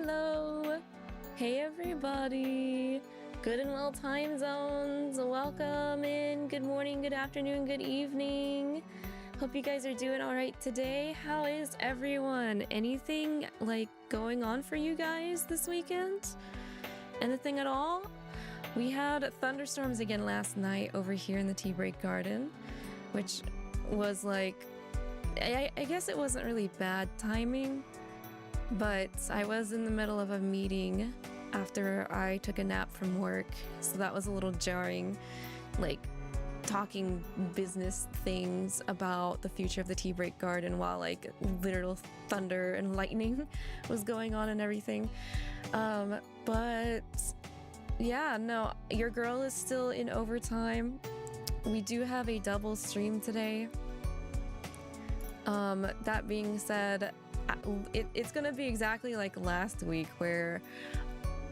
Hello! Hey everybody! Good and well time zones! Welcome in! Good morning, good afternoon, good evening! Hope you guys are doing alright today. How is everyone? Anything like going on for you guys this weekend? Anything at all? We had thunderstorms again last night over here in the tea break garden, which was like, I guess it wasn't really bad timing, but I was in the middle of a meeting after I took a nap from work, so that was a little jarring, like talking business things about the future of the tea break garden while like literal thunder and lightning was going on and everything. But yeah, no, your girl is still in overtime. We do have a double stream today. That being said, it's gonna be exactly like last week where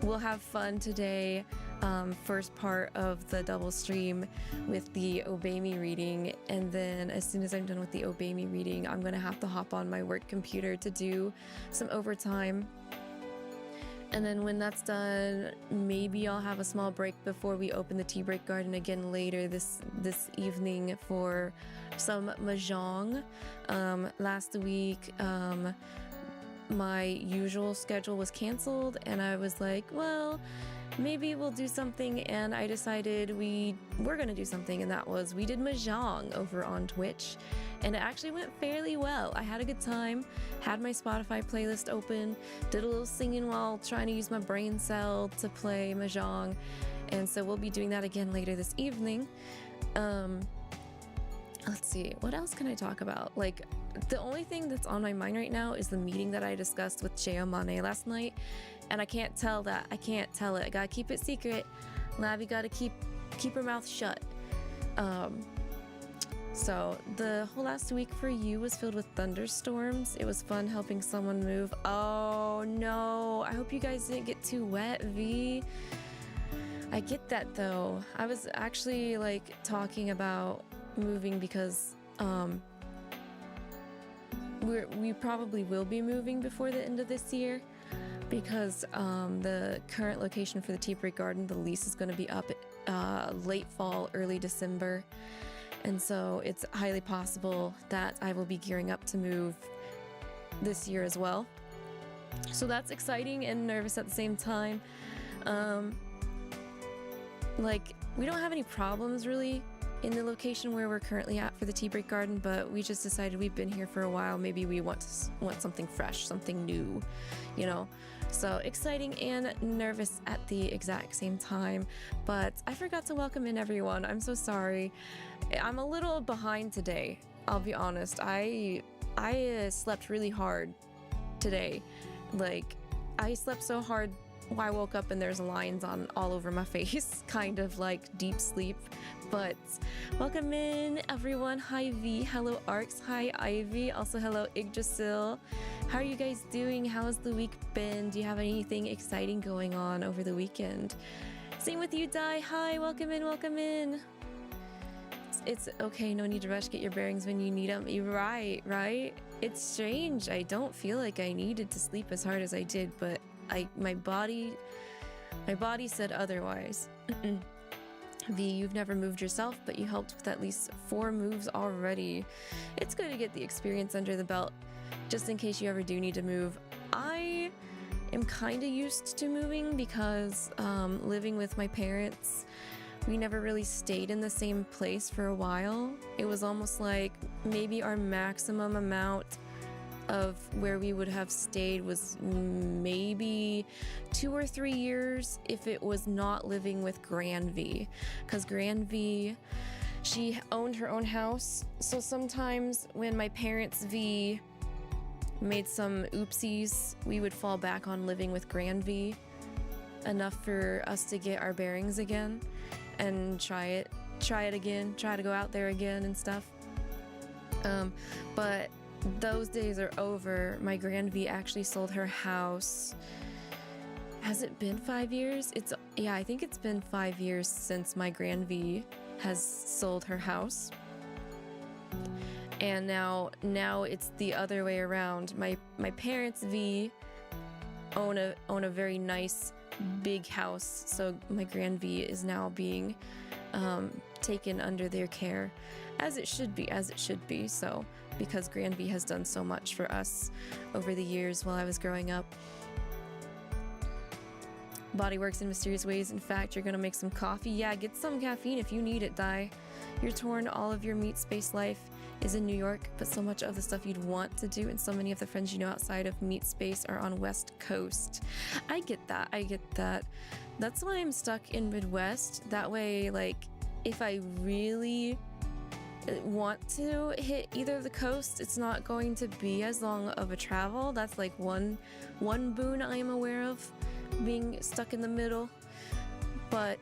we'll have fun today. First part of the double stream with the Obey Me reading, and then as soon as I'm done with the Obey Me reading, I'm gonna have to hop on my work computer to do some overtime. And then when that's done, maybe I'll have a small break before we open the tea break garden again later this evening for some mahjong. Last week, my usual schedule was canceled, and I was like, well, maybe we'll do something, and I decided we were gonna do something, and that was we did mahjong over on Twitch, and it actually went fairly well. I had a good time, had my Spotify playlist open, did a little singing while trying to use my brain cell to play mahjong, and so we'll be doing that again later this evening. Let's see, what else can I talk about? Like, the only thing that's on my mind right now is the meeting that I discussed with Monet last night, and I can't tell it. I gotta keep it secret. Lavi gotta keep her mouth shut. So the whole last week for you was filled with thunderstorms. It was fun helping someone move. Oh no, I hope you guys didn't get too wet, V. I get that though. I was actually like talking about moving because we probably will be moving before the end of this year, because the current location for the tea break garden, the lease is going to be up late fall, early December, and so it's highly possible that I will be gearing up to move this year as well. So that's exciting and nervous at the same time. Like, we don't have any problems really in the location where we're currently at for the tea break garden, but we just decided we've been here for a while. Maybe we want something fresh, something new, you know? So exciting and nervous at the exact same time. But I forgot to welcome in everyone. I'm so sorry. I'm a little behind today, I'll be honest. I slept really hard today. Like, I slept so hard I woke up and there's lines on all over my face, kind of like deep sleep. But welcome in everyone. Hi V, hello Arcs, hi Ivy, also hello Yggdrasil. How are you guys doing? How's the week been? Do you have anything exciting going on over the weekend? Same with you, Di. Hi, welcome in, welcome in. It's okay, no need to rush, get your bearings when you need them. You're right? It's strange. I don't feel like I needed to sleep as hard as I did, but my body said otherwise. V, you've never moved yourself, but you helped with at least 4 moves already. It's good to get the experience under the belt, just in case you ever do need to move. I am kind of used to moving because living with my parents, we never really stayed in the same place for a while. It was almost like maybe our maximum amount of where we would have stayed was maybe 2 or 3 years if it was not living with Gran V, because Gran V, she owned her own house, so sometimes when my parents V made some oopsies, we would fall back on living with Gran V enough for us to get our bearings again and try it again, try to go out there again and stuff. But those days are over. My Gran V actually sold her house. Has it been 5 years? Yeah, I think it's been 5 years since my Gran V has sold her house. And now it's the other way around. My parents V own a very nice big house. So my Grand V is now being taken under their care, as it should be. So because Grand V has done so much for us over the years while I was growing up. Body works in mysterious ways. In fact, you're gonna make some coffee. Yeah, get some caffeine if you need it, Di. You're torn. All of your meat space life is in New York, but so much of the stuff you'd want to do and so many of the friends you know outside of meat space are on West Coast. I get that. That's why I'm stuck in Midwest. That way, like, if I really want to hit either of the coasts, it's not going to be as long of a travel. That's like one boon I am aware of, being stuck in the middle. But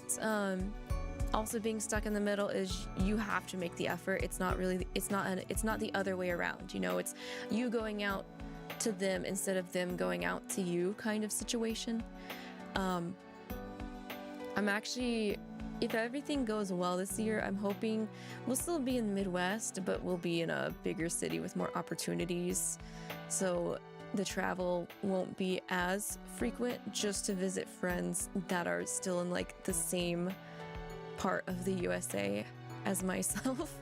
also being stuck in the middle is you have to make the effort. It's not the other way around, you know. It's you going out to them instead of them going out to you kind of situation. I'm actually, if everything goes well this year, I'm hoping we'll still be in the Midwest, but we'll be in a bigger city with more opportunities. So the travel won't be as frequent, just to visit friends that are still in like the same part of the USA as myself.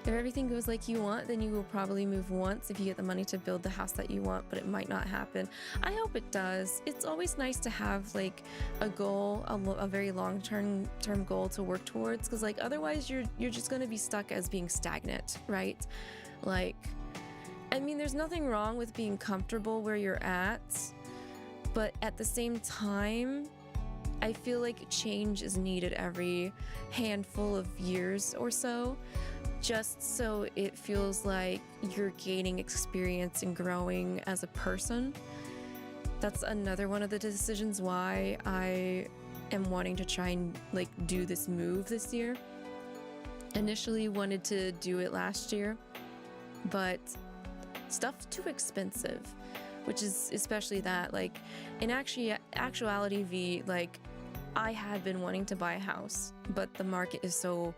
If everything goes like you want, then you will probably move once if you get the money to build the house that you want, but it might not happen. I hope it does. It's always nice to have like a goal, a very long-term goal to work towards, because like otherwise you're just going to be stuck as being stagnant, right? Like, I mean, there's nothing wrong with being comfortable where you're at, but at the same time, I feel like change is needed every handful of years or so, just so it feels like you're gaining experience and growing as a person. That's another one of the decisions why I am wanting to try and like do this move this year. Initially wanted to do it last year, but stuff's too expensive, which is especially that, like, in actuality, V, like, I had been wanting to buy a house, but the market is so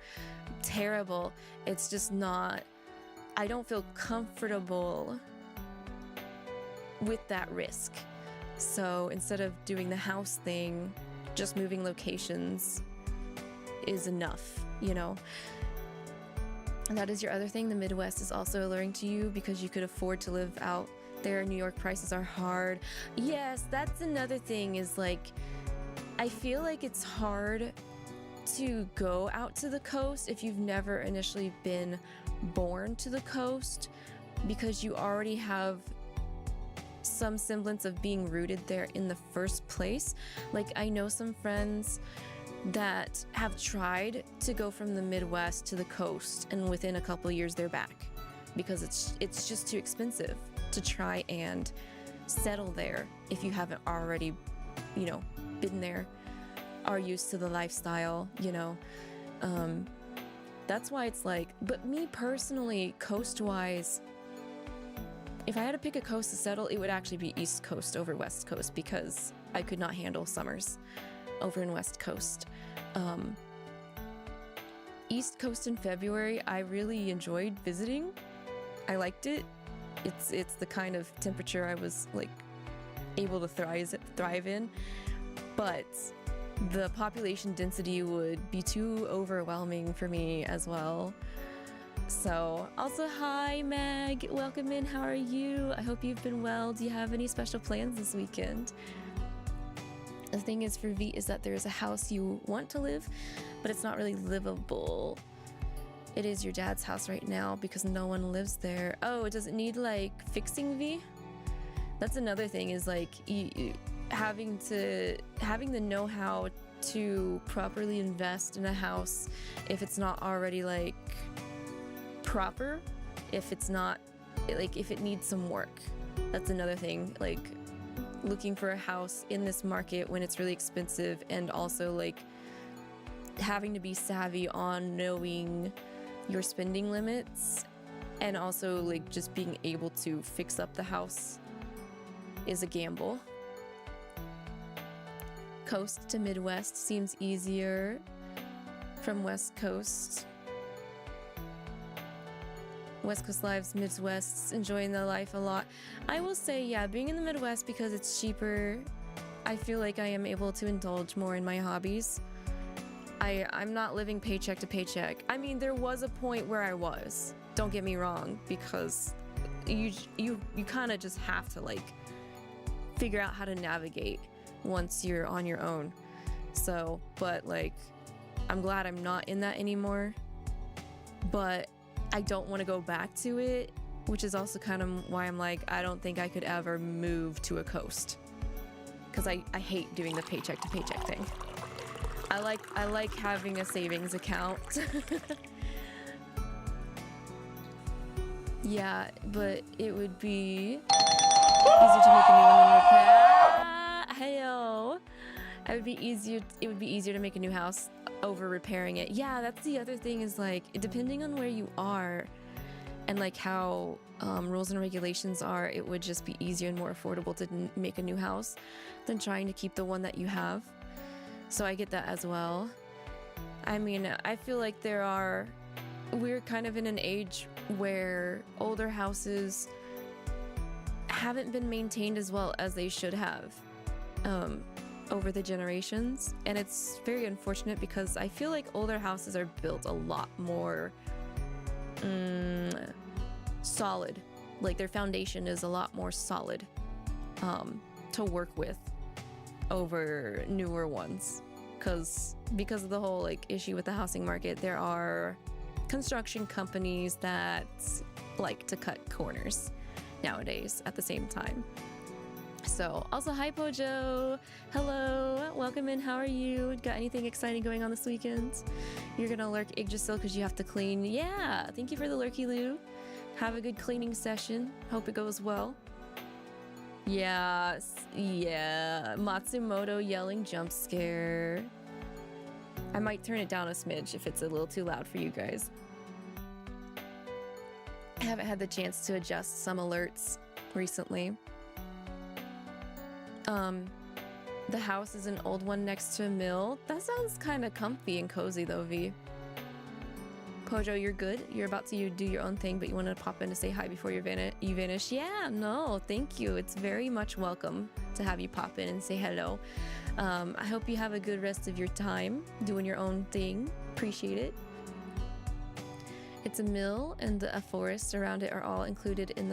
terrible. It's just not, I don't feel comfortable with that risk. So instead of doing the house thing, just moving locations is enough, you know? And that is your other thing. The Midwest is also alluring to you because you could afford to live out there. New York prices are hard. Yes, that's another thing, is like, I feel like it's hard to go out to the coast if you've never initially been born to the coast, because you already have some semblance of being rooted there in the first place. Like, I know some friends that have tried to go from the Midwest to the coast, and within a couple of years they're back because it's just too expensive to try and settle there if you haven't already, you know, been there, are used to the lifestyle, you know. That's why it's like, but me personally, coast-wise, if I had to pick a coast to settle, it would actually be East Coast over West Coast, because I could not handle summers over in West Coast. East Coast in February, I really enjoyed visiting. I liked it. It's the kind of temperature I was like able to thrive in, but the population density would be too overwhelming for me as well. So, also, hi Meg, welcome in. How are you? I hope you've been well. Do you have any special plans this weekend? The thing is for V is that there is a house you want to live, but it's not really livable. It is your dad's house right now because no one lives there. Oh, does it need like fixing, V? That's another thing, is like having the know-how to properly invest in a house if it's not already like proper, if it's not like, if it needs some work. That's another thing, like looking for a house in this market when it's really expensive, and also like having to be savvy on knowing your spending limits, and also like just being able to fix up the house is a gamble. Coast to Midwest seems easier from West Coast. West Coast lives, Midwest, enjoying the life a lot. I will say, yeah, being in the Midwest, because it's cheaper, I feel like I am able to indulge more in my hobbies. I'm not living paycheck to paycheck. I mean, there was a point where I was, don't get me wrong, because you kind of just have to like figure out how to navigate once you're on your own. So, but like, I'm glad I'm not in that anymore, but I don't want to go back to it, which is also kind of why I'm like, I don't think I could ever move to a coast, because I hate doing the paycheck to paycheck thing. I like having a savings account. Yeah, but it would be easier to make a new one than repair. Heyo. It would be easier to make a new house over repairing it. Yeah, that's the other thing, is like, depending on where you are and like how rules and regulations are, it would just be easier and more affordable to make a new house than trying to keep the one that you have. So I get that as well. I mean, I feel like we're kind of in an age where older houses haven't been maintained as well as they should have over the generations. And it's very unfortunate, because I feel like older houses are built a lot more solid. Like, their foundation is a lot more solid to work with over newer ones, because of the whole like issue with the housing market. There are construction companies that like to cut corners nowadays at the same time. So also, hi Pojo, hello, welcome in. How are you? Got anything exciting going on this weekend? You're gonna lurk Yggdrasil because you have to clean. Yeah, thank you for the lurky loo. Have a good cleaning session, hope it goes well. Yeah, Matsumoto yelling jump scare. I might turn it down a smidge if it's a little too loud for you guys. I haven't had the chance to adjust some alerts recently. The house is an old one next to a mill. That sounds kind of comfy and cozy though, V. Pojo, you're good? You're about to do your own thing, but you wanted to pop in to say hi before you vanish? Yeah, no, thank you. It's very much welcome to have you pop in and say hello. I hope you have a good rest of your time doing your own thing. Appreciate it. It's a mill, and a forest around it are all included in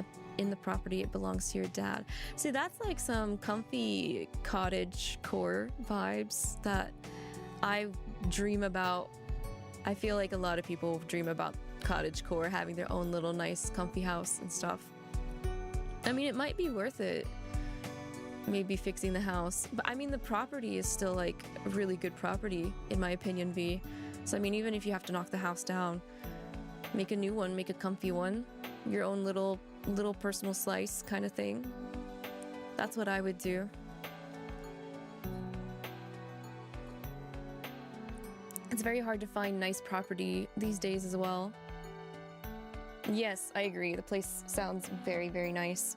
the property. It belongs to your dad. See, that's like some comfy Cottagecore vibes that I dream about. I feel like a lot of people dream about Cottagecore, having their own little nice comfy house and stuff. I mean, it might be worth it, maybe fixing the house, but I mean, the property is still like a really good property in my opinion, V. So I mean, even if you have to knock the house down, make a new one, make a comfy one, your own little personal slice kind of thing. That's what I would do. It's very hard to find nice property these days as well. Yes, I agree. The place sounds very, very nice.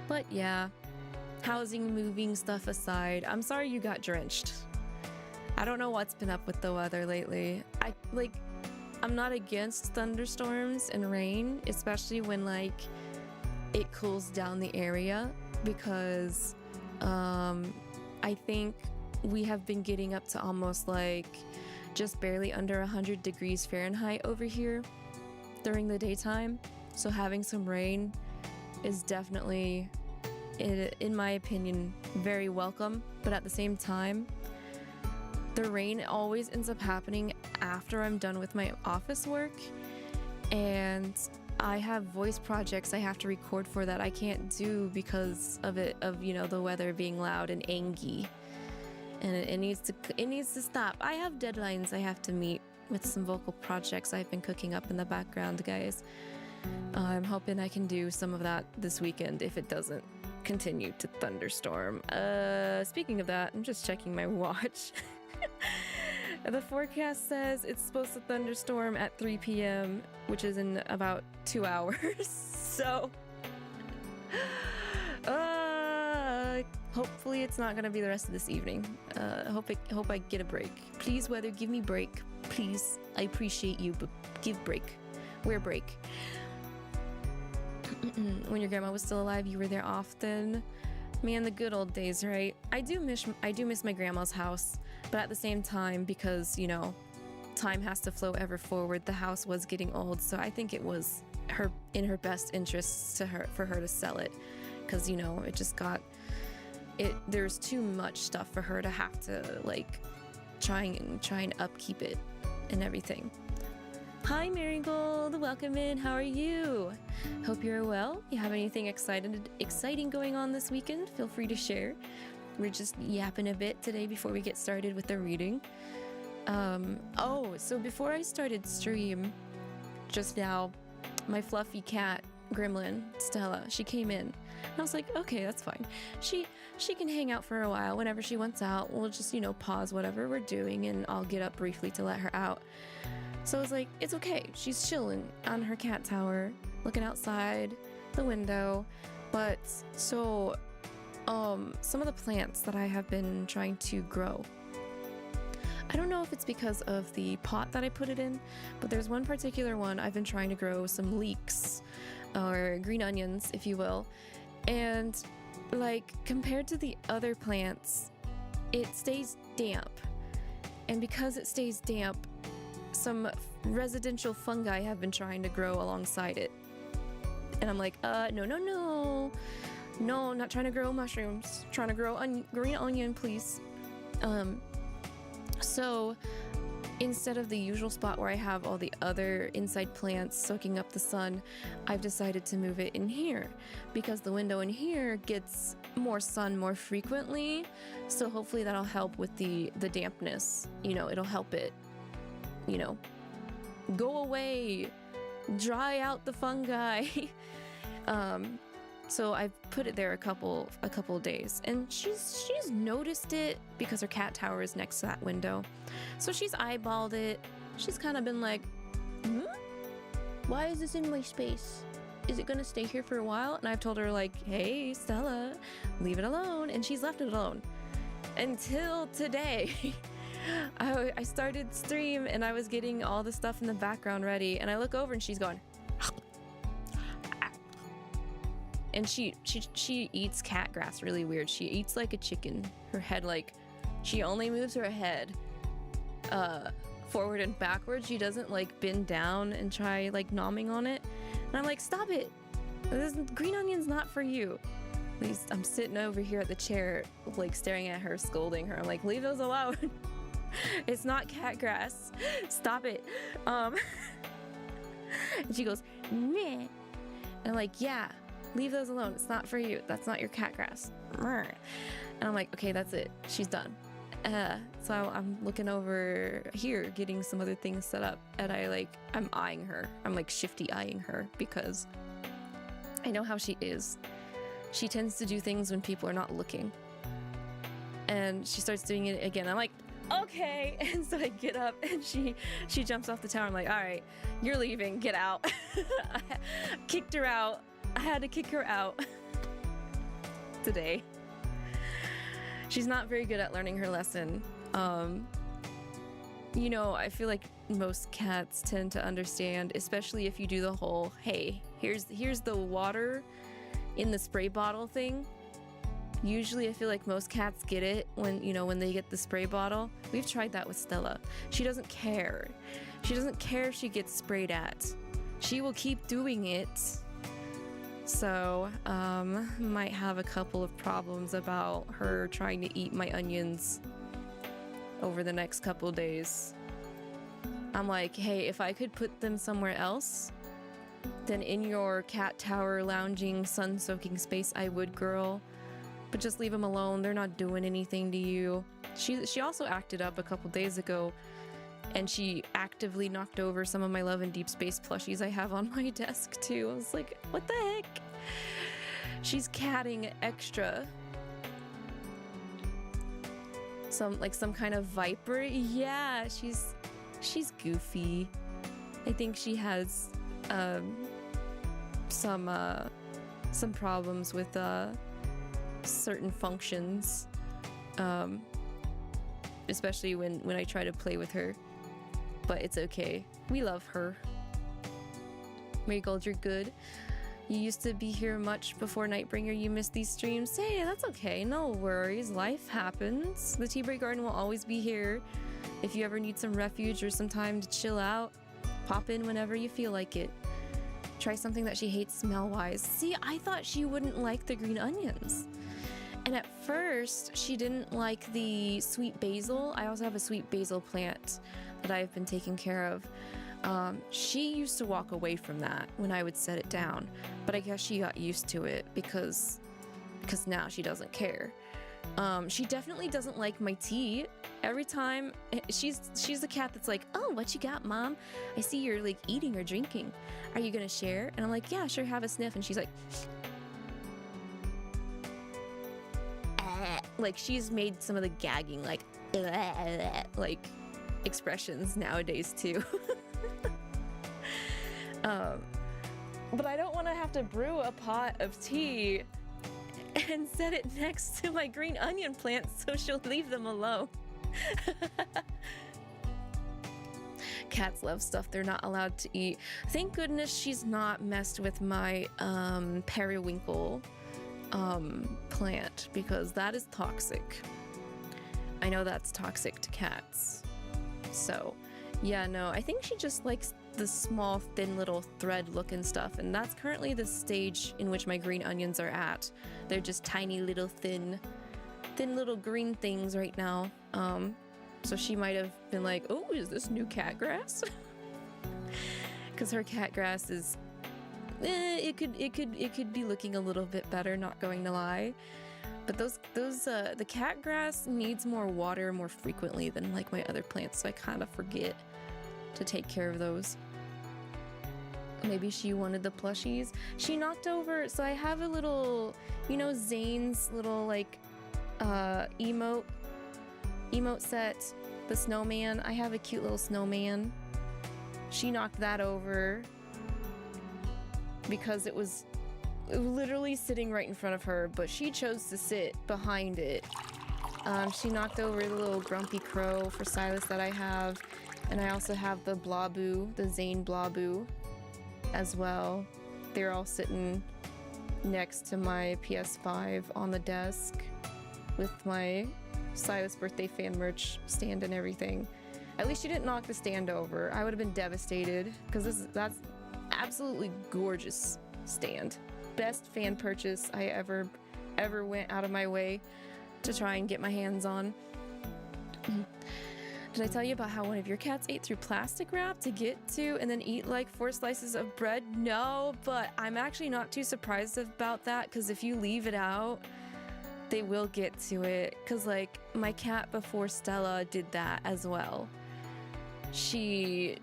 But yeah, housing, moving stuff aside, I'm sorry you got drenched. I don't know what's been up with the weather lately. I'm not against thunderstorms and rain, especially when like it cools down the area, because I think we have been getting up to almost like just barely under 100 degrees Fahrenheit over here during the daytime. So having some rain is definitely, in my opinion, very welcome. But at the same time, the rain always ends up happening after I'm done with my office work, and I have voice projects I have to record for that I can't do because of the weather being loud and angry, and it needs to stop. I have deadlines I have to meet with some vocal projects I've been cooking up in the background, guys. I'm hoping I can do some of that this weekend if it doesn't continue to thunderstorm. Speaking of that, I'm just checking my watch. The forecast says it's supposed to thunderstorm at 3 p.m., which is in about 2 hours. So, hopefully it's not gonna be the rest of this evening. Hope I get a break. Please, weather, give me break. Please, I appreciate you, but give break. Wear break. When your grandma was still alive, you were there often. Man, the good old days, right? I do miss my grandma's house, but at the same time, because, you know, time has to flow ever forward, the house was getting old, so I think it was in her best interests for her to sell it, because, you know, it just got there's too much stuff for her to have to like try and upkeep it and everything. Hi Marigold, welcome in. How are you? Hope you're well. You have anything exciting going on this weekend? Feel free to share. We're just yapping a bit today before we get started with the reading. So before I started stream just now, my fluffy cat gremlin Stella, she came in and I was like, okay, that's fine. She can hang out for a while. Whenever she wants out, we'll just, you know, pause whatever we're doing and I'll get up briefly to let her out. So I was like, it's okay. She's chilling on her cat tower, looking outside the window. But so some of the plants that I have been trying to grow, I don't know if it's because of the pot that I put it in, but there's one particular one I've been trying to grow some leeks, or green onions, if you will. And like compared to the other plants, it stays damp. And because it stays damp, some residential fungi have been trying to grow alongside it. And I'm like, no, not trying to grow mushrooms, trying to grow green onion, please. So instead of the usual spot where I have all the other inside plants soaking up the sun, I've decided to move it in here because the window in here gets more sun more frequently. So hopefully that'll help with the dampness. You know, it'll help it, you know, go away, dry out the fungi. So I've put it there a couple days, and she's noticed it because her cat tower is next to that window. So she's eyeballed it. She's kind of been like, why is this in my space? Is it gonna stay here for a while? And I've told her like, hey Stella, leave it alone, and she's left it alone until today. I started stream and I was getting all the stuff in the background ready, and I look over and she's going, and she eats cat grass really weird. She eats like a chicken. Her head, like, she only moves her head forward and backwards. She doesn't like bend down and try like nomming on it. And I'm like, stop it. This green onion's not for you. At least I'm sitting over here at the chair, like staring at her, scolding her. I'm like, leave those alone. It's not cat grass. Stop it. And she goes, meh. And I'm like, yeah, leave those alone. It's not for you. That's not your cat grass. And I'm like, okay, that's it. She's done. So I'm looking over here, getting some other things set up, and I'm eyeing her. I'm like shifty eyeing her because I know how she is. She tends to do things when people are not looking. And she starts doing it again. I'm like, okay. And so I get up and she jumps off the tower. I'm like, all right, you're leaving. Get out. I kicked her out. I had to kick her out today. She's not very good at learning her lesson. You know, I feel like most cats tend to understand, especially if you do the whole, hey, here's the water in the spray bottle thing. Usually I feel like most cats get it when they get the spray bottle. We've tried that with Stella. She doesn't care. She doesn't care if she gets sprayed at. She will keep doing it. So, might have a couple of problems about her trying to eat my onions over the next couple days. I'm like, hey, if I could put them somewhere else, then in your cat tower lounging sun-soaking space, I would, girl. But just leave them alone. They're not doing anything to you. She also acted up a couple days ago, and she actively knocked over some of my Love and Deep Space plushies I have on my desk too. I was like, what the heck? She's catting extra. Some kind of viper. Yeah, she's goofy. I think she has some problems with certain functions, especially when I try to play with her. but it's okay. We love her. Marigold, you're good. You used to be here much before Nightbringer. You missed these streams. Hey, that's okay. No worries. Life happens. The Tea Break Garden will always be here. If you ever need some refuge or some time to chill out, pop in whenever you feel like it. Try something that she hates smell-wise. See, I thought she wouldn't like the green onions. And at first, she didn't like the sweet basil. I also have a sweet basil plant that I've been taking care of. She used to walk away from that when I would set it down, but I guess she got used to it because now she doesn't care. She definitely doesn't like my tea. Every time she's the cat that's like, oh, what you got, Mom? I see you're like eating or drinking. Are you gonna share? And I'm like, yeah, sure, have a sniff. And she's like, like she's made some of the gagging like expressions nowadays too. But I don't want to have to brew a pot of tea and set it next to my green onion plants so she'll leave them alone. Cats love stuff they're not allowed to eat. Thank goodness she's not messed with my periwinkle plant, because that is toxic. I know that's toxic to cats. So yeah, no, I think she just likes the small, thin little thread looking stuff, and that's currently the stage in which my green onions are at. They're just tiny little thin little green things right now. So she might have been like, oh, is this new cat grass? Because her cat grass is it could be looking a little bit better, not going to lie. But the cat grass needs more water more frequently than like my other plants, so I kind of forget to take care of those. Maybe she wanted the plushies. She knocked over, so I have a little, you know, Zane's little like emote set, the snowman. I have a cute little snowman. She knocked that over because it was literally sitting right in front of her, but she chose to sit behind it. She knocked over the little grumpy crow for Silas that I have, and I also have the Blaboo, the Zane Blaboo as well. They're all sitting next to my PS5 on the desk with my Silas birthday fan merch stand and everything. At least she didn't knock the stand over. I would have been devastated, because that's absolutely gorgeous stand. Best fan purchase I ever went out of my way to try and get my hands on. Did I tell you about how one of your cats ate through plastic wrap to get to and then eat like 4 slices of bread? No, but I'm actually not too surprised about that, because if you leave it out, they will get to it. Because like my cat before Stella did that as well. She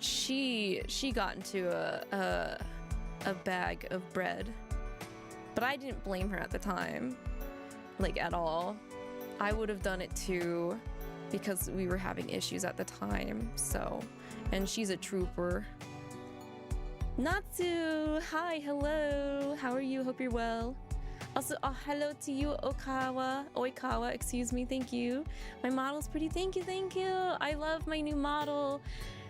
got into a bag of bread, but I didn't blame her at the time, like at all. I would have done it too, because we were having issues at the time. So, and she's a trooper. Natsu, hi, hello, how are you? Hope you're well. Also, hello to you, Oikawa, excuse me, thank you. My model's pretty, thank you. I love my new model.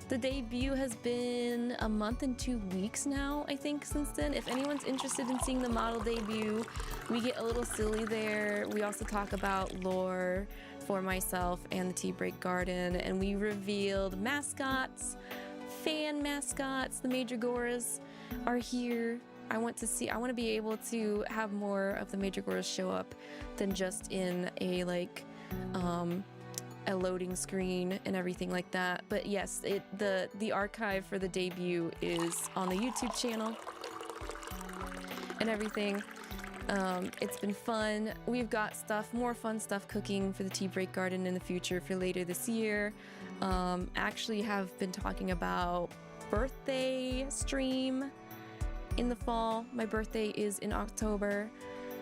The debut has been a month and 2 weeks now, I think, since then. If anyone's interested in seeing the model debut, we get a little silly there. We also talk about lore for myself and the Tea Break Garden, and we revealed mascots, fan mascots. The Major Goras are here. I want to be able to have more of the Major Goras show up than just in a like a loading screen and everything like that. But yes, the archive for the debut is on the YouTube channel and everything. It's been fun. We've got more fun stuff cooking for the Tea Break Garden in the future for later this year. Actually have been talking about birthday stream in the fall. My birthday is in October,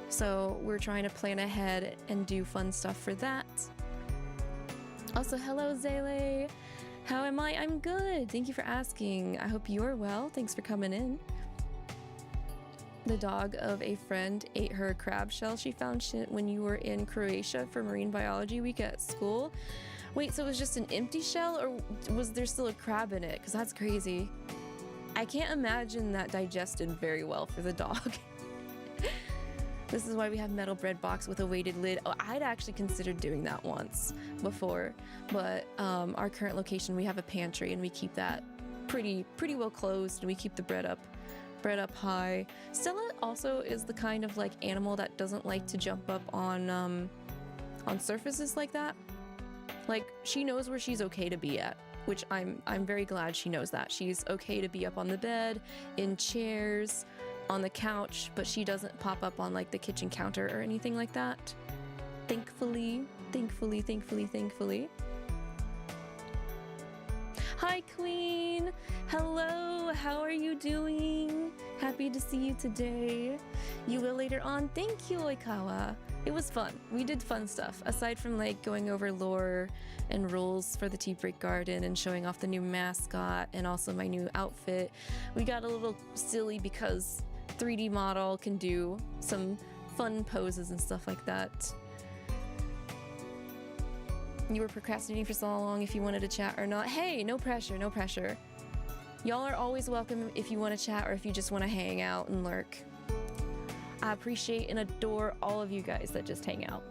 so we're trying to plan ahead and do fun stuff for that. Also, hello Zele. How am I? I'm good. Thank you for asking. I hope you're well. Thanks for coming in. The dog of a friend ate her crab shell she found when you were in Croatia for marine biology week at school. Wait, so it was just an empty shell, or was there still a crab in it? Because that's crazy. I can't imagine that digested very well for the dog. This is why we have metal bread box with a weighted lid. Oh, I'd actually considered doing that once before, but our current location, we have a pantry and we keep that pretty well closed, and we keep the bread up high. Stella also is the kind of like animal that doesn't like to jump up on surfaces like that. Like, she knows where she's okay to be at, which I'm very glad she knows that. She's okay to be up on the bed, in chairs, on the couch, but she doesn't pop up on like the kitchen counter or anything like that. Thankfully. Hi, Queen. Hello, how are you doing? Happy to see you today. You will later on. Thank you, Oikawa. It was fun. We did fun stuff. Aside from like going over lore and rules for the Tea Break Garden and showing off the new mascot and also my new outfit, we got a little silly because 3D model can do some fun poses and stuff like that. You were procrastinating for so long if you wanted to chat or not. Hey, no pressure, no pressure. Y'all are always welcome if you want to chat or if you just want to hang out and lurk. I appreciate and adore all of you guys that just hang out.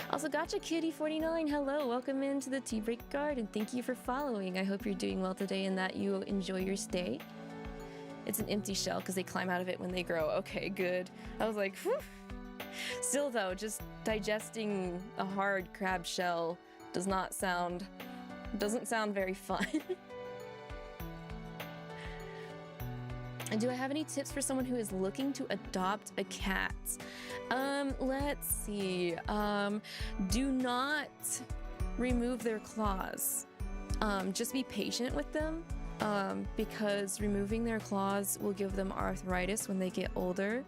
Also, Gotcha Kitty 49, hello, welcome into the Tea Break Garden. Thank you for following. I hope you're doing well today and that you enjoy your stay. It's an empty shell because they climb out of it when they grow. Okay, good. I was like, whew. Still though, just digesting a hard crab shell doesn't sound very fun. And do I have any tips for someone who is looking to adopt a cat? Let's see. Do not remove their claws. Just be patient with them. Because removing their claws will give them arthritis when they get older,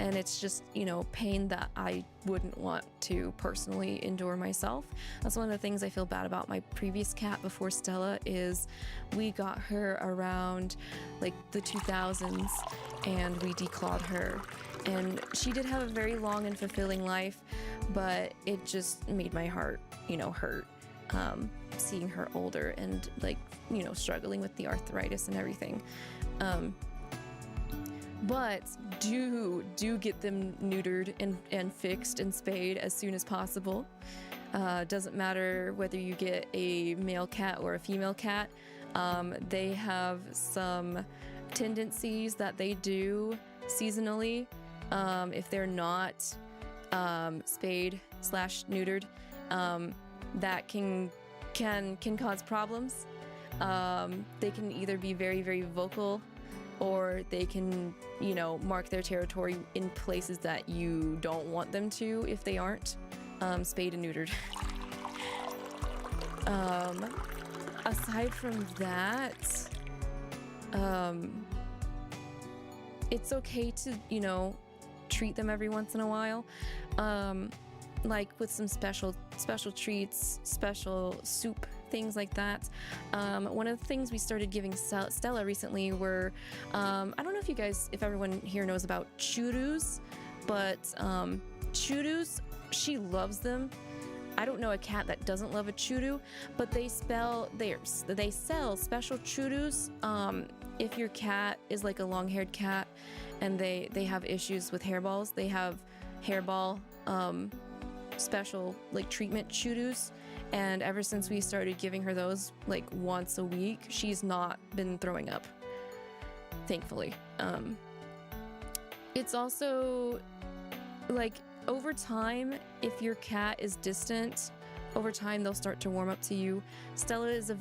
and it's just, you know, pain that I wouldn't want to personally endure myself. That's one of the things I feel bad about my previous cat before Stella is we got her around like the 2000s and we declawed her, and she did have a very long and fulfilling life, but it just made my heart, you know, hurt. Seeing her older and like, you know, struggling with the arthritis and everything. But do get them neutered and fixed and spayed as soon as possible. Doesn't matter whether you get a male cat or a female cat. They have some tendencies that they do seasonally. If they're not spayed/neutered, that can cause problems. They can either be very vocal, or they can, you know, mark their territory in places that you don't want them to if they aren't spayed and neutered. Aside from that, it's okay to, you know, treat them every once in a while. Like with some special treats, special soup, things like that. One of the things we started giving Stella recently were, I don't know if everyone here knows about churus, but churus, she loves them. I don't know a cat that doesn't love a churu, but they sell special churus. If your cat is like a long-haired cat and they have issues with hairballs, they have hairball special like treatment churus, and ever since we started giving her those like once a week, she's not been throwing up, thankfully. It's also like over time, if your cat is distant, over time they'll start to warm up to you. Stella is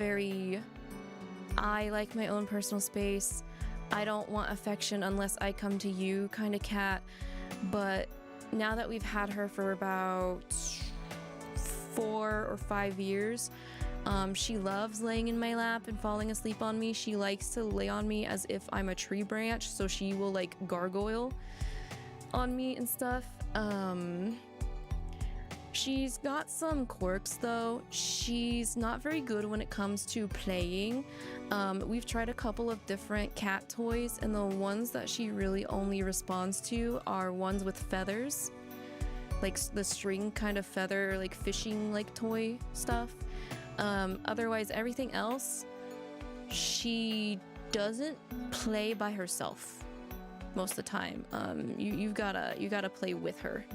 I like my own personal space. I don't want affection unless I come to you kind of cat, but now that we've had her for about 4 or 5 years, she loves laying in my lap and falling asleep on me. She likes to lay on me as if I'm a tree branch, so she will like gargoyle on me and stuff. She's got some quirks though. She's not very good when it comes to playing. We've tried a couple of different cat toys, and the ones that she really only responds to are ones with feathers. like the string kind of feather, like fishing like toy stuff. Otherwise, everything else, she doesn't play by herself most of the time. You gotta play with her,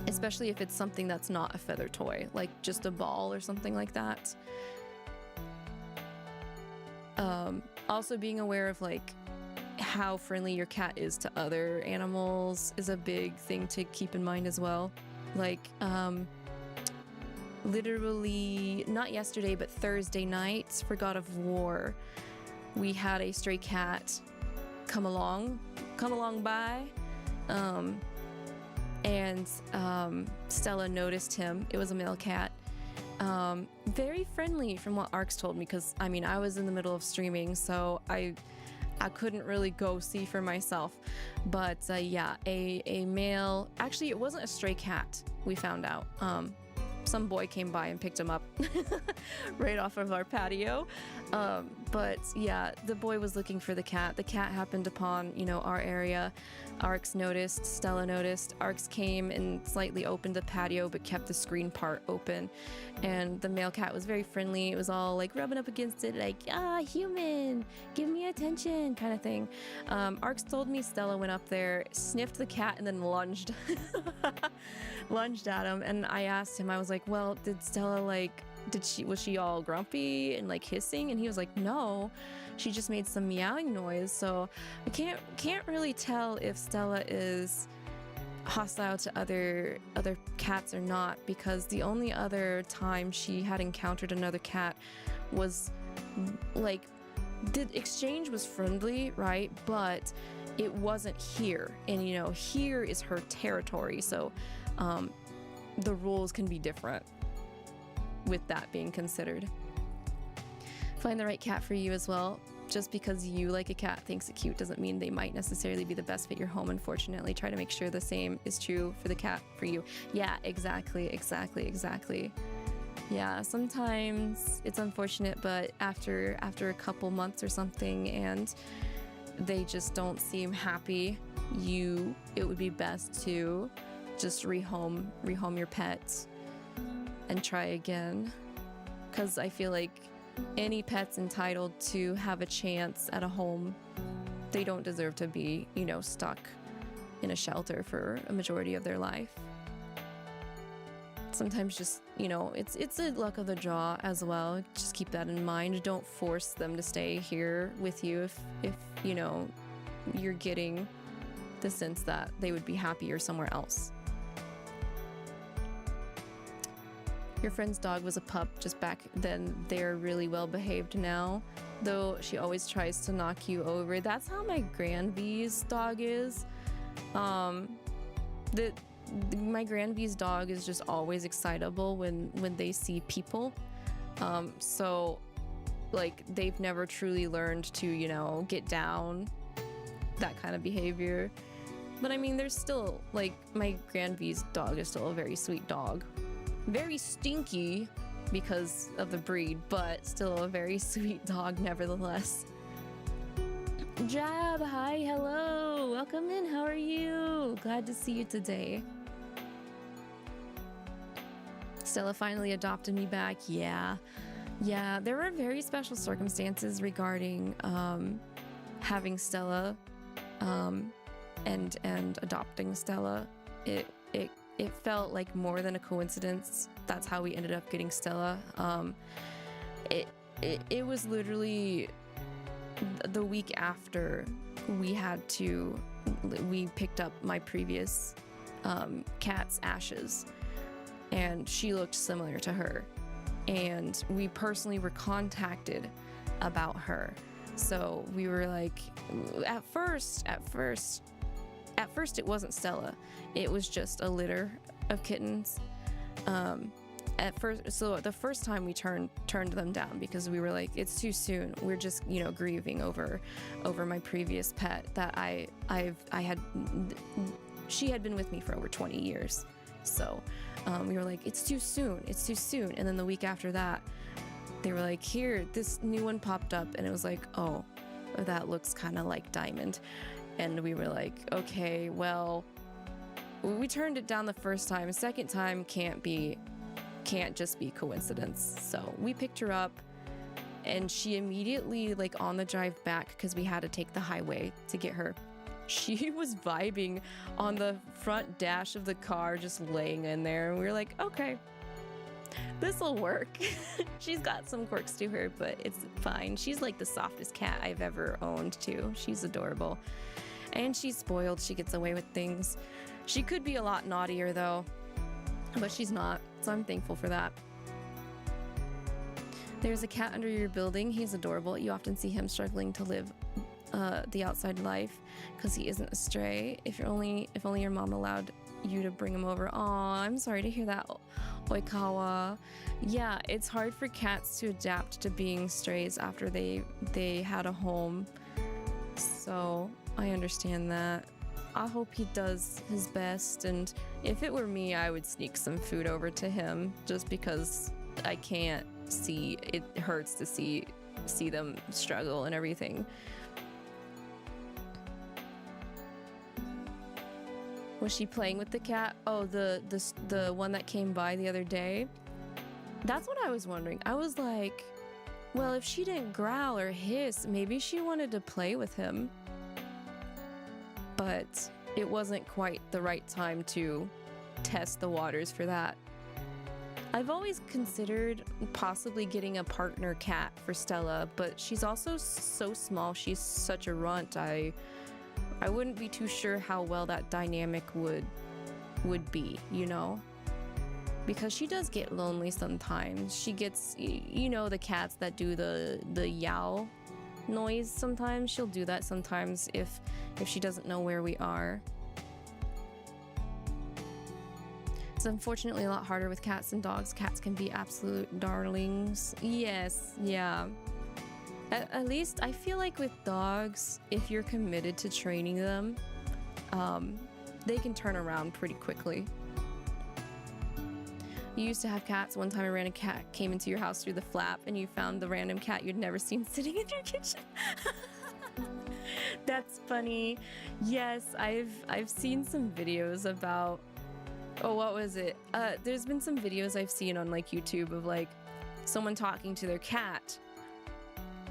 especially if it's something that's not a feather toy, like just a ball or something like that. Also being aware of like how friendly your cat is to other animals is a big thing to keep in mind as well. Like literally not yesterday but Thursday night for God of War, we had a stray cat come along by, and Stella noticed him. It was a male cat. Very friendly from what Arx told me, because I mean I was in the middle of streaming, so I couldn't really go see for myself. But yeah, a male, actually it wasn't a stray cat, we found out. Some boy came by and picked him up right off of our patio. But yeah, the boy was looking for the cat. The cat happened upon, you know, our area. Arx noticed, Stella noticed. Arx came and slightly opened the patio but kept the screen part open. And the male cat was very friendly. It was all like rubbing up against it, like, ah, human, give me attention kind of thing. Arx told me Stella went up there, sniffed the cat, and then lunged. Lunged at him. And I asked him, I was like, well, did Stella like, was she all grumpy and like hissing? And he was like, no, she just made some meowing noise. So I can't really tell if Stella is hostile to other cats or not, because the only other time she had encountered another cat was like, the exchange was friendly, right? But it wasn't here, and you know, here is her territory, so the rules can be different with that being considered. Find the right cat for you as well. Just because you like a cat, thinks it cute, doesn't mean they might necessarily be the best fit your home, unfortunately. Try to make sure the same is true for the cat for you. Yeah, exactly. Yeah, sometimes it's unfortunate, but after a couple months or something and they just don't seem happy, it would be best to just rehome your pets and try again. Because I feel like any pet's entitled to have a chance at a home. They don't deserve to be, you know, stuck in a shelter for a majority of their life. Sometimes just, you know, it's a luck of the draw as well. Just keep that in mind. Don't force them to stay here with you if you know, you're getting the sense that they would be happier somewhere else. Your friend's dog was a pup just back then. They're really well behaved now, though she always tries to knock you over. That's how my Grand V's dog is. My Grand V's dog is just always excitable when they see people. So like they've never truly learned to, you know, get down, that kind of behavior. But I mean, there's still, like, my Grand V's dog is still a very sweet dog. Very stinky because of the breed, but still a very sweet dog nevertheless. Jab, hi, hello, welcome in, how are you? Glad to see you today. Stella finally adopted me back. Yeah, there were very special circumstances regarding having Stella and adopting Stella. It felt like more than a coincidence. That's how we ended up getting Stella. It was literally the week after we picked up my previous cat's ashes, and she looked similar to her, and we personally were contacted about her. So we were like, at first it wasn't Stella. It was just a litter of kittens. So the first time we turned them down because we were like, it's too soon. We're just, you know, grieving over my previous pet that she had been with me for over 20 years. So we were like, it's too soon. And then the week after that, they were like, here, this new one popped up, and it was like, oh, that looks kind of like Diamond. And we were like, okay, well, we turned it down the first time. Second time can't just be coincidence. So we picked her up, and she immediately, like on the drive back, because we had to take the highway to get her, she was vibing on the front dash of the car, just laying in there. And we were like, okay, this'll work. She's got some quirks to her, but it's fine. She's like the softest cat I've ever owned too. She's adorable. And she's spoiled. She gets away with things. She could be a lot naughtier though, but she's not. So I'm thankful for that. There's a cat under your building. He's adorable. You often see him struggling to live the outside life because he isn't a stray. If only your mom allowed you to bring him over. Aw, I'm sorry to hear that, Oikawa. Yeah, it's hard for cats to adapt to being strays after they had a home. So I understand that. I hope he does his best, and if it were me, I would sneak some food over to him just because I can't see, it hurts to see them struggle and everything. Was she playing with the cat? Oh, the one that came by the other day? That's what I was wondering. I was like, well, if she didn't growl or hiss, maybe she wanted to play with him. But it wasn't quite the right time to test the waters for that. I've always considered possibly getting a partner cat for Stella, but she's also so small. She's such a runt. I wouldn't be too sure how well that dynamic would be, you know? Because she does get lonely sometimes. She gets, you know, the cats that do the yowl noise sometimes. She'll do that sometimes if she doesn't know where we are. It's unfortunately a lot harder with cats and dogs. Cats can be absolute darlings. Yes, yeah. At least I feel like with dogs, if you're committed to training them, they can turn around pretty quickly. You used to have cats. One time a random cat came into your house through the flap and you found the random cat you'd never seen sitting in your kitchen. That's funny. Yes, I've seen some videos about, oh, what was it? There's been some videos I've seen on like YouTube of like someone talking to their cat,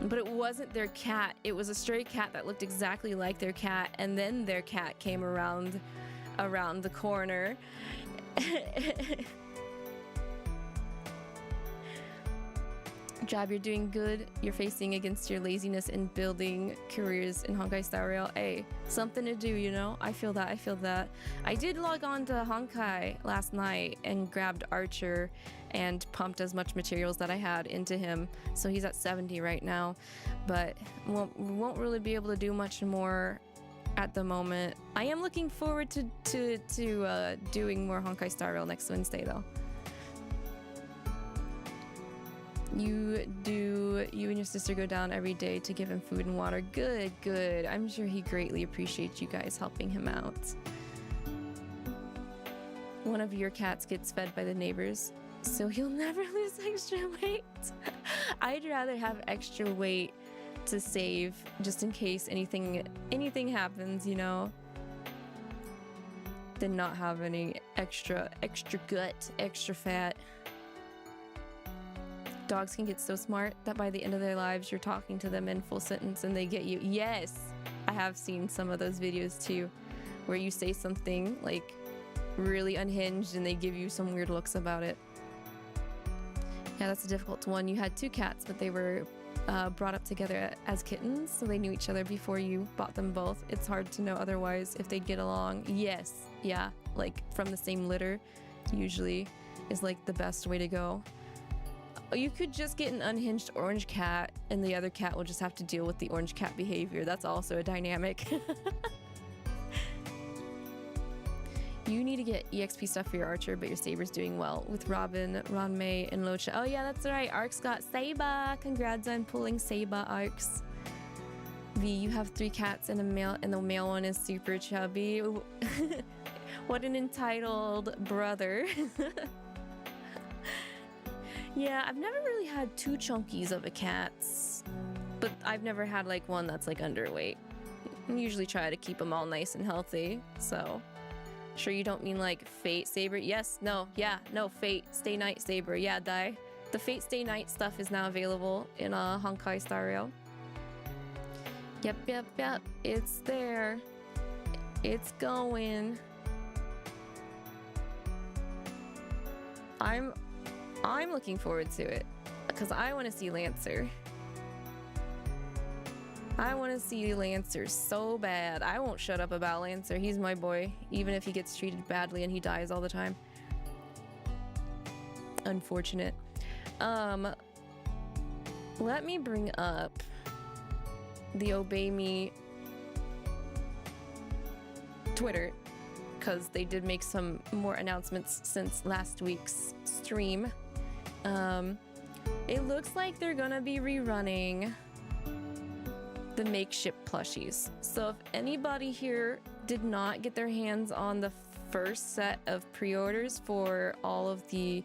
but it wasn't their cat. It was a stray cat that looked exactly like their cat, and then their cat came around the corner. Job, you're doing good. You're facing against your laziness in building careers in Honkai Star Rail. Hey, something to do, you know? I feel that. I did log on to Honkai last night and grabbed Archer and pumped as much materials that I had into him. So he's at 70 right now, but won't really be able to do much more at the moment. I am looking forward to doing more Honkai Star Rail next Wednesday though. You and your sister go down every day to give him food and water. Good. I'm sure he greatly appreciates you guys helping him out. One of your cats gets fed by the neighbors, so he'll never lose extra weight. I'd rather have extra weight to save just in case anything happens, you know, than not have any extra gut, extra fat. Dogs can get so smart that by the end of their lives, you're talking to them in full sentence and they get you. Yes, I have seen some of those videos too, where you say something like really unhinged and they give you some weird looks about it. Yeah, that's a difficult one. You had two cats, but they were brought up together as kittens, so they knew each other before you bought them both. It's hard to know otherwise if they'd get along. Yes, yeah, like from the same litter usually is like the best way to go. You could just get an unhinged orange cat and the other cat will just have to deal with the orange cat behavior. That's also a dynamic. You need to get EXP stuff for your Archer, but your Saber's doing well with Robin, Ranmei, and Locha. Oh yeah, that's right. Ark's got Saba. Congrats on pulling Saba, Arks. V, you have 3 cats and a male, and the male one is super chubby. What an entitled brother. Yeah, I've never really had 2 chunkies of a cats, but I've never had like one that's like underweight. I usually try to keep them all nice and healthy, so Sure you don't mean like Fate Saber? Yes, no, yeah, no, Fate Stay Night Saber. Yeah, Dai. The Fate Stay Night stuff is now available in Honkai Star Rail. Yep, yep, yep. It's there. It's going. I'm looking forward to it because I want to see Lancer. I want to see Lancer so bad. I won't shut up about Lancer. He's my boy, even if he gets treated badly and he dies all the time. Unfortunate. Let me bring up the Obey Me Twitter, because they did make some more announcements since last week's stream. It looks like they're gonna be rerunning the makeshift plushies. So if anybody here did not get their hands on the first set of pre-orders for all of the...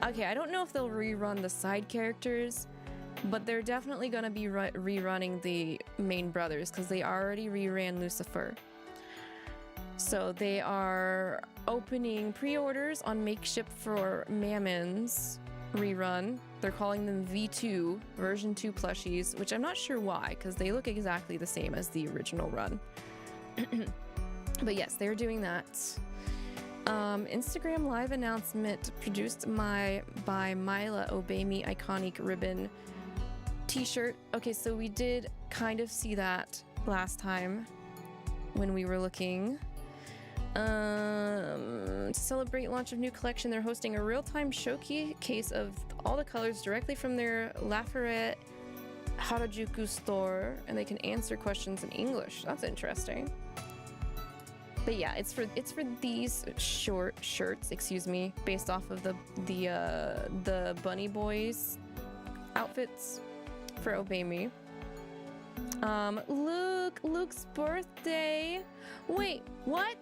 Okay, I don't know if they'll rerun the side characters, but they're definitely gonna be rerunning the main brothers because they already reran Lucifer. So they are opening pre-orders on Makeshift for Mammon's rerun. They're calling them V2, version 2 plushies, which I'm not sure why, because they look exactly the same as the original run. But yes, they're doing that. Instagram live announcement produced by Myla Obey Me Iconic Ribbon t-shirt. Okay, so we did kind of see that last time when we were looking. To celebrate launch of new collection, they're hosting a real-time showcase of all the colors directly from their LevareCiruamOwO Harajuku store, and they can answer questions in English. That's interesting. But yeah, it's for these short shirts, excuse me, based off of the Bunny Boys outfits for Obey Me. Luke's birthday. Wait, what?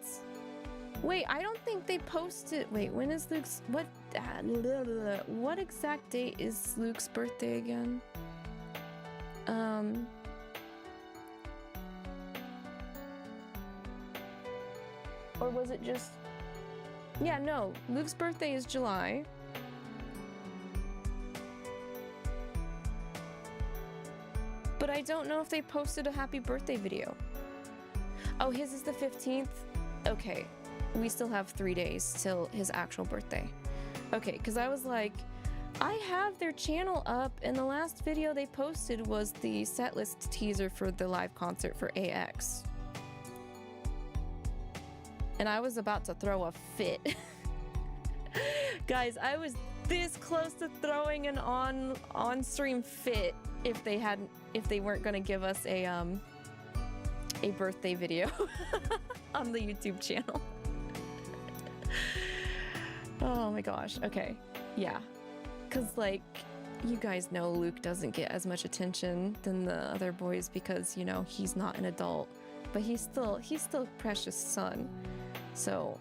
Wait, I don't think they posted. Wait, when is Luke's? What exact date is Luke's birthday again? Or was it just? Yeah, no. Luke's birthday is July. But I don't know if they posted a happy birthday video. Oh, his is the 15th? Okay. We still have 3 days till his actual birthday. Okay, because I was like, I have their channel up, and the last video they posted was the setlist teaser for the live concert for AX. And I was about to throw a fit. Guys, I was this close to throwing an on-stream fit if they weren't gonna give us a birthday video on the YouTube channel. Oh my gosh. Okay. Yeah. Cause like, you guys know Luke doesn't get as much attention than the other boys because, you know, he's not an adult, but he's still precious son. So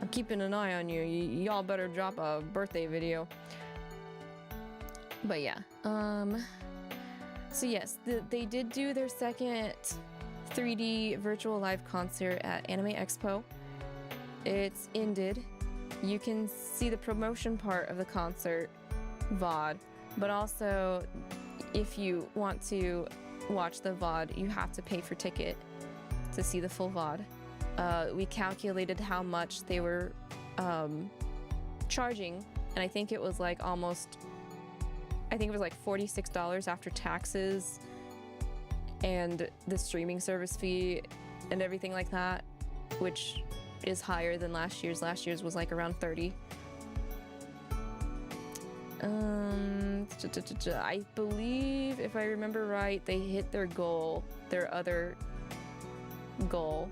I'm keeping an eye on you. Y'all better drop a birthday video. But yeah. So yes, they did do their second 3D virtual live concert at Anime Expo. It's ended. You can see the promotion part of the concert VOD, but also if you want to watch the VOD, you have to pay for ticket to see the full VOD. We calculated how much they were charging, and I think it was like $46 after taxes and the streaming service fee and everything like that, which is higher than last year's. Last year's was like around 30. I believe, if I remember right, they hit their goal, their other goal.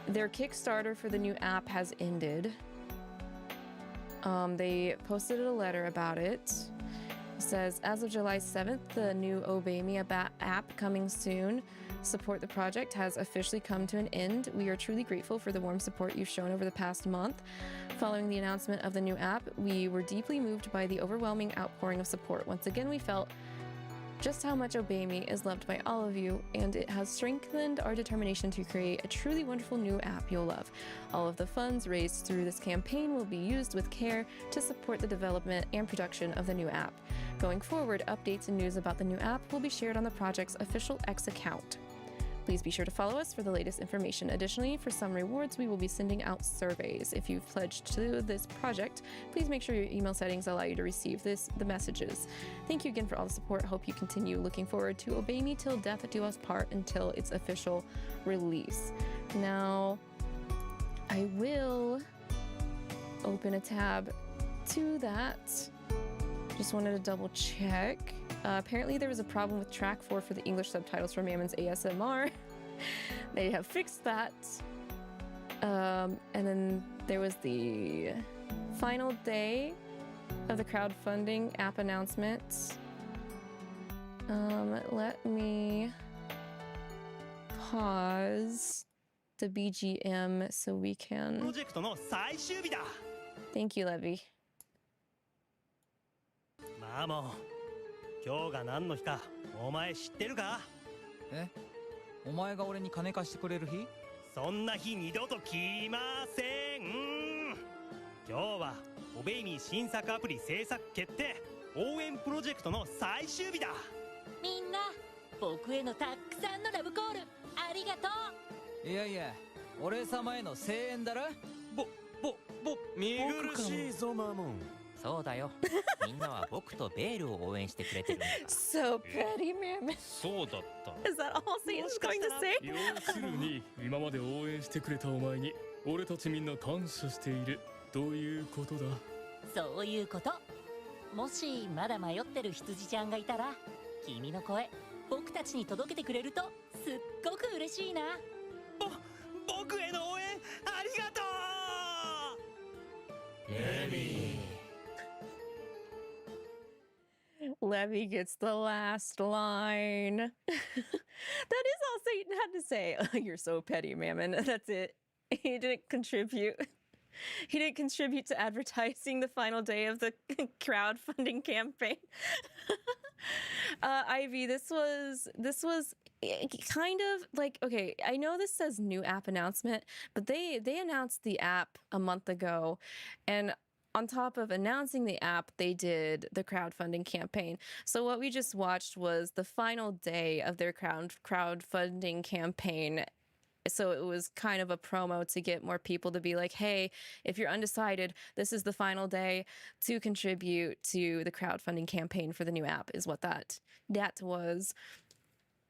Their Kickstarter for the new app has ended. They posted a letter about it. It says, as of July 7th, the new Obey Me app coming soon. Support the project has officially come to an end. We are truly grateful for the warm support you've shown over the past month. Following the announcement of the new app, we were deeply moved by the overwhelming outpouring of support. Once again, we felt just how much Obey is loved by all of you, and it has strengthened our determination to create a truly wonderful new app you'll love. All of the funds raised through this campaign will be used with care to support the development and production of the new app. Going forward, updates and news about the new app will be shared on the project's official X account. Please be sure to follow us for the latest information. Additionally, for some rewards, we will be sending out surveys. If you've pledged to this project, please make sure your email settings allow you to receive the messages. Thank you again for all the support. Hope you continue. Looking forward to Obey Me Till Death Do Us Part until its official release. Now, I will open a tab to that. Just wanted to double check. Apparently there was a problem with track 4 for the English subtitles for Mammon's ASMR. They have fixed that. And then there was the final day of the crowdfunding app announcements. Let me pause the BGM so we can... Thank you, Levi. 今日が何の日かお前知ってるか？え？お前が俺に金貸してくれる日？そんな日二度と来ません。今日はオベイミー新作アプリ制作決定応援プロジェクトの最終日だ。みんな僕へのたくさんのラブコールありがとう。いやいや、俺様への声援だろ。見苦しいぞマモン。そうだよ。みんなは僕とベールを応援してくれてるんだ。So petty, man. そうだった。Is that all Satan's going to say? 要するに今まで応援してくれたお前に俺たちみんな感謝しているということだ。そういうこと。もしまだ迷ってる羊ちゃんがいたら、君の声僕たちに届けてくれるとすっごく嬉しいな。僕への応援ありがとう。レビー。Levi gets the last line. That is all Satan had to say. You're so petty, Mammon. That's it. He didn't contribute. He didn't contribute to advertising the final day of the crowdfunding campaign. Ivy, this was kind of like, okay, I know this says new app announcement, but they announced the app a month ago, and on top of announcing the app, they did the crowdfunding campaign. So what we just watched was the final day of their crowdfunding campaign. So it was kind of a promo to get more people to be like, hey, if you're undecided, this is the final day to contribute to the crowdfunding campaign for the new app, is what that was.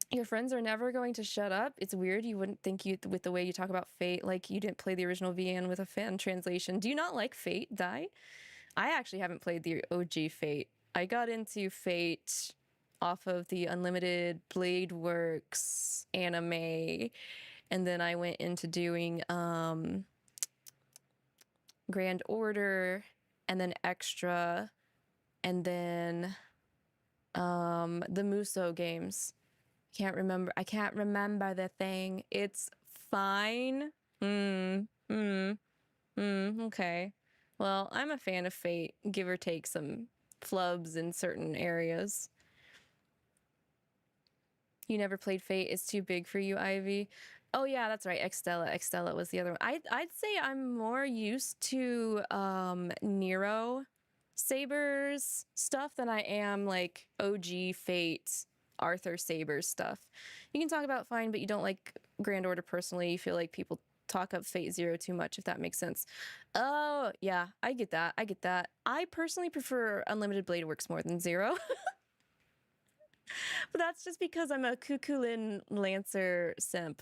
Your friends are never going to shut up. It's weird. You wouldn't think with the way you talk about Fate, like you didn't play the original VN with a fan translation. Do you not like Fate, Dai? I actually haven't played the OG Fate. I got into Fate off of the Unlimited Blade Works anime, and then I went into doing Grand Order, and then Extra, and then the Muso games. I can't remember the thing. It's fine. Okay. Well, I'm a fan of Fate, give or take some flubs in certain areas. You never played Fate? It's too big for you, Ivy? Oh yeah, that's right. Stella. Stella was the other one. I'd say I'm more used to Nero Sabers stuff than I am like OG Fate Arthur Saber stuff. You can talk about fine, but you don't like Grand Order personally. You feel like people talk up Fate Zero too much, if that makes sense. Oh, yeah, I get that. I personally prefer Unlimited Blade Works more than Zero. But that's just because I'm a Kukulin Lancer simp.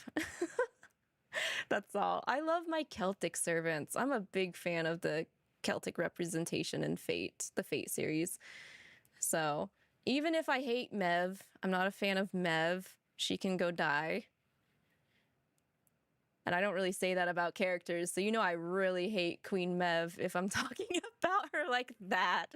That's all. I love my Celtic servants. I'm a big fan of the Celtic representation in Fate, the Fate series. So even if I hate Mev, I'm not a fan of Mev. She can go die. And I don't really say that about characters, so you know I really hate Queen Mev if I'm talking about her like that.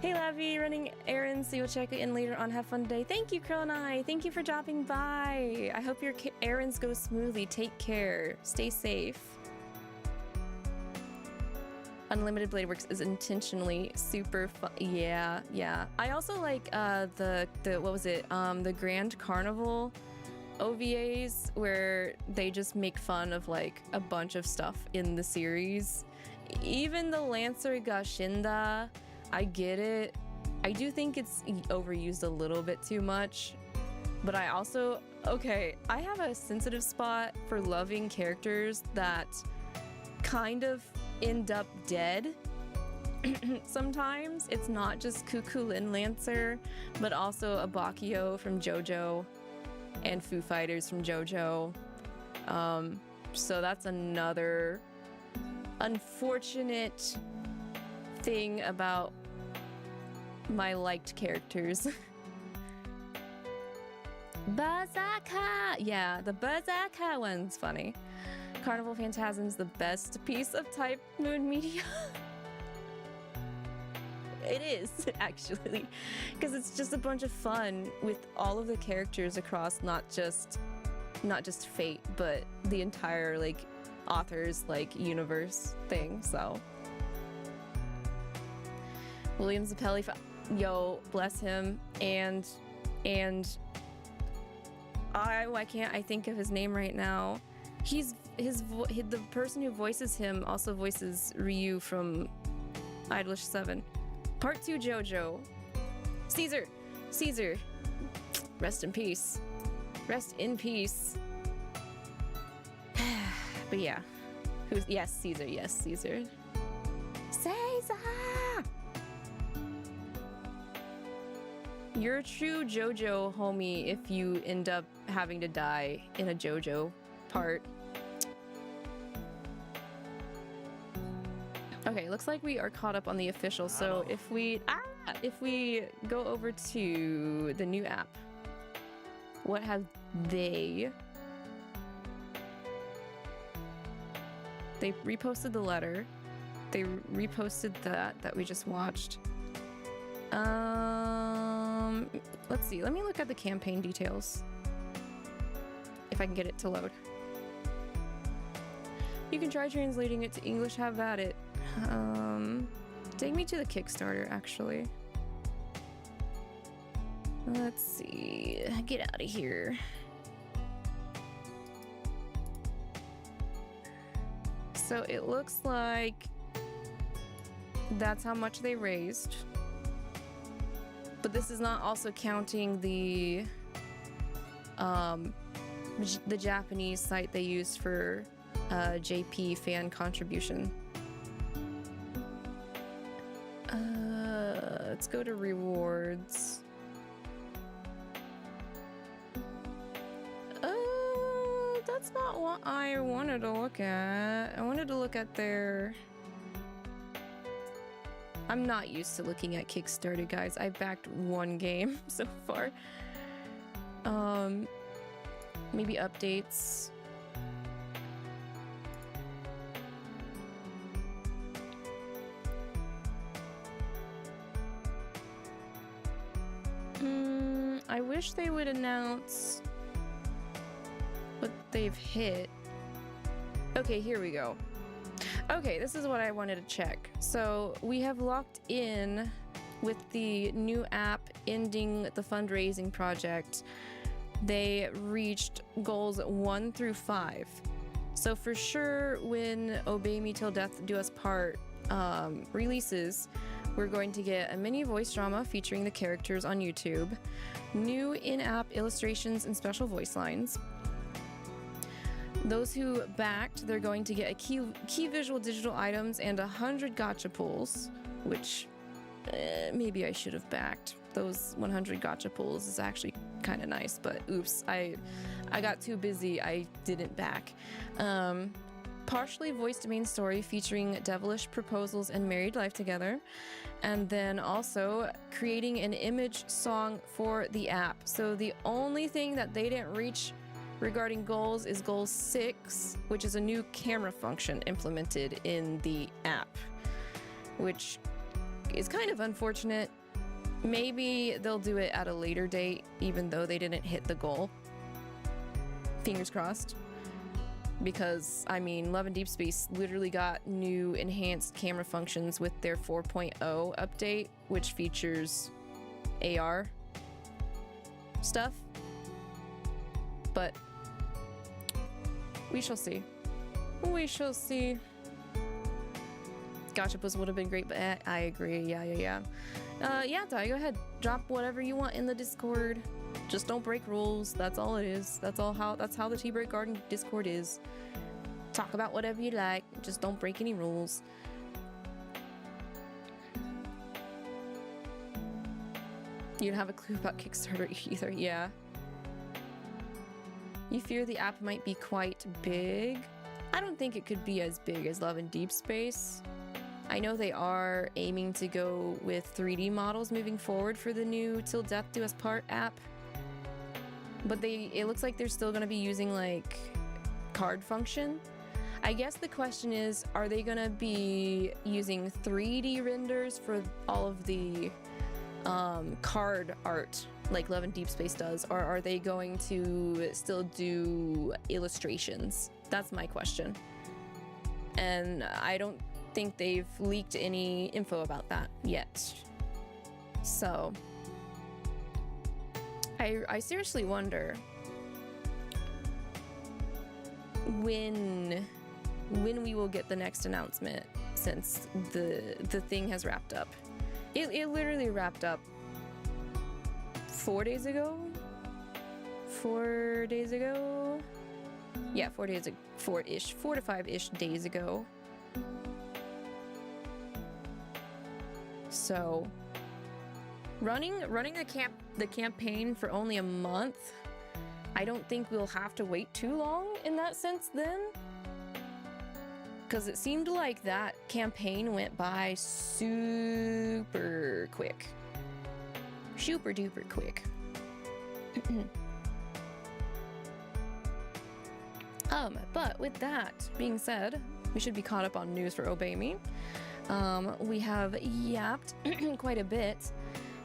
Hey Lavi, running errands, so you'll check in later on. Have fun today. Thank you, Curl and I. Thank you for dropping by. I hope your errands go smoothly. Take care. Stay safe. Unlimited Blade Works is intentionally super fun. Yeah, yeah. I also like the what was it? The Grand Carnival OVAs where they just make fun of like a bunch of stuff in the series. Even the Lancer Gashinda, I get it. I do think it's overused a little bit too much, but I also, okay, I have a sensitive spot for loving characters that kind of end up dead. Sometimes it's not just Kukulin Lancer, but also Abakio from JoJo and Foo Fighters from JoJo. So that's another unfortunate thing about my liked characters. Bazaka! Yeah, the Bazaka one's funny. Carnival Phantasm's the best piece of Type Moon media. It is, actually, because it's just a bunch of fun with all of the characters across not just Fate, but the entire like author's like universe thing. So William Zappelli, yo, bless him, and why can't I think of his name right now? The person who voices him also voices Ryu from Idolish 7. Part 2 JoJo. Caesar! Rest in peace. Rest in peace. But yeah. Yes, Caesar. Caesar! You're a true JoJo homie if you end up having to die in a JoJo part. Okay, looks like we are caught up on the official, so if we go over to the new app, what have they reposted the letter, they reposted that we just watched. Let's see, let me look at the campaign details if I can get it to load. You can try translating it to English, have at it. Take me to the Kickstarter, actually. Let's see. Get out of here. So it looks like that's how much they raised. But this is not also counting the Japanese site they used for JP fan contribution. Let's go to rewards. That's not what I wanted to look at. I wanted to look at their... I'm not used to looking at Kickstarter, guys. I backed one game so far. Maybe updates. I wish they would announce what they've hit. Okay, here we go. Okay, this is what I wanted to check. So we have locked in with the new app ending the fundraising project. They reached goals 1 through 5. So for sure, when Obey Me Till Death Do Us Part releases, we're going to get a mini voice drama featuring the characters on YouTube, new in-app illustrations and special voice lines. Those who backed, they're going to get a key visual digital items and 100 gacha pulls, which maybe I should have backed. Those 100 gacha pulls is actually kind of nice, but oops, I got too busy. I didn't back. Partially voiced main story featuring devilish proposals and married life together, and then also creating an image song for the app. So the only thing that they didn't reach regarding goals is goal 6, which is a new camera function implemented in the app, which is kind of unfortunate. Maybe they'll do it at a later date, even though they didn't hit the goal. Fingers crossed. because I mean, Love and Deep Space literally got new enhanced camera functions with their 4.0 update, which features AR stuff. But we shall see. We shall see. Gachapos would have been great, but I agree. Yeah, Ty, go ahead. Drop whatever you want in the Discord. Just don't break rules. That's all it is. That's how the Tea Break Garden Discord is. Talk about whatever you like. Just don't break any rules. You don't have a clue about Kickstarter either. Yeah. You fear the app might be quite big? I don't think it could be as big as Love and Deep Space. I know they are aiming to go with 3D models moving forward for the new Till Death Do Us Part app. But it looks like they're still going to be using like card function. I guess the question is, are they going to be using 3D renders for all of the card art like Love and Deep Space does, or are they going to still do illustrations? That's my question. And I don't think they've leaked any info about that yet. So I seriously wonder when we will get the next announcement, since the thing has wrapped up. It literally wrapped up 4 days ago? 4 days ago? Yeah, 4 days ago. 4 to 5-ish days ago. So, running the campaign for only a month, I don't think we'll have to wait too long in that sense then. Because it seemed like that campaign went by super quick. Super duper quick. But with that being said, we should be caught up on news for Obey Me. We have yapped quite a bit,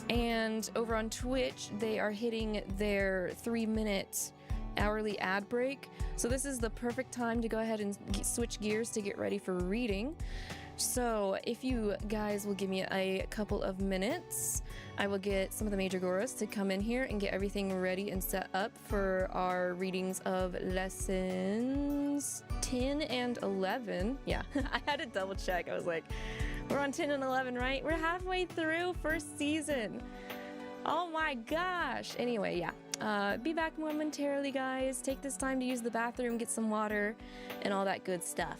and over on Twitch, they are hitting their 3-minute hourly ad break. So this is the perfect time to go ahead and switch gears to get ready for reading. So if you guys will give me a couple of minutes, I will get some of the major goras to come in here and get everything ready and set up for our readings of lessons 10 and 11. Yeah, I had to double check. I was like, we're on 10 and 11, right? We're halfway through first season. Oh my gosh. Anyway, yeah. Be back momentarily, guys. Take this time to use the bathroom, get some water, and all that good stuff.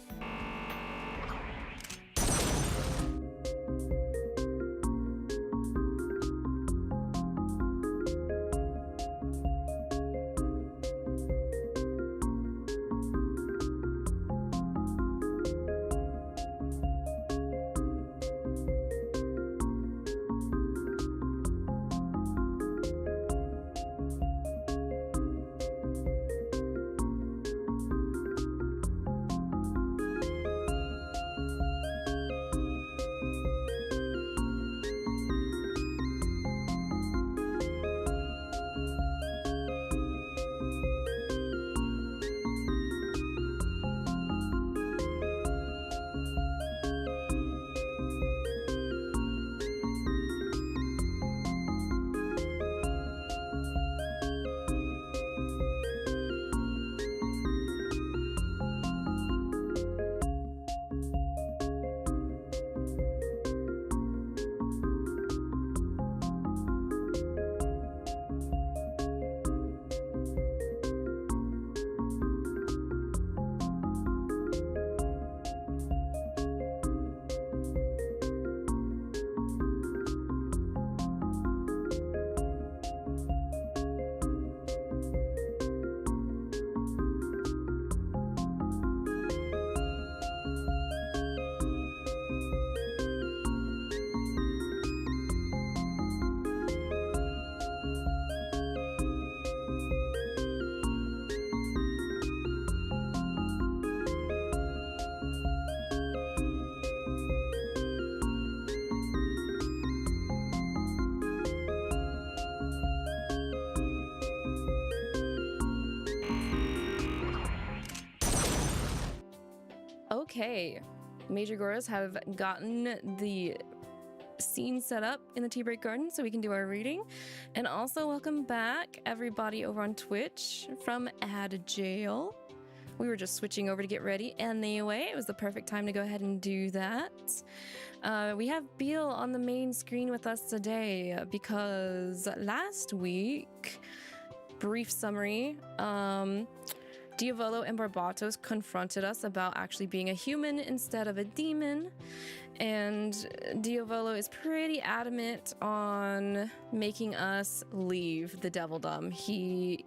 Okay, Major Goras have gotten the scene set up in the Tea Break Garden so we can do our reading. And also welcome back everybody over on Twitch from Ad Jail. We were just switching over to get ready anyway. It was the perfect time to go ahead and do that. We have Beal on the main screen with us today because last week, brief summary, Diavolo and Barbatos confronted us about actually being a human instead of a demon. And Diavolo is pretty adamant on making us leave the Devildom. He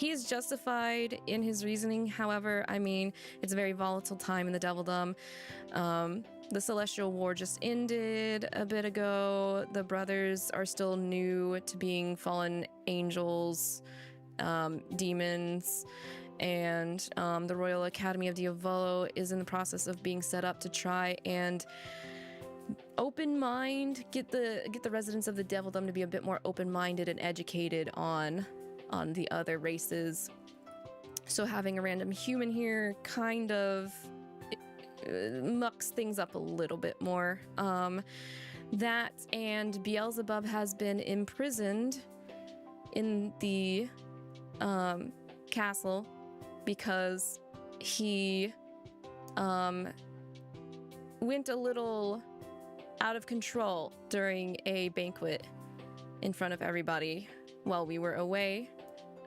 is justified in his reasoning. However, I mean, it's a very volatile time in the Devildom. The Celestial War just ended a bit ago. The brothers are still new to being fallen angels, demons, and the Royal Academy of Diavolo is in the process of being set up to try and get the residents of the Devildom to be a bit more open-minded and educated on the other races. So having a random human here kind of mucks things up a little bit more. That and Beelzebub has been imprisoned in the castle because he went a little out of control during a banquet in front of everybody while we were away.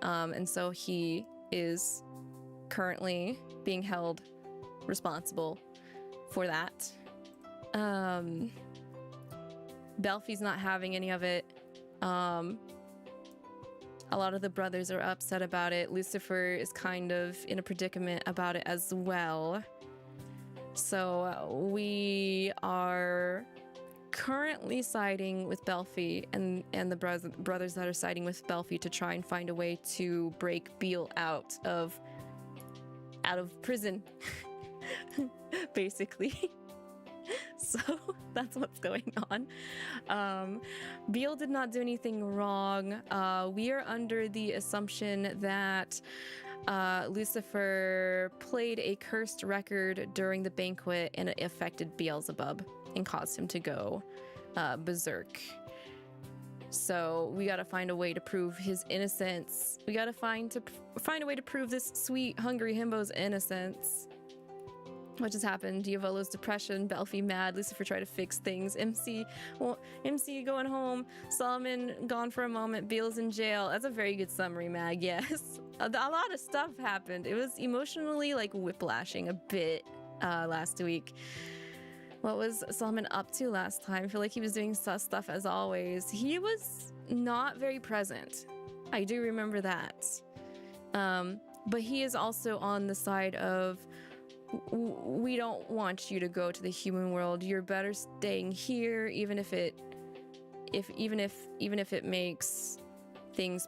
And so he is currently being held responsible for that. Belfi's not having any of it. A lot of the brothers are upset about it. Lucifer is kind of in a predicament about it as well. So we are currently siding with Belfi and the brothers that are siding with Belfi to try and find a way to break Beal out of prison, basically. So that's what's going on. Beal did not do anything wrong. We are under the assumption that Lucifer played a cursed record during the banquet and it affected Beelzebub and caused him to go berserk. So we gotta find a way to prove his innocence. We gotta find a way to prove this sweet, hungry himbo's innocence. What just happened? Diavolo's depression, Belfi mad, Lucifer tried to fix things, MC going home, Solomon gone for a moment, Beal's in jail. That's a very good summary, Mag, yes. A lot of stuff happened. It was emotionally like whiplashing a bit last week. What was Solomon up to last time? I feel like he was doing sus stuff as always. He was not very present. I do remember that. But he is also on the side of we don't want you to go to the human world. You're better staying here, even if it makes things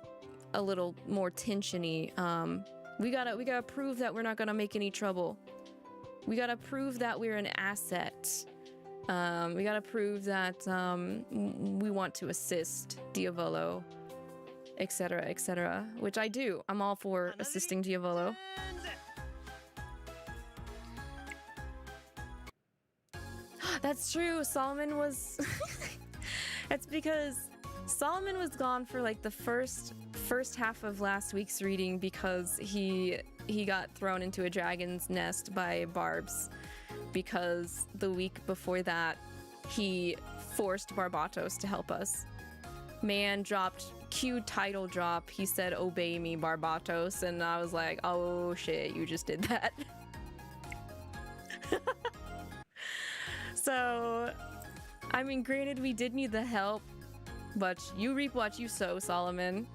a little more tensiony. We gotta prove that we're not gonna make any trouble. We gotta prove that we're an asset. We gotta prove that we want to assist Diavolo, etc., etc. Which I do. I'm all for assisting Diavolo. That's true. Solomon was. It's because Solomon was gone for like the first half of last week's reading because he got thrown into a dragon's nest by Barbs, because the week before that he forced Barbatos to help us. Man dropped cue title drop. He said, "Obey me, Barbatos," and I was like, "Oh shit, you just did that." So, I mean, granted, we did need the help, but you reap what you sow, Solomon.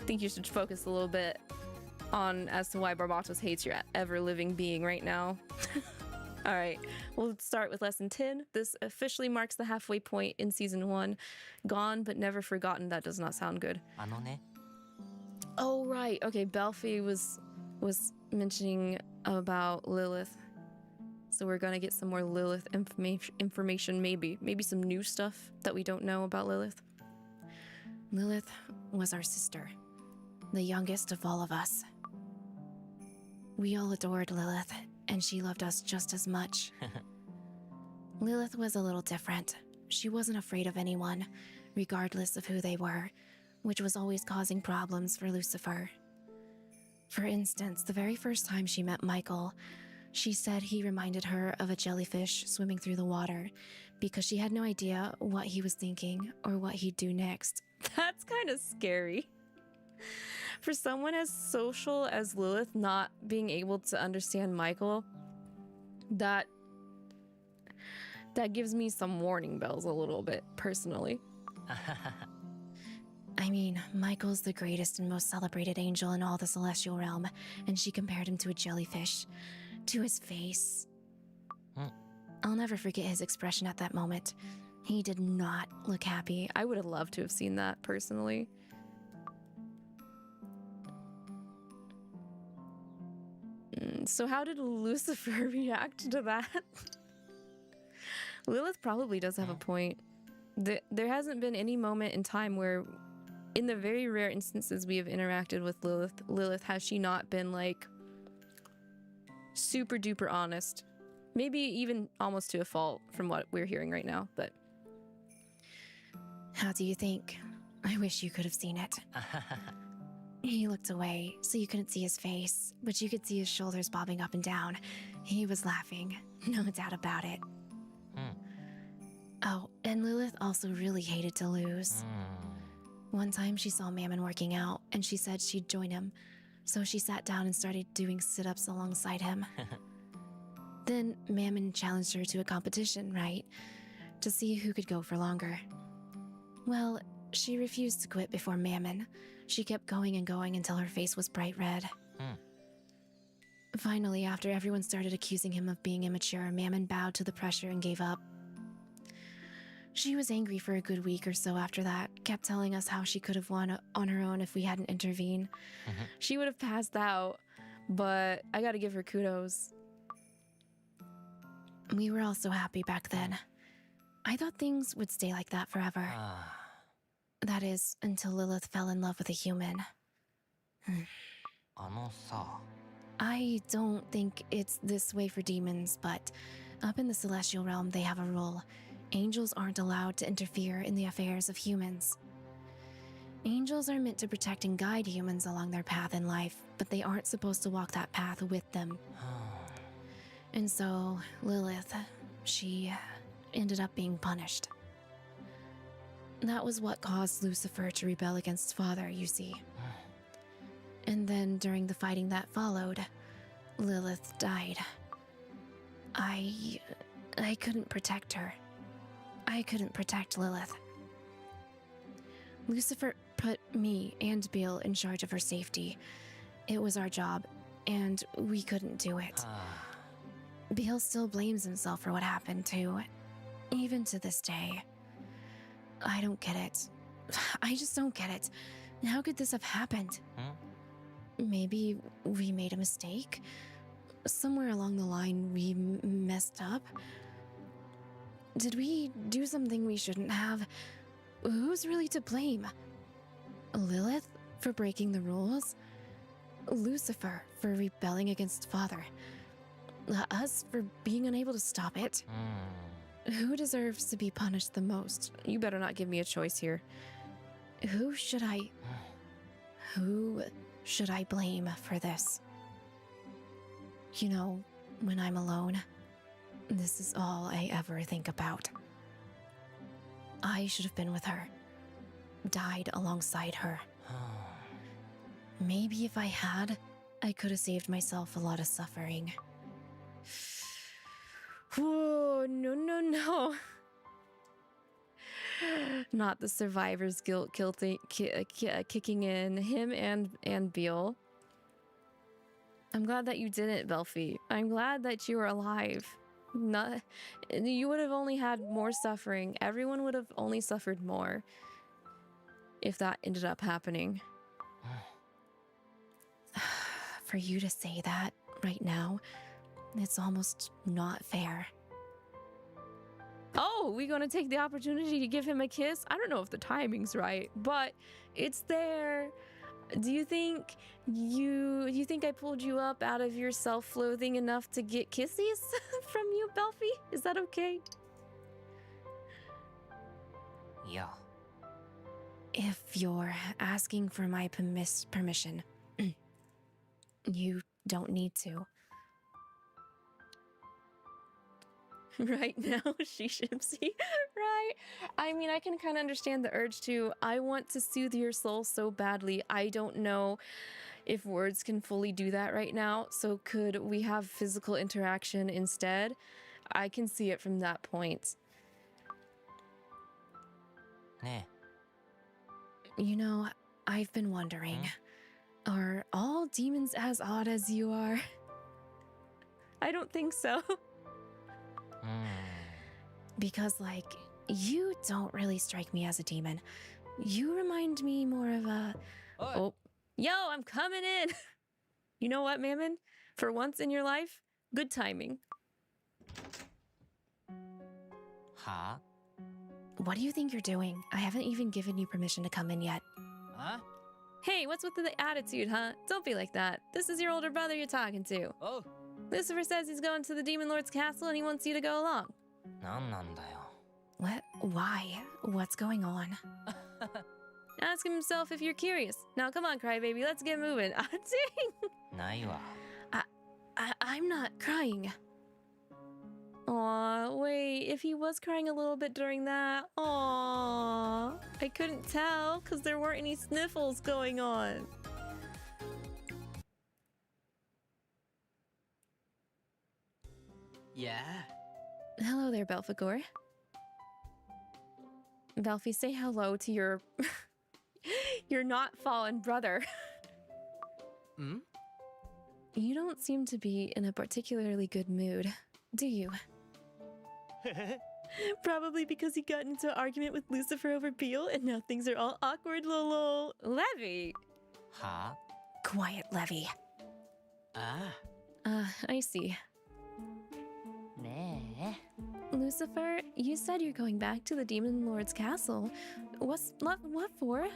I think you should focus a little bit on as to why Barbatos hates your ever-living being right now. Alright, we'll start with lesson 10. This officially marks the halfway point in season 1. Gone but never forgotten. That does not sound good. Oh, right. Okay, Belfi was mentioning about Lilith. So we're gonna get some more Lilith information, maybe some new stuff that we don't know about Lilith. Lilith was our sister, the youngest of all of us. We all adored Lilith, and she loved us just as much. Lilith was a little different. She wasn't afraid of anyone, regardless of who they were, which was always causing problems for Lucifer. For instance, the very first time she met Michael, she said he reminded her of a jellyfish swimming through the water because she had no idea what he was thinking or what he'd do next. That's kind of scary. For someone as social as Lilith not being able to understand Michael, that gives me some warning bells a little bit, personally. I mean, Michael's the greatest and most celebrated angel in all the celestial realm, and she compared him to a jellyfish. To his face. I'll never forget his expression at that moment. He did not look happy. I would have loved to have seen that, personally. So how did Lucifer react to that? Lilith probably does have a point. There hasn't been any moment in time where, in the very rare instances we have interacted with Lilith, has she not been like super duper honest? Maybe even almost to a fault from what we're hearing right now, but how do you think? I wish you could have seen it. He looked away, so you couldn't see his face, but you could see his shoulders bobbing up and down. He was laughing, no doubt about it. Oh, and Lilith also really hated to lose. One time she saw Mammon working out, and she said she'd join him, so she sat down and started doing sit-ups alongside him. Then Mammon challenged her to a competition, right? To see who could go for longer. Well, she refused to quit before Mammon. She kept going and going until her face was bright red. Finally, after everyone started accusing him of being immature, Mammon bowed to the pressure and gave up. She was angry for a good week or so after that, kept telling us how she could have won on her own if we hadn't intervened. She would have passed out, but I gotta give her kudos. We were all so happy back then. I thought things would stay like that forever. That is, until Lilith fell in love with a human. I don't think it's this way for demons, but up in the celestial realm they have a rule. Angels aren't allowed to interfere in the affairs of humans. Angels are meant to protect and guide humans along their path in life, but they aren't supposed to walk that path with them. And so, Lilith, she ended up being punished. That was what caused Lucifer to rebel against Father, you see. And then, during the fighting that followed, Lilith died. I couldn't protect her. I couldn't protect Lilith. Lucifer put me and Bill in charge of her safety. It was our job, and we couldn't do it. Bill still blames himself for what happened too, even to this day. I don't get it. I just don't get it. How could this have happened? Maybe we made a mistake? Somewhere along the line we messed up? Did we do something we shouldn't have? Who's really to blame? Lilith for breaking the rules? Lucifer for rebelling against Father? Us for being unable to stop it? Who deserves to be punished the most? You better not give me a choice here. Who should I blame for this? You know, when I'm alone, this is all I ever think about. I should have been with her. Died alongside her. Maybe if I had, I could have saved myself a lot of suffering. Whoa, no. Not the survivor's guilt kicking in. Him and Beale. I'm glad that you didn't, Belfi. I'm glad that you were alive. You would have only had more suffering. Everyone would have only suffered more if that ended up happening. For you to say that right now, it's almost not fair. Oh, we gonna take the opportunity to give him a kiss? I don't know if the timing's right, but it's there. Do you think I pulled you up out of your self-loathing enough to get kisses from you, Belfie? Is that okay? いや If you're asking for my permission, you don't need to. Right now, she shipsy. Right? I mean, I can kind of understand the urge to. I want to soothe your soul so badly. I don't know if words can fully do that right now. So could we have physical interaction instead? I can see it from that point. ね You know, I've been wondering, are all demons as odd as you are? I don't think so. え Because, like, you don't really strike me as a demon. You remind me more of a... Oh, yo, I'm coming in! You know what, Mammon? For once in your life, good timing. は What do you think you're doing? I haven't even given you permission to come in yet. あ Hey, what's with the attitude, huh? Don't be like that. This is your older brother you're talking to. おう Lucifer says he's going to the Demon Lord's castle and he wants you to go along. なんなんだよ What? Why? What's going on? Ask him himself if you're curious. Now, come on, crybaby, let's get moving. Ah, dang! ないわ I'm not crying. Aw, wait, if he was crying a little bit during that, aw, I couldn't tell because there weren't any sniffles going on. Yeah. Hello there, Belphegor. Belphy, say hello to your your not fallen brother. ん You don't seem to be in a particularly good mood, do you? Probably because he got into an argument with Lucifer over Beale and now things are all awkward, lol. Levy! は Quiet, Levy. あ I see. ね Lucifer, you said you're going back to the Demon Lord's castle. What for?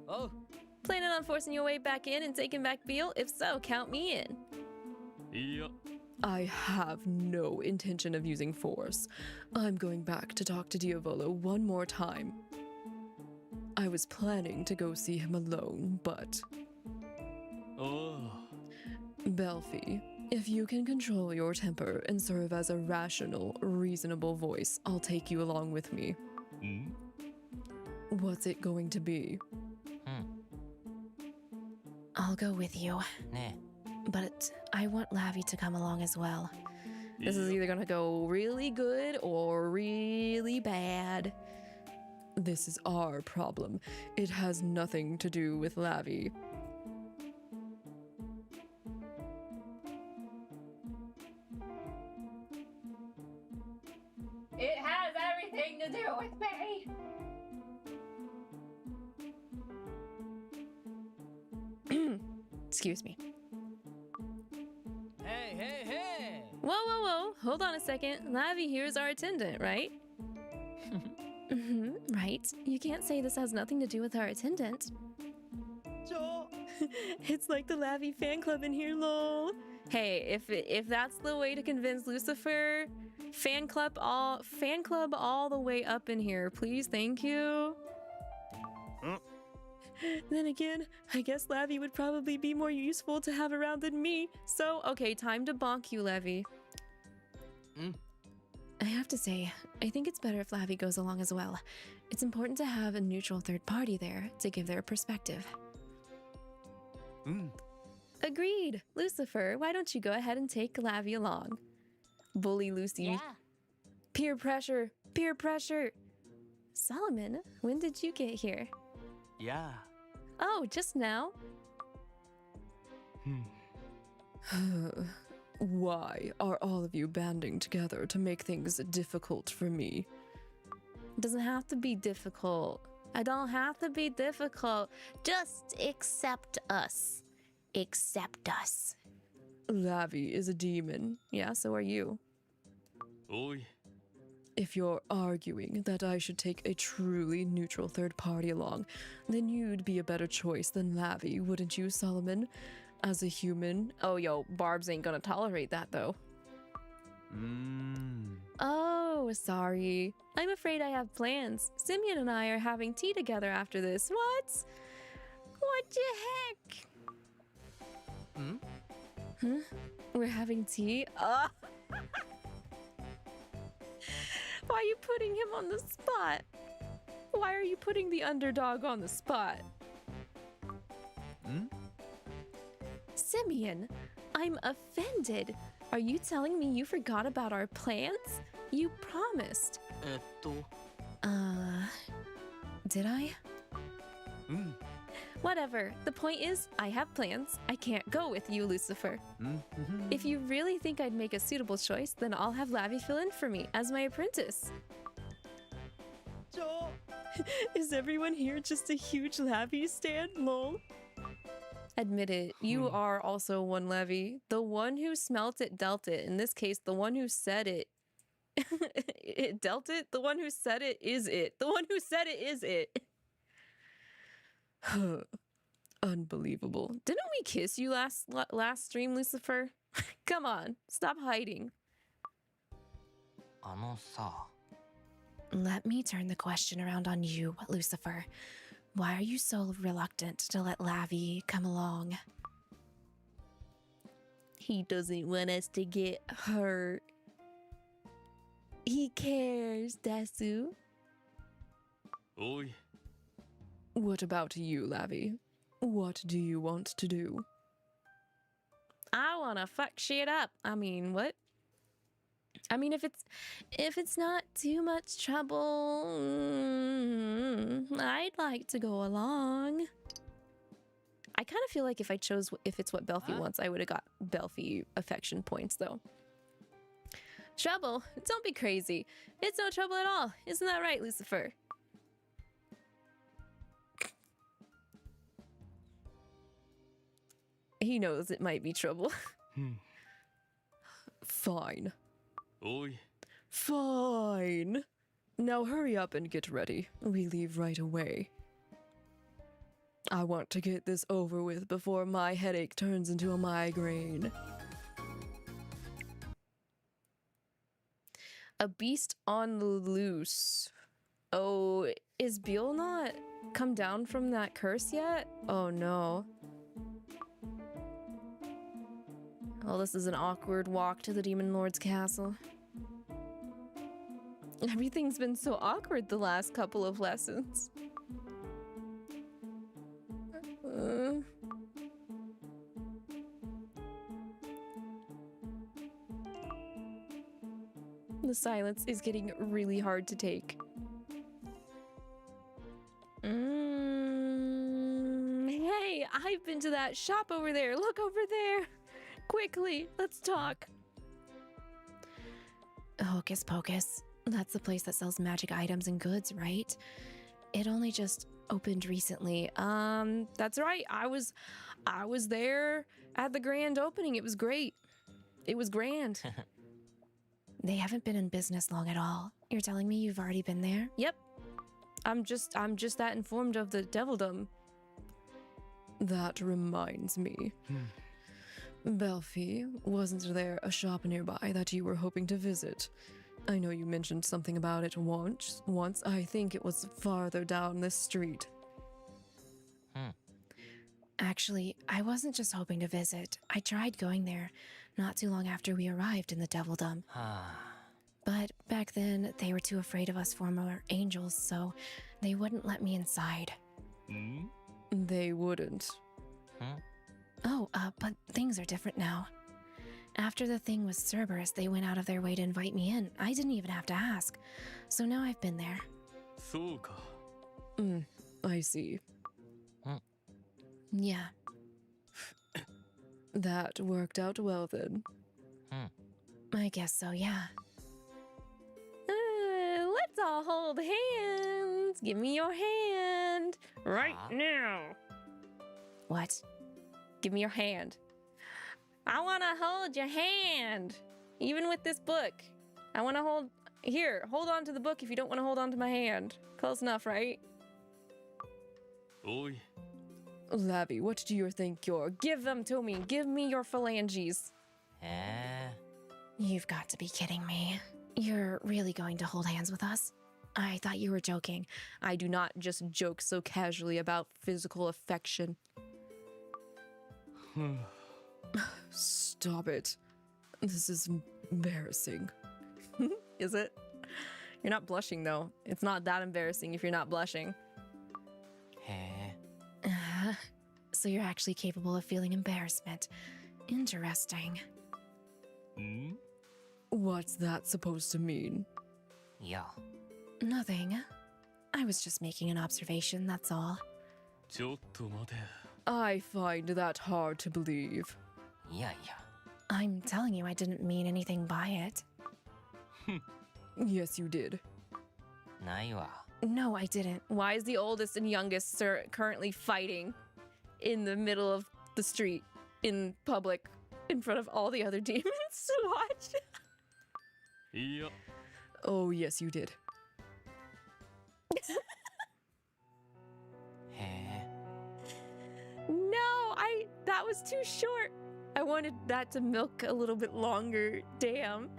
あおう Planning on forcing your way back in and taking back Beale? If so, count me in. いや I have no intention of using force. I'm going back to talk to Diavolo one more time. I was planning to go see him alone, but... Oh. Belfie, if you can control your temper and serve as a rational, reasonable voice, I'll take you along with me. What's it going to be? I'll go with you, ね but I want Lavi to come along as well. This is either gonna go really good or really bad. This is our problem. It has nothing to do with Lavi. It has everything to do with me. Excuse me. Hey, hey, hey! Whoa. Hold on a second. Lavi here is our attendant, right? Right. You can't say this has nothing to do with our attendant. It's like the Lavi fan club in here, lol. Hey, if that's the way to convince Lucifer, fan club all the way up in here, please, thank you. Then again, I guess Lavi would probably be more useful to have around than me. So, okay, time to bonk you, Lavi. I have to say, I think it's better if Lavi goes along as well. It's important to have a neutral third party there to give their perspective. Agreed. Lucifer, why don't you go ahead and take Lavi along? Bully Lucy. や Peer pressure. Peer pressure. Solomon, when did you get here? いや Oh, just now? Why are all of you banding together to make things difficult for me? Doesn't have to be difficult. I don't have to be difficult. Just accept us. Accept us. Lavi is a demon. Yeah, so are you. おい If you're arguing that I should take a truly neutral third party along, then you'd be a better choice than Lavi, wouldn't you, Solomon? As a human. Oh, yo, Barbs ain't gonna tolerate that, though. Oh, sorry. I'm afraid I have plans. Simeon and I are having tea together after this. What? What the heck? We're having tea? Why are you putting him on the spot? Why are you putting the underdog on the spot? Simeon, I'm offended. Are you telling me you forgot about our plans? You promised. Did I? Whatever. The point is, I have plans. I can't go with you, Lucifer. If you really think I'd make a suitable choice, then I'll have Lavi fill in for me as my apprentice. Is everyone here just a huge Lavi stan? Lol. Admit it, you are also one Lavi. The one who smelt it dealt it. In this case, the one who said it. It dealt it? The one who said it is it. The one who said it is it. Unbelievable. Didn't we kiss you last stream, Lucifer? Come on, stop hiding. Let me turn the question around on you, Lucifer. Why are you so reluctant to let Lavi come along? He doesn't want us to get hurt. He cares, Dasu. Oi. What about you, Lavi? What do you want to do? I wanna fuck shit up. I mean, what? I mean, if it's not too much trouble, I'd like to go along. I kind of feel like if it's what Belfi wants, I would have got Belfi affection points, though. Trouble? Don't be crazy. It's no trouble at all. Isn't that right, Lucifer? He knows it might be trouble. Fine. Oi. Fine. Now hurry up and get ready. We leave right away. I want to get this over with before my headache turns into a migraine. A beast on the loose. Oh, is Beal not come down from that curse yet? Oh no. Oh, this is an awkward walk to the Demon Lord's castle. Everything's been so awkward the last couple of lessons. The silence is getting really hard to take. Hey, I've been to that shop over there. Look over there. Quickly, let's talk. Hocus Pocus. That's the place that sells magic items and goods, right? It only just opened recently. That's right. I was there at the grand opening. It was great. It was grand. They haven't been in business long at all. You're telling me you've already been there? Yep. I'm just that informed of the devildom. That reminds me. Belfi, wasn't there a shop nearby that you were hoping to visit? I know you mentioned something about it once. I think it was farther down this street. Actually, I wasn't just hoping to visit. I tried going there not too long after we arrived in the devildom. But back then, they were too afraid of us former angels, so they wouldn't let me inside. They wouldn't. Oh, but things are different now. After the thing with Cerberus, they went out of their way to invite me in. I didn't even have to ask. So now I've been there. I see. Yeah. That worked out well then. I guess so, yeah. Let's all hold hands. Give me your hand. Right now. What? Give me your hand. I want to hold your hand. Even with this book. I want to hold Here, hold on to the book if you don't want to hold on to my hand. Close enough, right? おい Lavi, what do you think you're? Give them to me. Give me your phalanges. へえ You've got to be kidding me. You're really going to hold hands with us? I thought you were joking. I do not just joke so casually about physical affection. Stop it. This is embarrassing. Is it? You're not blushing, though. It's not that embarrassing if you're not blushing. へえ So you're actually capable of feeling embarrassment. Interesting. ん What's that supposed to mean? いや Nothing. I was just making an observation, that's all. ちょっと待て I find that hard to believe. いやいや I'm telling you I didn't mean anything by it. Yes, you did. ないわ No, I didn't. Why is the oldest and youngest sir currently fighting in the middle of the street, in public, in front of all the other demons to watch? いや Oh, yes, you did. へえ No, that was too short. I wanted that to milk a little bit longer. Damn.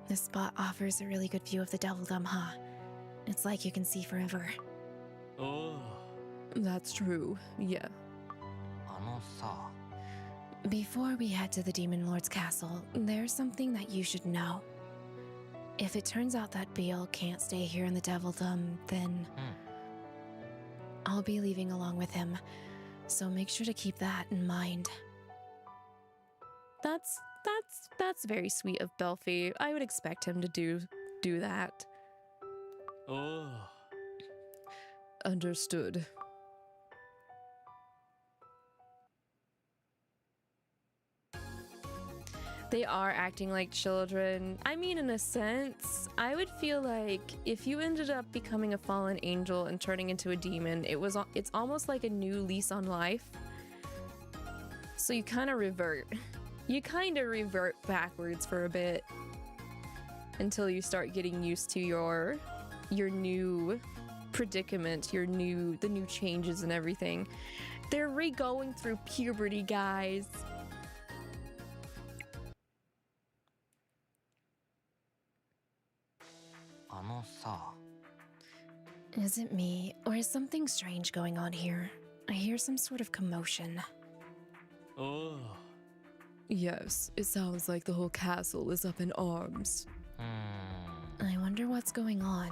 This spot offers a really good view of the Devildom, huh? It's like you can see forever. あ That's true. Yeah. あのさ Before we head to the Demon Lord's castle, there's something that you should know. If it turns out that Beale can't stay here in the Devildom, then I'll be leaving along with him. So make sure to keep that in mind. That's very sweet of Belfi. I would expect him to do that. あ Understood. They are acting like children. I mean, in a sense, I would feel like if you ended up becoming a fallen angel and turning into a demon, it's almost like a new lease on life. So you kind of revert. You kind of revert backwards for a bit until you start getting used to your new predicament, the new changes and everything. They're re-going through puberty, guys. Is it me, or is something strange going on here? I hear some sort of commotion. あ Yes, it sounds like the whole castle is up in arms. うーん I wonder what's going on.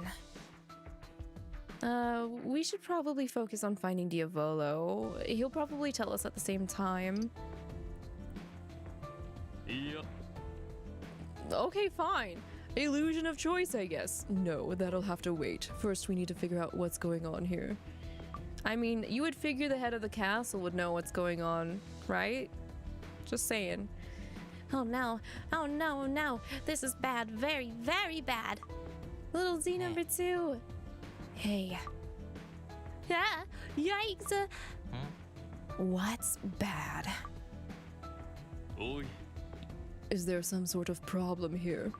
We should probably focus on finding Diavolo. He'll probably tell us at the same time. いや Okay, fine. Illusion of choice, I guess. No, that'll have to wait. First, we need to figure out what's going on here. I mean, you would figure the head of the castle would know what's going on, right? Just saying. Oh no, oh no, oh no. This is bad, very, very bad. Little Z number 2. Hey, Ah, yikes. what's bad? おい Is there some sort of problem here?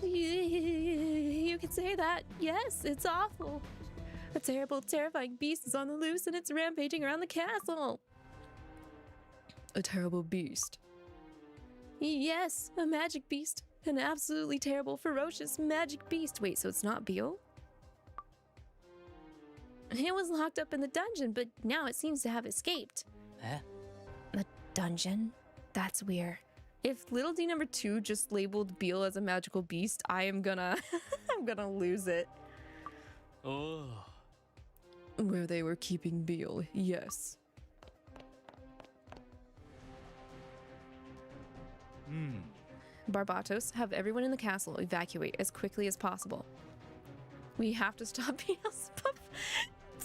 You can say that. Yes, it's awful. A terrible, terrifying beast is on the loose and it's rampaging around the castle. A terrible beast. Yes, a magic beast. An absolutely terrible, ferocious magic beast. Wait, so it's not Beale? It was locked up in the dungeon, but now it seems to have escaped. え The dungeon? That's weird. If little D number 2 just labeled Beale as a magical beast, I am gonna I'm gonna lose it. あ Where they were keeping Beale, yes. うん Barbatos, have everyone in the castle evacuate as quickly as possible. We have to stop Beelzebub.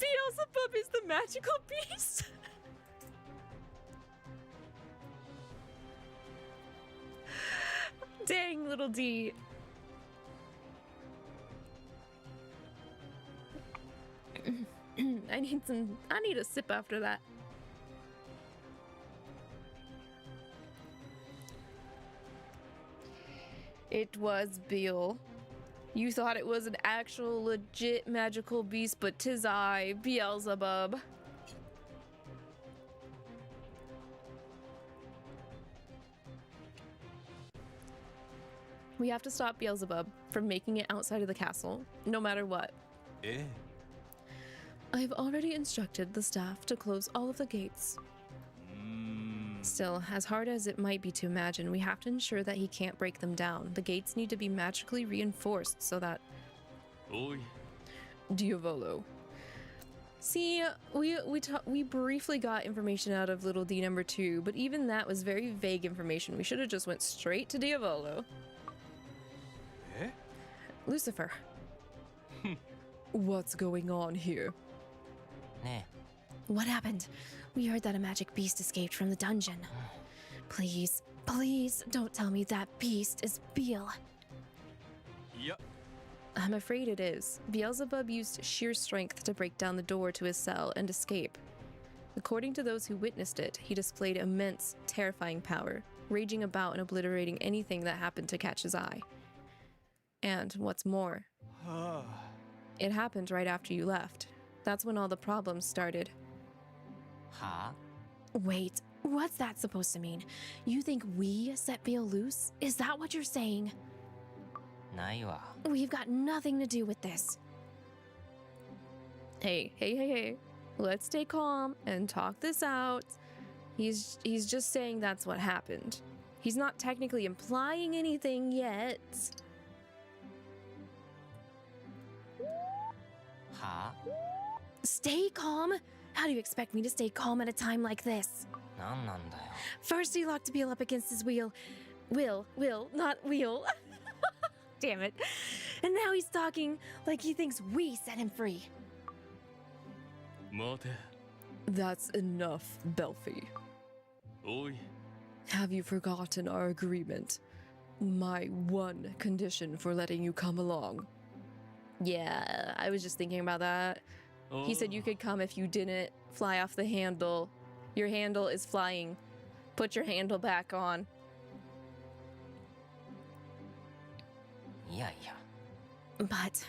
Beelzebub is the magical beast. Dang, little D. I need a sip after that. It was Beel. You thought it was an actual legit magical beast, but 'tis I, Beelzebub. We have to stop Beelzebub from making it outside of the castle, no matter what. I've already instructed the staff to close all of the gates. Still, as hard as it might be to imagine, we have to ensure that he can't break them down. The gates need to be magically reinforced so that... Oi. Diavolo. See, we briefly got information out of Little D number 2, but even that was very vague information. We should have just went straight to Diavolo. Lucifer. What's going on here? ね What happened? We heard that a magic beast escaped from the dungeon. Please, please don't tell me that beast is Beel. I'm afraid it is. Beelzebub used sheer strength to break down the door to his cell and escape. According to those who witnessed it, he displayed immense, terrifying power, raging about and obliterating anything that happened to catch his eye. And what's more, it happened right after you left. That's when all the problems started. は Wait, what's that supposed to mean? You think we set Beel loose? Is that what you're saying? ないわ We've got nothing to do with this. Hey. Let's stay calm and talk this out. He's just saying that's what happened. He's not technically implying anything yet. は Stay calm? How do you expect me to stay calm at a time like this? なんなんだよ First he locked Beel up against his will, not wheel. Damn it. And now he's talking like he thinks we set him free. 待て That's enough, Belfie. おい Have you forgotten our agreement? My one condition for letting you come along. Yeah, I was just thinking about that. He said you could come if you didn't fly off the handle. Your handle is flying. Put your handle back on. いやいや But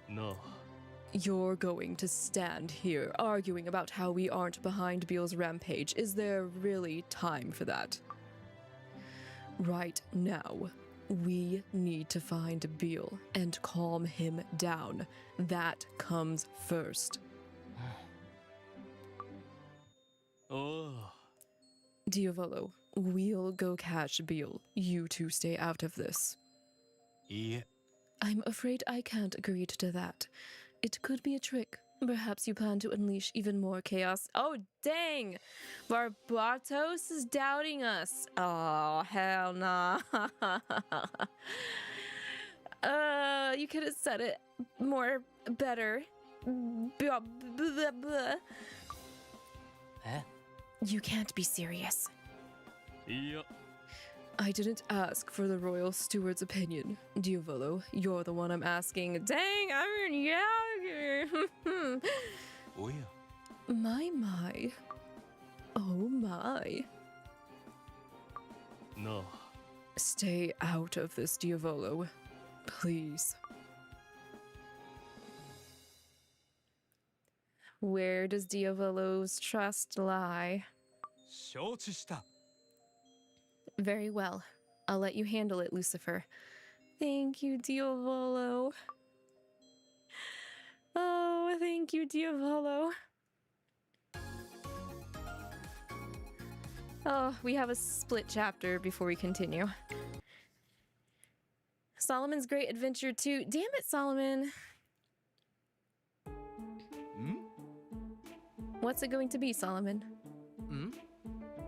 なあ You're going to stand here arguing about how we aren't behind Beel's rampage. Is there really time for that? Right now, we need to find Beel and calm him down. That comes first. おう Diavolo, we'll go catch Beel. You two stay out of this. いいえ I'm afraid I can't agree to that. It could be a trick. Perhaps you plan to unleash even more chaos. Oh, dang! Barbatos is doubting us. Oh, hell nah. You could have said it more better. Blah, blah, blah. え you can't be serious. いや I didn't ask for the royal steward's opinion. Diavolo, you're the one I'm asking. Dang, I mean, yeah. おや My. Oh my. なあ Stay out of this, Diavolo. Please. Where does Diavolo's trust lie? 承知した Very well. I'll let you handle it, Lucifer. Thank you, Diavolo. Oh, thank you, Diavolo. Oh, we have a split chapter before we continue. Solomon's Great Adventure 2. Damn it, Solomon. ん What's it going to be, Solomon? ん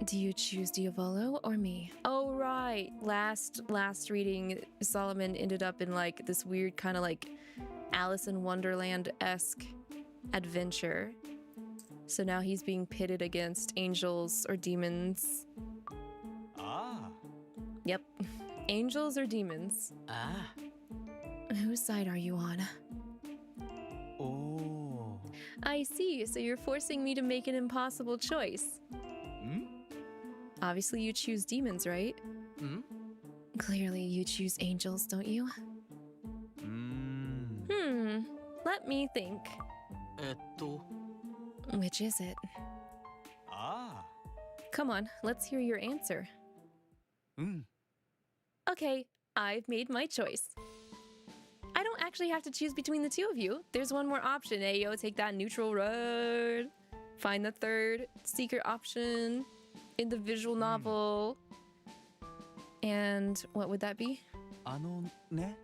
Do you choose Diavolo or me? Oh, right. Last reading, Solomon ended up in like this weird kind of like Alice in Wonderland-esque adventure. So now he's being pitted against angels or demons. あ Yep. Angels or demons. あ Whose side are you on? あお I see. So you're forcing me to make an impossible choice. ーん Obviously you choose demons, right? ん Clearly, you choose angels, don't you? Let me think. Which is it? あ Come on, let's hear your answer. あ、うん。 Okay, I've made my choice. I don't actually have to choose between the two of you. There's one more option. Ayo, take that neutral road. Find the third secret option in the visual novel. And what would that be? あのね。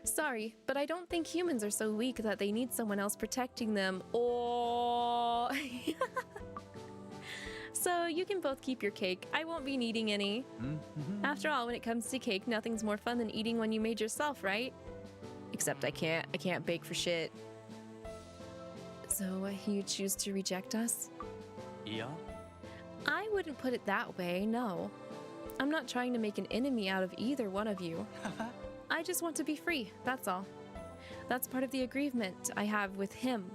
Sorry, but I don't think humans are so weak that they need someone else protecting them. Or... So you can both keep your cake. I won't be needing any. After all, when it comes to cake, nothing's more fun than eating one you made yourself, right? Except I can't bake for shit. So you choose to reject us? いや、 I wouldn't put it that way, no. I'm not trying to make an enemy out of either one of you. I just want to be free, that's all. That's part of the agreement I have with him.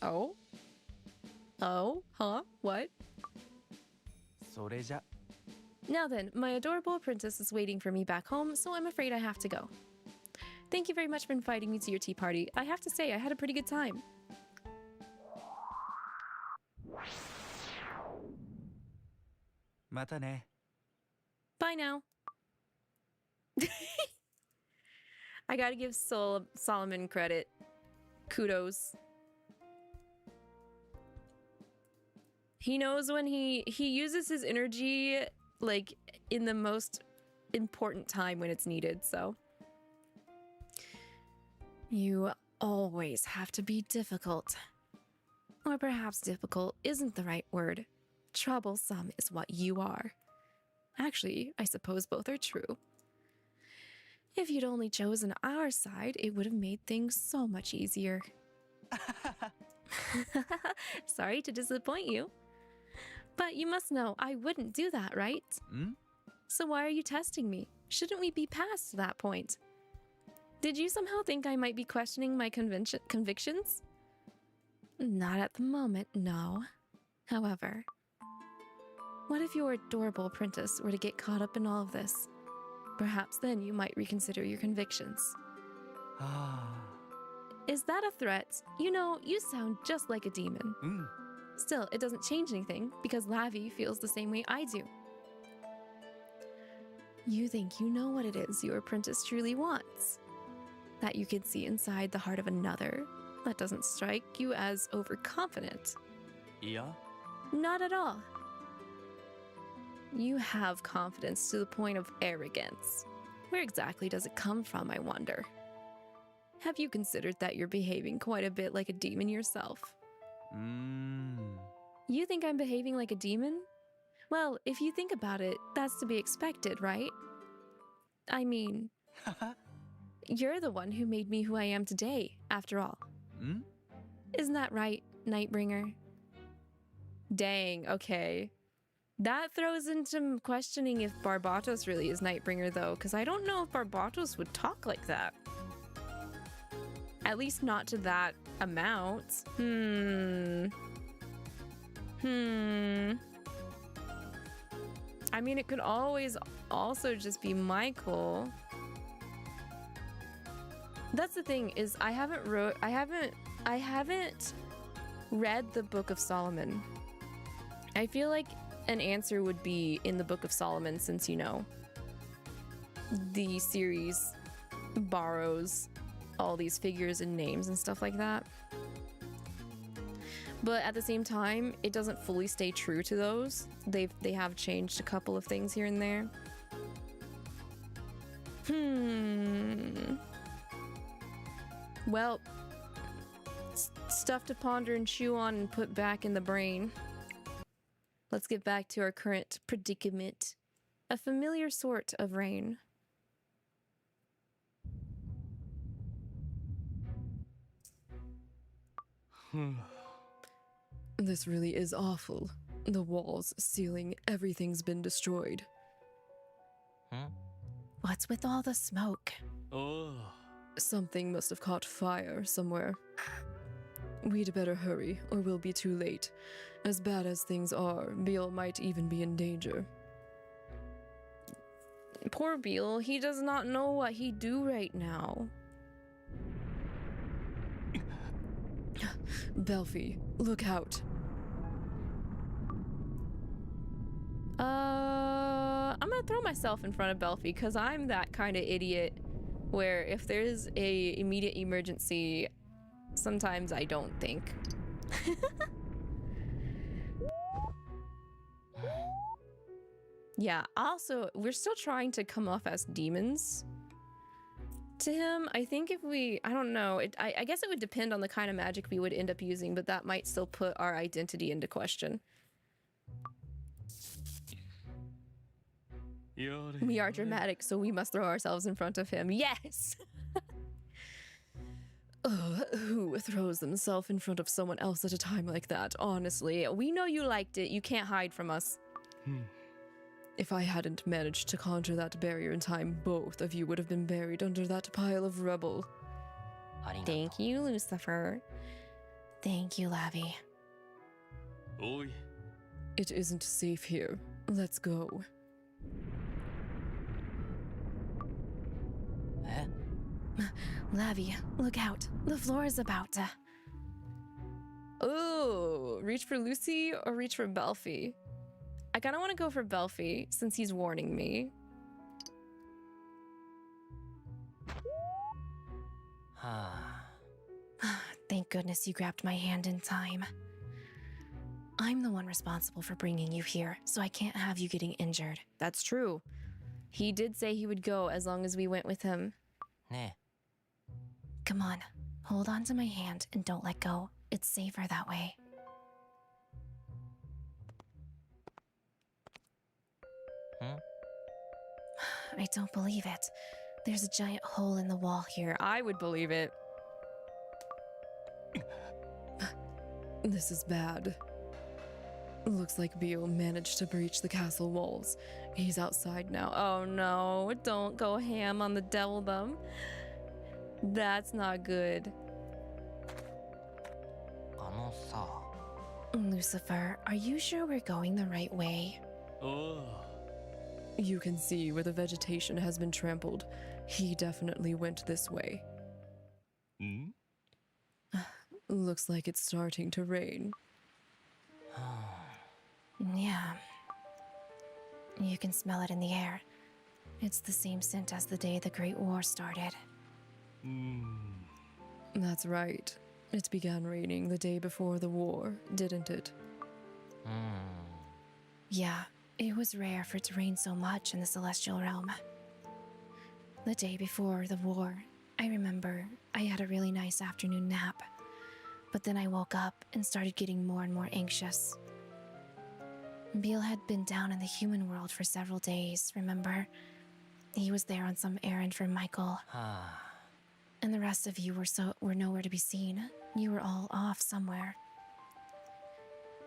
Oh? Oh? Huh? What? それじゃ。 Now then, my adorable apprentice is waiting for me back home, so I'm afraid I have to go. Thank you very much for inviting me to your tea party. I have to say, I had a pretty good time. またね。 Bye now. I gotta give Solomon credit. Kudos. He knows when he uses his energy, like, in the most important time when it's needed, so. You always have to be difficult. Or perhaps difficult isn't the right word. Troublesome is what you are. Actually, I suppose both are true. If you'd only chosen our side, it would have made things so much easier. Sorry to disappoint you. But you must know I wouldn't do that, right? ん So why are you testing me? Shouldn't we be past that point? Did you somehow think I might be questioning my convictions? Not at the moment, no. However, what if your adorable apprentice were to get caught up in all of this? Perhaps then you might reconsider your convictions. あ Is that a threat? You know, you sound just like a demon. あ、うん。 Still, it doesn't change anything because Lavi feels the same way I do. You think you know what it is your apprentice truly wants? That you can see inside the heart of another? That doesn't strike you as overconfident. いや、 Not at all. You have confidence to the point of arrogance. Where exactly does it come from, I wonder? Have you considered that you're behaving quite a bit like a demon yourself? You think I'm behaving like a demon? Well, if you think about it, that's to be expected, right? I mean, you're the one who made me who I am today, after all. ん Isn't that right, Nightbringer? Dang, okay. That throws into questioning if Barbatos really is Nightbringer, though, because I don't know if Barbatos would talk like that. At least not to that amount. I mean, it could always also just be Michael. That's the thing, is I haven't read the Book of Solomon. I feel like an answer would be in the Book of Solomon, since, you know, the series borrows all these figures and names and stuff like that. But at the same time, it doesn't fully stay true to those. They have changed a couple of things here and there. Well, stuff to ponder and chew on and put back in the brain. Let's get back to our current predicament. A familiar sort of rain. This really is awful. The walls, ceiling, everything's been destroyed. What's with all the smoke? おう Something must have caught fire somewhere. We'd better hurry, or we'll be too late. As bad as things are, Beale might even be in danger. Poor Beal, he does not know what he do right now. Belphie, look out. I'm gonna throw myself in front of Belphie because I'm that kind of idiot where if there's a immediate emergency, sometimes I don't think. Yeah, also, we're still trying to come off as demons to him. I think if we, I don't know, I guess it would depend on the kind of magic we would end up using, but that might still put our identity into question. We are dramatic, so we must throw ourselves in front of him. Yes! Who throws themselves in front of someone else at a time like that? Honestly, We know you liked it. You can't hide from us. if I hadn't managed to conjure that barrier in time, both of you would have been buried under that pile of rubble. Thank you, Lucifer. Thank you, Lavi. Oi. It isn't safe here. Let's go. Lavi, look out. The floor is about to... Ooh, reach for Lucy or reach for Belphie? I kind of want to go for Belphie since he's warning me. Thank goodness you grabbed my hand in time. I'm the one responsible for bringing you here, so I can't have you getting injured. That's true. He did say he would go as long as we went with him. Come on, hold on to my hand and don't let go. It's safer that way. I don't believe it. There's a giant hole in the wall here. I would believe it. This is bad. Looks like Beal managed to breach the castle walls. He's outside now. Oh no, don't go ham on the devilдom. That's not good. Lucifer, are you sure we're going the right way? Oh. You can see where the vegetation has been trampled. He definitely went this way. Looks like it's starting to rain. Yeah. You can smell it in the air. It's the same scent as the day the Great War started. That's right. It began raining the day before the war, didn't it? Yeah, it was rare for it to rain so much in the Celestial Realm. The day before the war, I remember I had a really nice afternoon nap. But then I woke up and started getting more and more anxious. Beal had been down in the human world for several days, remember? He was there on some errand for Michael. And the rest of you were nowhere to be seen. You were all off somewhere.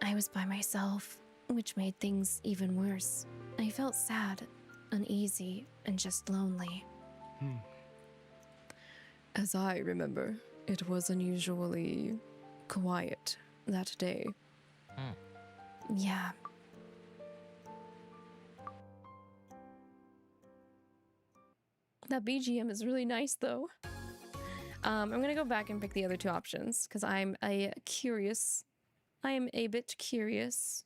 I was by myself, which made things even worse. I felt sad, uneasy, and just lonely. As I remember, it was unusually quiet that day. Yeah. That BGM is really nice though. I'm gonna go back and pick the other two options because I'm curious. I am a bit curious.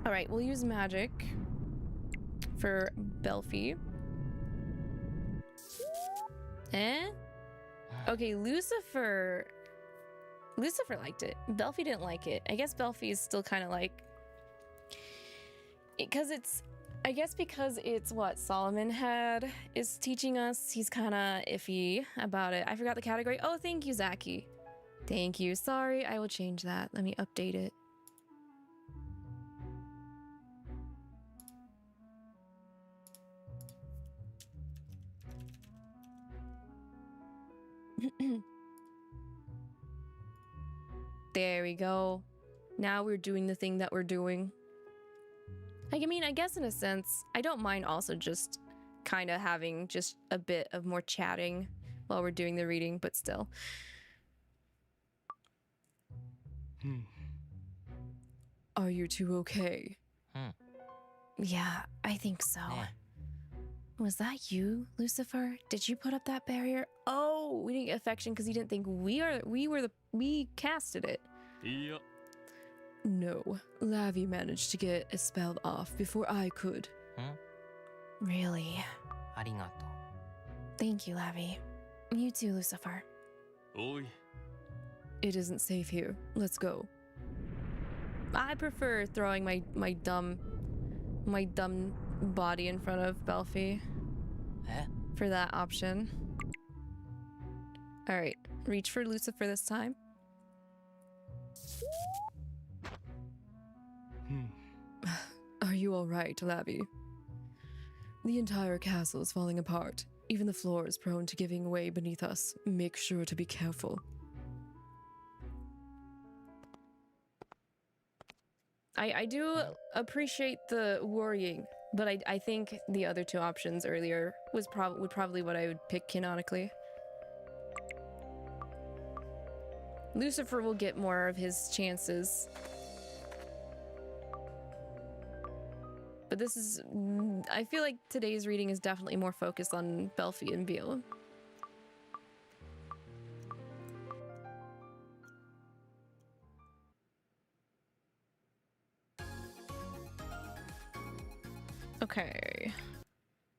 All right, we'll use magic for Belphie. Okay, Lucifer liked it. Belphie didn't like it. I guess Belphie is still kind of like... because it's what Solomon is teaching us. He's kind of iffy about it. I forgot the category. Oh, thank you, Zaki. Thank you. Sorry, I will change that. Let me update it. There we go. Now we're doing the thing that we're doing. I mean, I guess in a sense, I don't mind also just kind of having just a bit of more chatting while we're doing the reading, but still. Are you two okay? Yeah, I think so. Yeah. Was that you, Lucifer? Did you put up that barrier? Oh, we didn't get affection because he didn't think we casted it. いや No, Lavi managed to get a spell off before I could. Really? ありがと Thank you, Lavi. You too, Lucifer. おい It isn't safe here. Let's go. I prefer throwing my dumb body in front of Belfi う。え for that option. All right, reach for Lucifer this time. Are you all right, Lavi? The entire castle is falling apart. Even the floor is prone to giving way beneath us. Make sure to be careful. I do appreciate the worrying, but I think the other two options earlier would probably what I would pick canonically. Lucifer will get more of his chances. But this is... I feel like today's reading is definitely more focused on Belfi and Beal. Okay.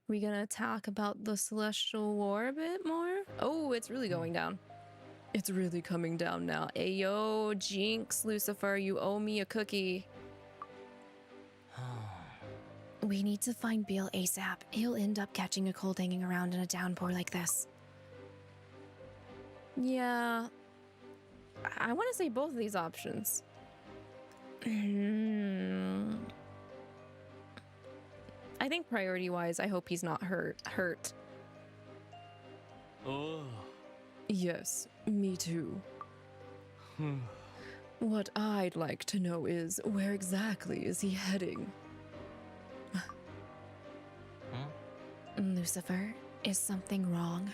We gonna talk about the Celestial War a bit more? Oh, it's really going down. It's really coming down now. Ayo, Jinx, Lucifer, you owe me a cookie. We need to find Beal ASAP. He'll end up catching a cold hanging around in a downpour like this. Yeah. I want to say both of these options. I think priority-wise, I hope he's not hurt. おう Yes, me too. ふん What I'd like to know is, where exactly is he heading? Lucifer, is something wrong?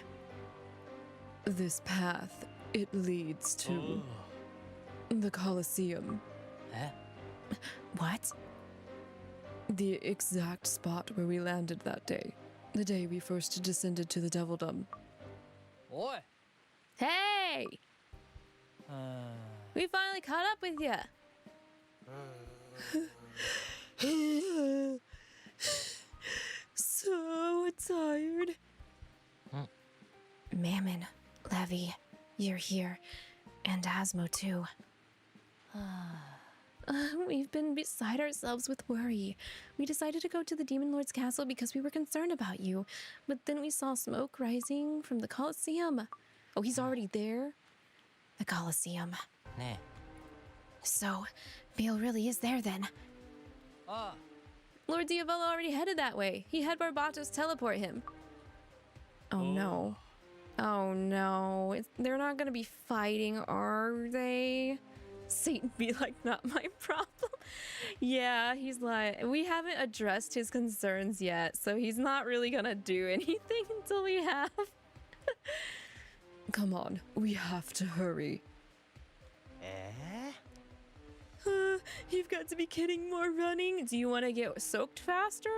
This path, it leads お to う the Colosseum. え What? The exact spot where we landed that day. The day we first descended to the Devildom. おい Hey! We finally caught up with you. So tired. Mammon, Lavi, you're here. And Asmo too. We've been beside ourselves with worry. We decided to go to the Demon Lord's castle because we were concerned about you. But then we saw smoke rising from the Colosseum. Oh, he's already there? The Colosseum. ね So, Beal really is there then. ああ Lord Diavolo already headed that way. He had Barbatos teleport him. Oh no. Oh no. They're not gonna be fighting, are they? Satan be like, not my problem. Yeah, he's like, we haven't addressed his concerns yet, so he's not really gonna do anything until we have. Come on, we have to hurry. え You've got to be kidding, more running. Do you want to get soaked faster?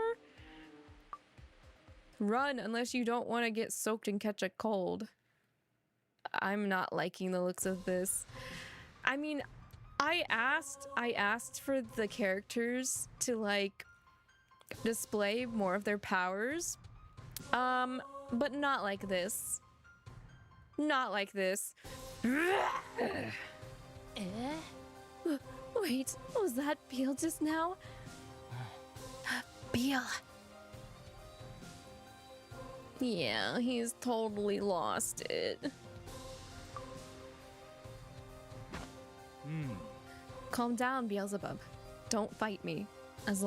Run unless you don't want to get soaked and catch a cold. I'm not liking the looks of this. I mean, I asked for the characters to like display more of their powers. But not like this. Not like this. Wait, was that Beal just now? Beal! Yeah, he's totally lost it. Calm down, Beelzebub. Don't fight me. As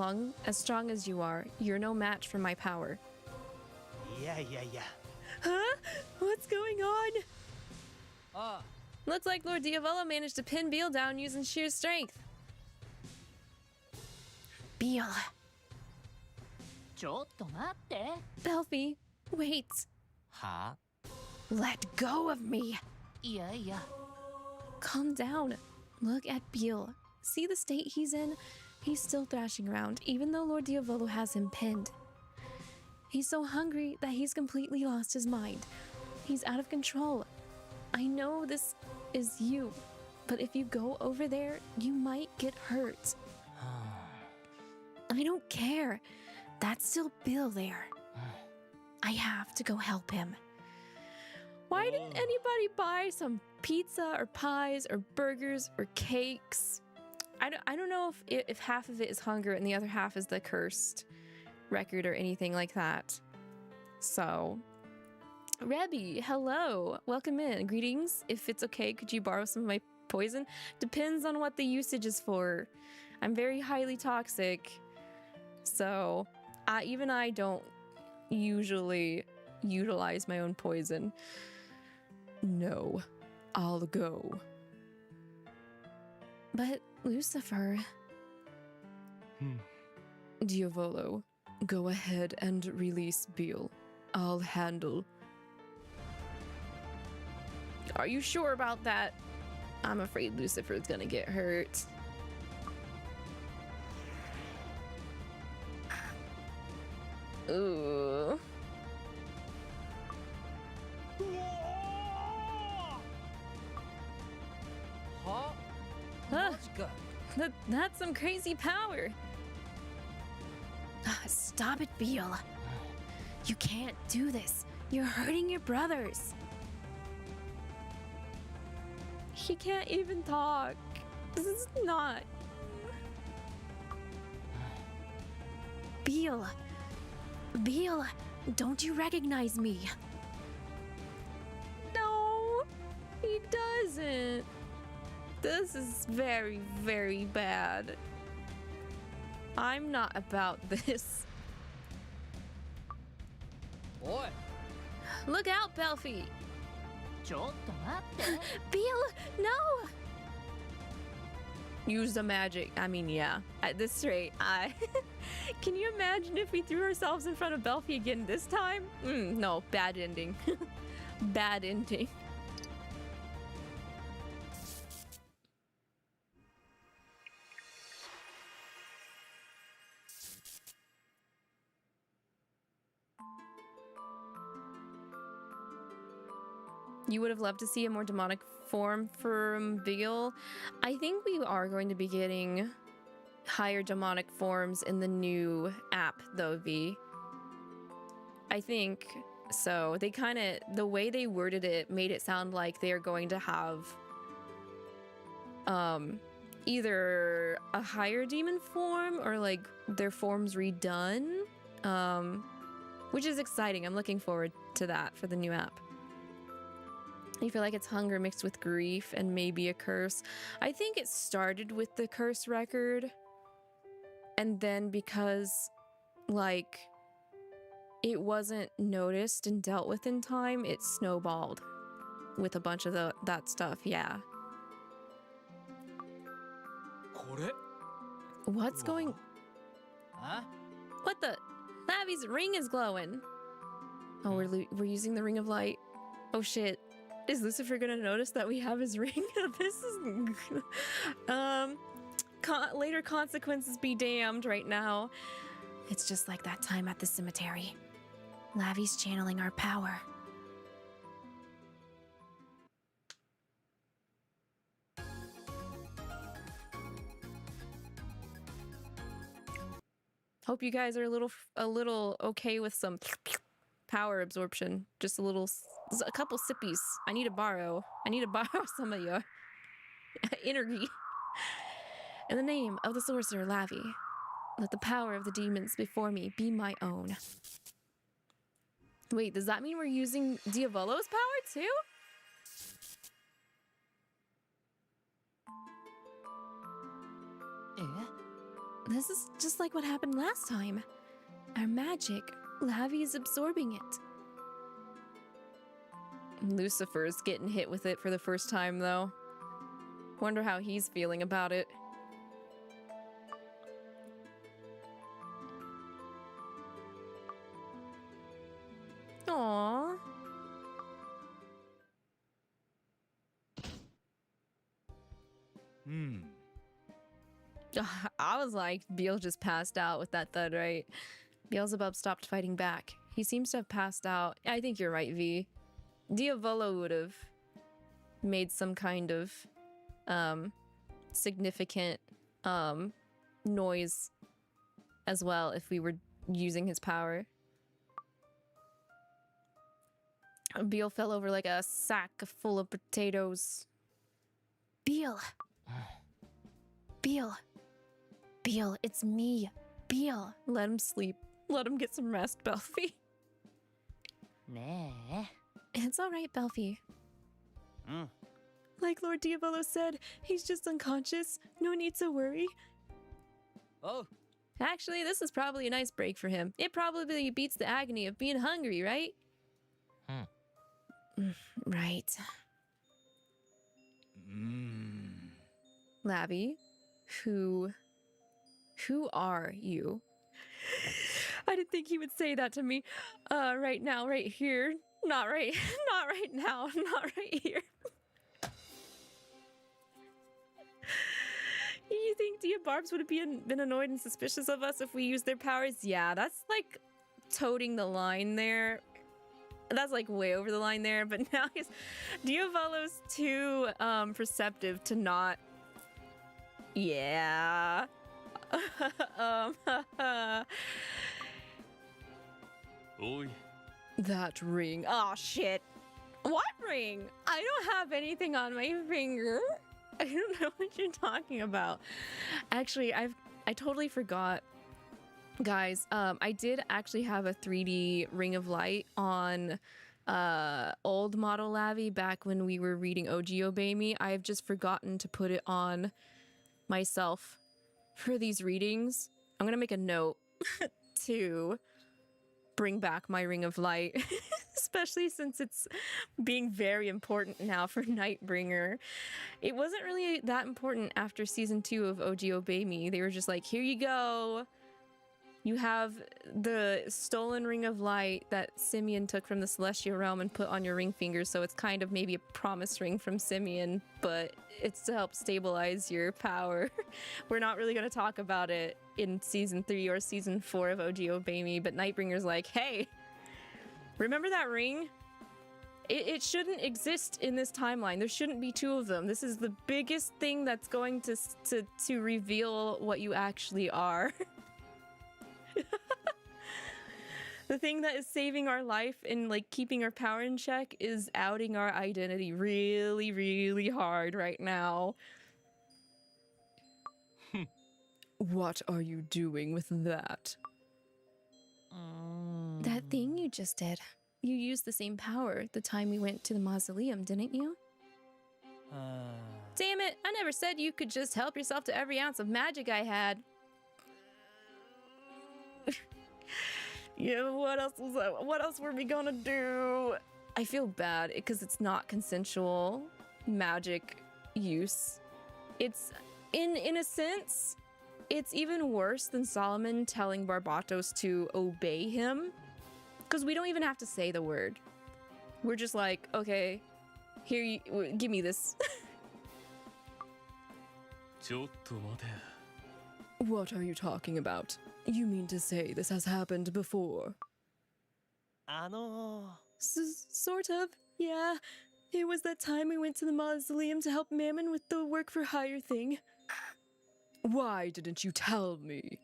strong as you are, you're no match for my power. いやいやいや Huh? What's going on? ああ Looks like Lord Diavolo managed to pin Beal down using sheer strength. Beal! ちょっと待って。 Belfie, wait. は Let go of me. いやいや。 Calm down. Look at Beal. See the state he's in? He's still thrashing around, even though Lord Diavolo has him pinned. He's so hungry that he's completely lost his mind. He's out of control. I know this is you, but if you go over there, you might get hurt. I don't care. That's still Bill there. I have to go help him. Why didn't anybody buy some pizza or pies or burgers or cakes? I don't know if half of it is hunger and the other half is the cursed record or anything like that. So, Rebby, hello. Welcome in. Greetings. If it's okay, could you borrow some of my poison? Depends on what the usage is for. I'm very highly toxic. So, even I don't usually utilize my own poison. No, I'll go. But Lucifer... Diavolo, go ahead and release Beal. I'll handle. Are you sure about that? I'm afraid Lucifer's gonna get hurt. Ooh. Huh? Huh. Mascot. That's some crazy power. Stop it, Beal. You can't do this. You're hurting your brothers. He can't even talk. This is not. Beal. Beal, don't you recognize me? No, he doesn't. This is very, very bad. I'm not about this. Oi. Look out, Belfie. ちょっと待って。 Beal, no! Use the magic. I mean, yeah. At this rate, Can you imagine if we threw ourselves in front of Belfie again this time? No, bad ending. Bad ending. You would have loved to see a more demonic form from Beal. I think we are going to be getting higher demonic forms in the new app, though, V. I think so. They kind of, the way they worded it made it sound like they're going to have either a higher demon form or like their forms redone, which is exciting. I'm looking forward to that for the new app. You feel like it's hunger mixed with grief and maybe a curse. I think it started with the curse record, and then because like it wasn't noticed and dealt with in time, it snowballed with a bunch of that stuff. Yeah. これ What's going? Huh? What the? Lavi's ring is glowing. Oh, we're using the ring of light. Oh shit. Is Lucifer gonna notice that we have his ring? This is later consequences be damned right now. It's just like that time at the cemetery. Lavi's channeling our power. Hope you guys are a little okay with some power absorption. Just a couple sippies. I need to borrow some of your energy. In the name of the sorcerer Lavi, let the power of the demons before me be my own. Wait, does that mean we're using Diavolo's power too? This is just like what happened last time. Our magic, Lavi is absorbing it. Lucifer's getting hit with it for the first time, though. Wonder how he's feeling about it. Aww. I was like, Beel just passed out with that thud, right? Beelzebub stopped fighting back. He seems to have passed out. I think you're right, V. Diavolo would have made some kind of significant noise as well if we were using his power. Beel fell over like a sack full of potatoes. Beel. Beel. Beel, it's me. Beel. Let him sleep. Let him get some rest, Belfie. ねえ It's alright, Belfie. Like Lord Diavolo said, he's just unconscious. No need to worry. Oh, Actually, this is probably a nice break for him. It probably beats the agony of being hungry, right? Right. Lavi, who are you? I didn't think he would say that to me. Right now, right here. Not right now, not right here. You think Diabarbs would have been annoyed and suspicious of us if we used their powers? Yeah, that's like toting the line there. That's like way over the line there, but now Diavolo's too perceptive to not. Yeah. Oi. That ring. Oh shit. What ring? I don't have anything on my finger. I don't know what you're talking about. Actually, I totally forgot. Guys, I did actually have a 3D ring of light on old model Lavi back when we were reading OG Obey Me. I have just forgotten to put it on myself for these readings. I'm gonna make a note to bring back my ring of light, especially since it's being very important now for Nightbringer. It wasn't really that important after season 2 of OG Obey Me. They were just like, here you go. You have the stolen ring of light that Simeon took from the celestial realm and put on your ring finger, so it's kind of maybe a promise ring from Simeon, but it's to help stabilize your power. We're not really going to talk about it in season 3 or season 4 of OG Obey Me, but Nightbringer's like, hey, remember that ring? It shouldn't exist in this timeline. There shouldn't be 2 of them. This is the biggest thing that's going to reveal what you actually are. The thing that is saving our life and like keeping our power in check is outing our identity really, really hard right now. What are you doing with that? That thing you just did. You used the same power the time we went to the mausoleum, didn't you? Damn it, I never said you could just help yourself to every ounce of magic I had. Yeah, what else were we gonna do? I feel bad because it's not consensual magic use. It's in a sense, it's even worse than Solomon telling Barbatos to obey him, because we don't even have to say the word. We're just like, okay, here you give me this. ちょっと待て。 What are you talking about? You mean to say this has happened before? Sort of, yeah. It was that time we went to the mausoleum to help Mammon with the work for hire thing. Why didn't you tell me?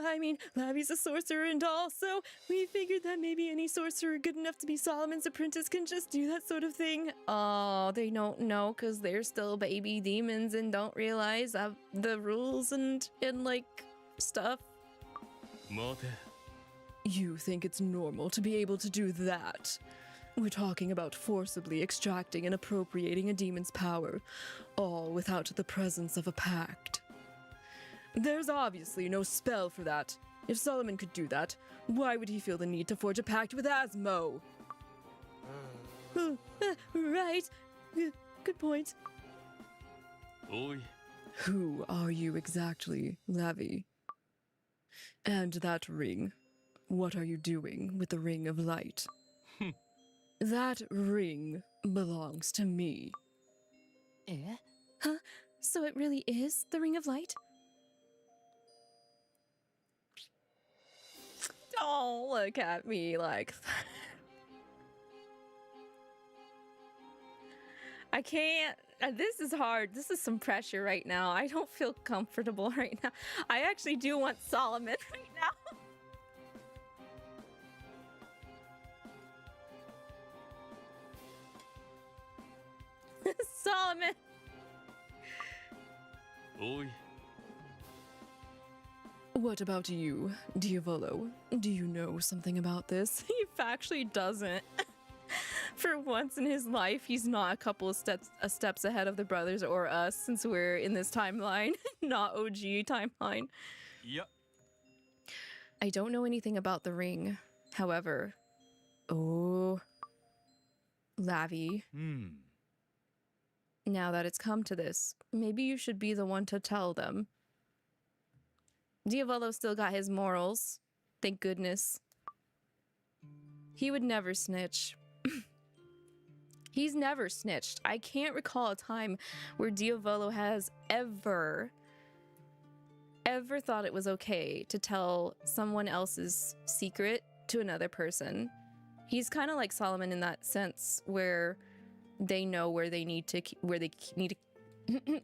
I mean, Lavi's a sorcerer and all, so we figured that maybe any sorcerer good enough to be Solomon's apprentice can just do that sort of thing. Oh, they don't know because they're still baby demons and don't realize the rules and like stuff. 待て。 You think it's normal to be able to do that? We're talking about forcibly extracting and appropriating a demon's power, all without the presence of a pact. There's obviously no spell for that. If Solomon could do that, why would he feel the need to forge a pact with Asmo? Right. Good point. Oi. Who are you exactly, Lavi? And that ring. what are you doing with the Ring of Light? That ring belongs to me. Eh? Huh? So it really is the Ring of Light? Don't look at me like I can't. This is hard. This is some pressure right now. I don't feel comfortable right now. I actually do want Solomon right now. Solomon. おい What about you, Diavolo? Do you know something about this? He actually doesn't. For once in his life, he's not a couple of steps ahead of the brothers or us, since we're in this timeline, not OG timeline. いや I don't know anything about the ring. However, oh, Lavi, うん now that it's come to this, maybe you should be the one to tell them. Diavolo still got his morals. Thank goodness. He would never snitch. He's never snitched. I can't recall a time where Diavolo has ever thought it was okay to tell someone else's secret to another person. He's kind of like Solomon in that sense, where they know where they need to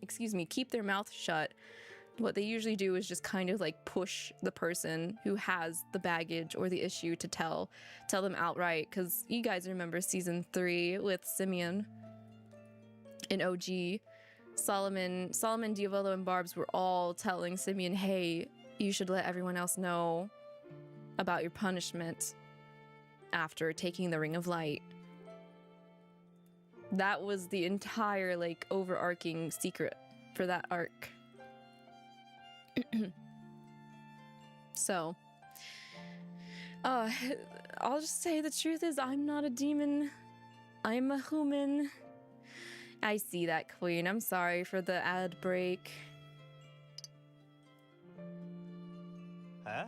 excuse me, keep their mouth shut. What they usually do is just kind of like push the person who has the baggage or the issue to tell them outright. Because you guys remember season 3 with Simeon and OG. Solomon, Diavolo, and Barbs were all telling Simeon, hey, you should let everyone else know about your punishment after taking the Ring of Light. That was the entire, like, overarching secret for that arc. So, I'll just say the truth is I'm not a demon. I'm a human. I see that, Queen. I'm sorry for the ad break. え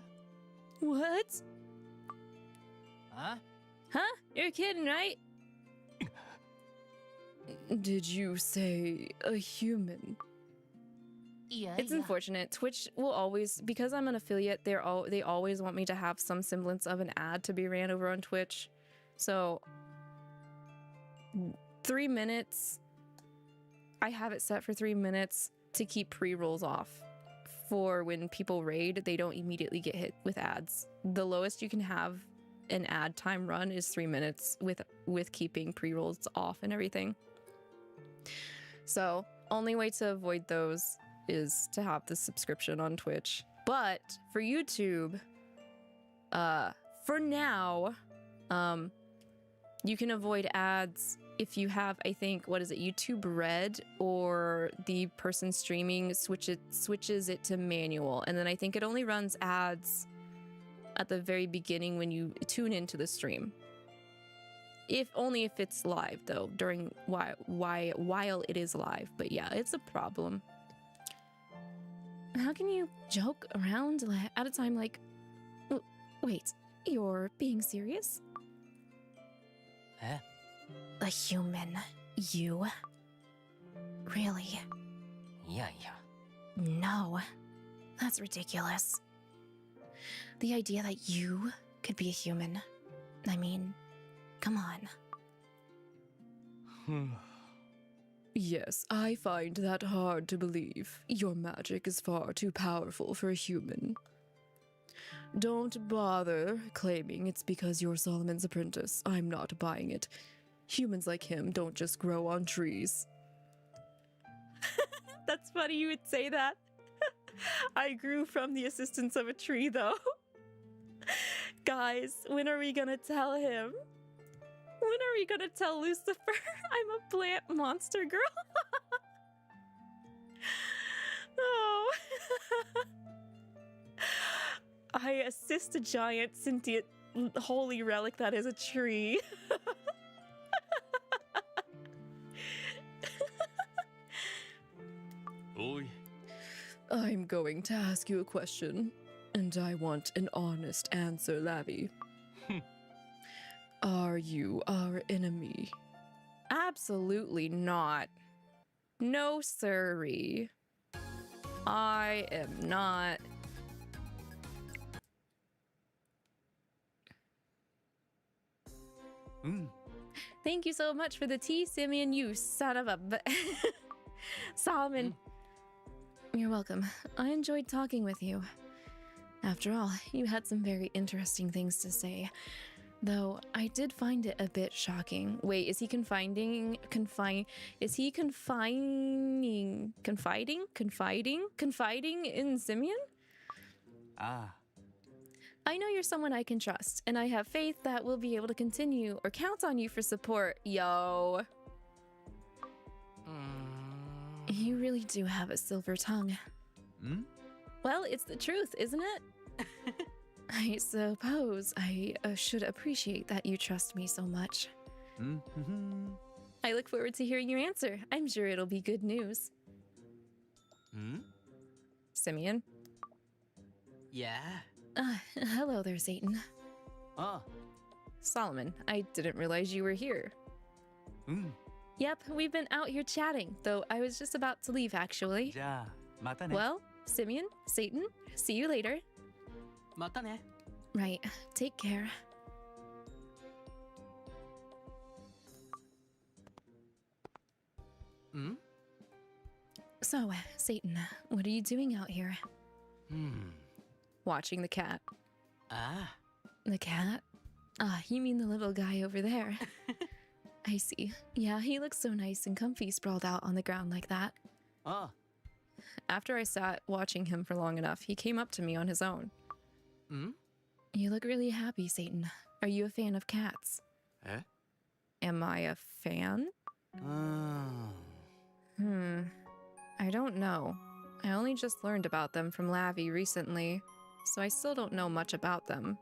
What? Huh? Huh? You're kidding, right? Did you say a human? Yeah, It's yeah. unfortunate. Twitch will always, because I'm an affiliate, they always want me to have some semblance of an ad to be ran over on Twitch. So 3 minutes. I have it set for 3 minutes to keep pre-rolls off. For when people raid, they don't immediately get hit with ads. The lowest you can have an ad time run is 3 minutes with keeping pre-rolls off and everything. So only way to avoid those is to have the subscription on Twitch. But for YouTube, for now, you can avoid ads if you have, I think, what is it, YouTube Red, or the person streaming switches it to manual, and then I think it only runs ads at the very beginning when you tune into the stream. Only if it's live though, during while it is live. But yeah, it's a problem. How can you joke around at a time like... Wait, you're being serious? え A human. You? Really? いやいや No. That's ridiculous. The idea that you could be a human. I mean, come on. Yes, I find that hard to believe. Your magic is far too powerful for a human. Don't bother claiming it's because you're Solomon's apprentice. I'm not buying it. Humans like him don't just grow on trees. That's funny you would say that. I grew from the assistance of a tree, though. Guys, when are we gonna tell him? When are we gonna tell Lucifer I'm a plant monster girl? Oh. I assist a giant sentient holy relic that is a tree.おい I'm going to ask you a question. And I want an honest answer, Lavi. Are you our enemy? Absolutely not. No, sirree. I am not. Thank you so much for the tea, Simeon, you son of a Solomon. You're welcome. I enjoyed talking with you. After all, you had some very interesting things to say. Though I did find it a bit shocking. Wait, is he confiding in Simeon? Ah. I know you're someone I can trust, and I have faith that we'll be able to continue or count on you for support, yo. You really do have a silver tongue. Well, it's the truth, isn't it? I suppose I should appreciate that you trust me so much. I look forward to hearing your answer. I'm sure it'll be good news. Simeon? Yeah. Hello there, Satan. Solomon, I didn't realize you were here. Yep, we've been out here chatting, though I was just about to leave, actually. じゃあまたね。 Well, Simeon, Satan, see you later. またね。 Right, take care. So, Satan, what are you doing out here? Watching the cat. Ah. The cat? Ah, you mean the little guy over there. I see. Yeah, he looks so nice and comfy sprawled out on the ground like that. After I sat watching him for long enough, he came up to me on his own. You look really happy, Satan. Are you a fan of cats? Eh? Am I a fan? I don't know. I only just learned about them from Lavi recently, so I still don't know much about them.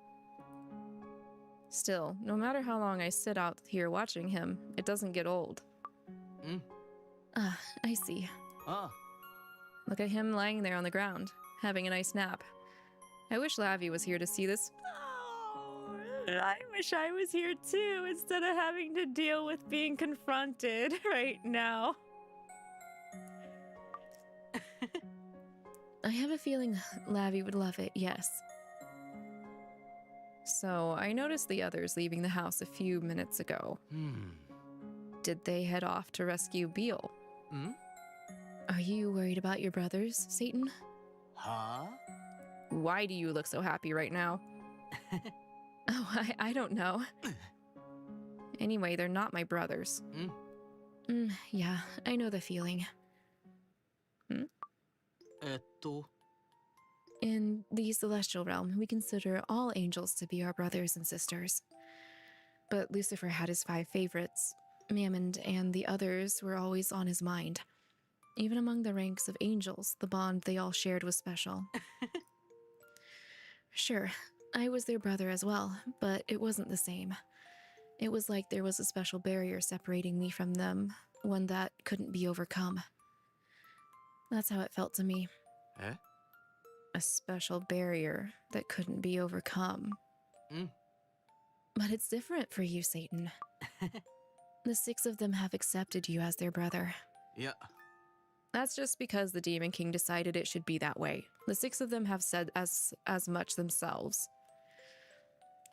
Still, no matter how long I sit out here watching him, it doesn't get old. I see. Look at him lying there on the ground, having a nice nap. I wish Lavi was here to see this. Oh, I wish I was here too, instead of having to deal with being confronted right now. I have a feeling Lavi would love it, yes. So, I noticed the others leaving the house a few minutes ago. Did they head off to rescue Beal? Are you worried about your brothers, Satan? Huh? Why do you look so happy right now? Oh, I don't know. Anyway, they're not my brothers. Yeah, I know the feeling. In the celestial realm, we consider all angels to be our brothers and sisters. But Lucifer had his 5 favorites. Mammon and the others were always on his mind. Even among the ranks of angels, the bond they all shared was special. Sure, I was their brother as well, but it wasn't the same. It was like there was a special barrier separating me from them, one that couldn't be overcome. That's how it felt to me. Eh? A special barrier that couldn't be overcome. But it's different for you, Satan. The 6 of them have accepted you as their brother. Yeah. That's just because the Demon King decided it should be that way. The 6 of them have said as much themselves.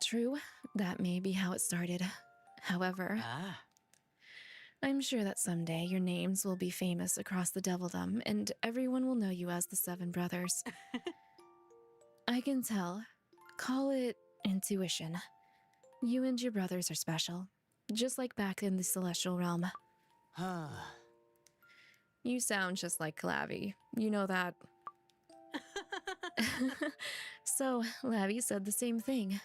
True, that may be how it started. However, I'm sure that someday your names will be famous across the Devildom, and everyone will know you as the 7 brothers. I can tell. Call it intuition. You and your brothers are special, just like back in the celestial realm. You sound just like Lavi. You know that. So, Lavi said the same thing.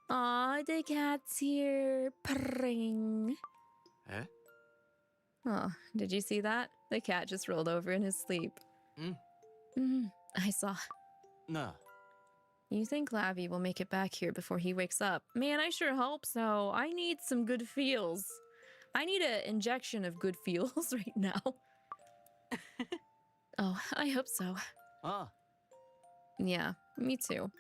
Aw, the cat's here. Purring. Eh? Oh, did you see that? The cat just rolled over in his sleep. I saw. No. You think Lavi will make it back here before he wakes up? Man, I sure hope so. I need some good feels. I need an injection of good feels right now. Oh, I hope so. Yeah, me too.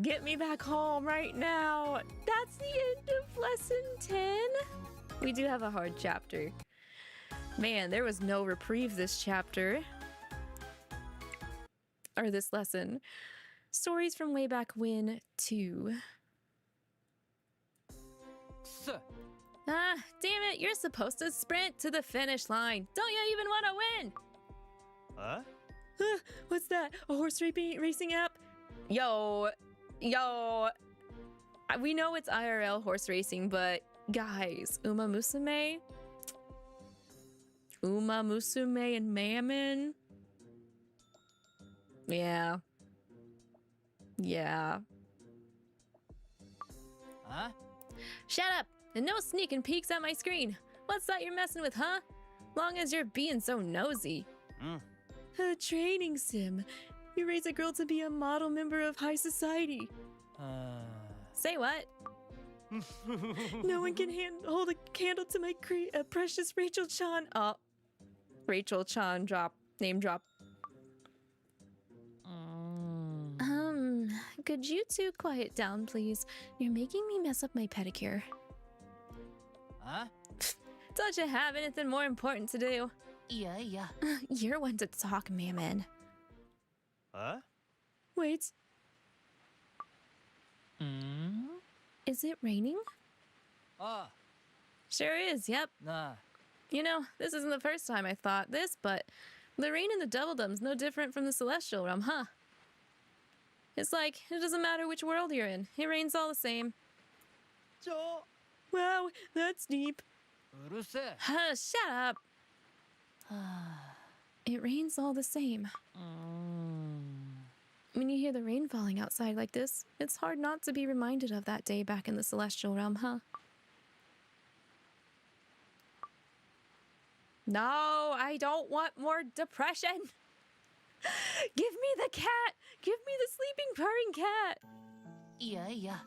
Get me back home right now. That's the end of lesson 10. We do have a hard chapter. Man, there was no reprieve this chapter. Or this lesson. Stories from way back when, too. Ah, damn it, you're supposed to sprint to the finish line. Don't you even want to win? Huh? What's that? A horse racing app? Yo. We know it's IRL horse racing, but guys, Uma Musume and Mammon. Yeah. Huh? Shut up! And no sneaking peeks at my screen. What's that you're messing with, huh? Long as you're being so nosy. A training sim. You raise a girl to be a model member of high society. Say what? No one can hold a candle to my precious Rachel Chan. Oh, Rachel Chan name drop. Could you two quiet down, please? You're making me mess up my pedicure. Huh? Don't you have anything more important to do? Yeah. You're one to talk, Mammon. Huh? Wait, is it raining? Ah, Sure is, yep. nah. You know, this isn't the first time I thought this, but the rain in the Doubledom's no different from the Celestial Realm, huh? It's like, it doesn't matter which world you're in, it rains all the same. Wow, that's deep. うるせえ。 Shut up. It rains all the same. When you hear the rain falling outside like this, it's hard not to be reminded of that day back in the Celestial Realm, huh? No, I don't want more depression. Give me the cat. Give me the sleeping, purring cat. Yeah.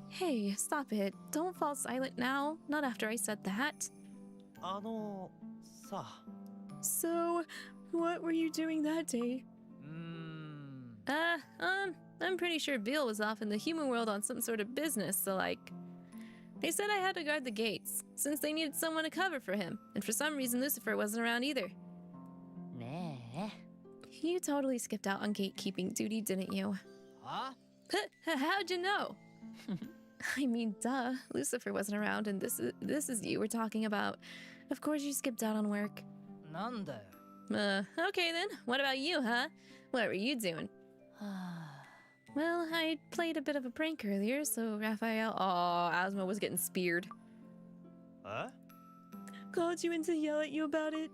Hey, stop it. Don't fall silent now. Not after I said that. さ So, what were you doing that day? I'm pretty sure Beale was off in the human world on some sort of business, so like... They said I had to guard the gates, since they needed someone to cover for him, and for some reason Lucifer wasn't around either. ねえ。 You totally skipped out on gatekeeping duty, didn't you? は？ How'd you know? I mean, duh. Lucifer wasn't around, and this is you we're talking about. Of course you skipped out on work. なんだよ。 Okay then. What about you, huh? What were you doing? Well, I played a bit of a prank earlier, so Raphael... Oh, Asma was getting speared. Huh? Called you in to yell at you about it?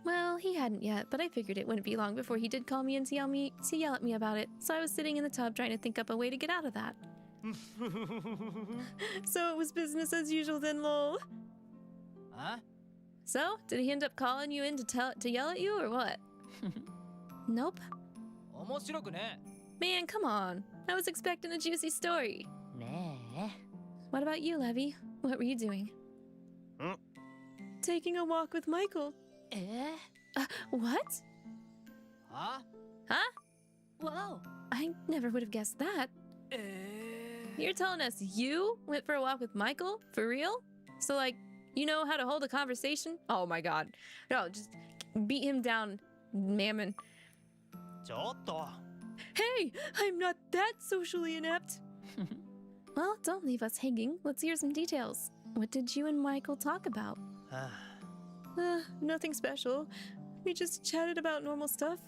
Well, he hadn't yet, but I figured it wouldn't be long before he did call me in to yell at me about it, so I was sitting in the tub trying to think up a way to get out of that. So it was business as usual then, lol. Huh? So, did he end up calling you in to yell at you, or what? Nope. 面白くね。 Man, come on. I was expecting a juicy story. ねえ。 What about you, Lavi? What were you doing? Taking a walk with Michael. え What? は？ Huh? わお。 I never would have guessed that. You're telling us you went for a walk with Michael? For real? So, like, you know how to hold a conversation? Oh my god. No, just beat him down, Mammon. ちょっと Hey, I'm not that socially inept. Well, don't leave us hanging. Let's hear some details. What did you and Michael talk about? Nothing special. We just chatted about normal stuff.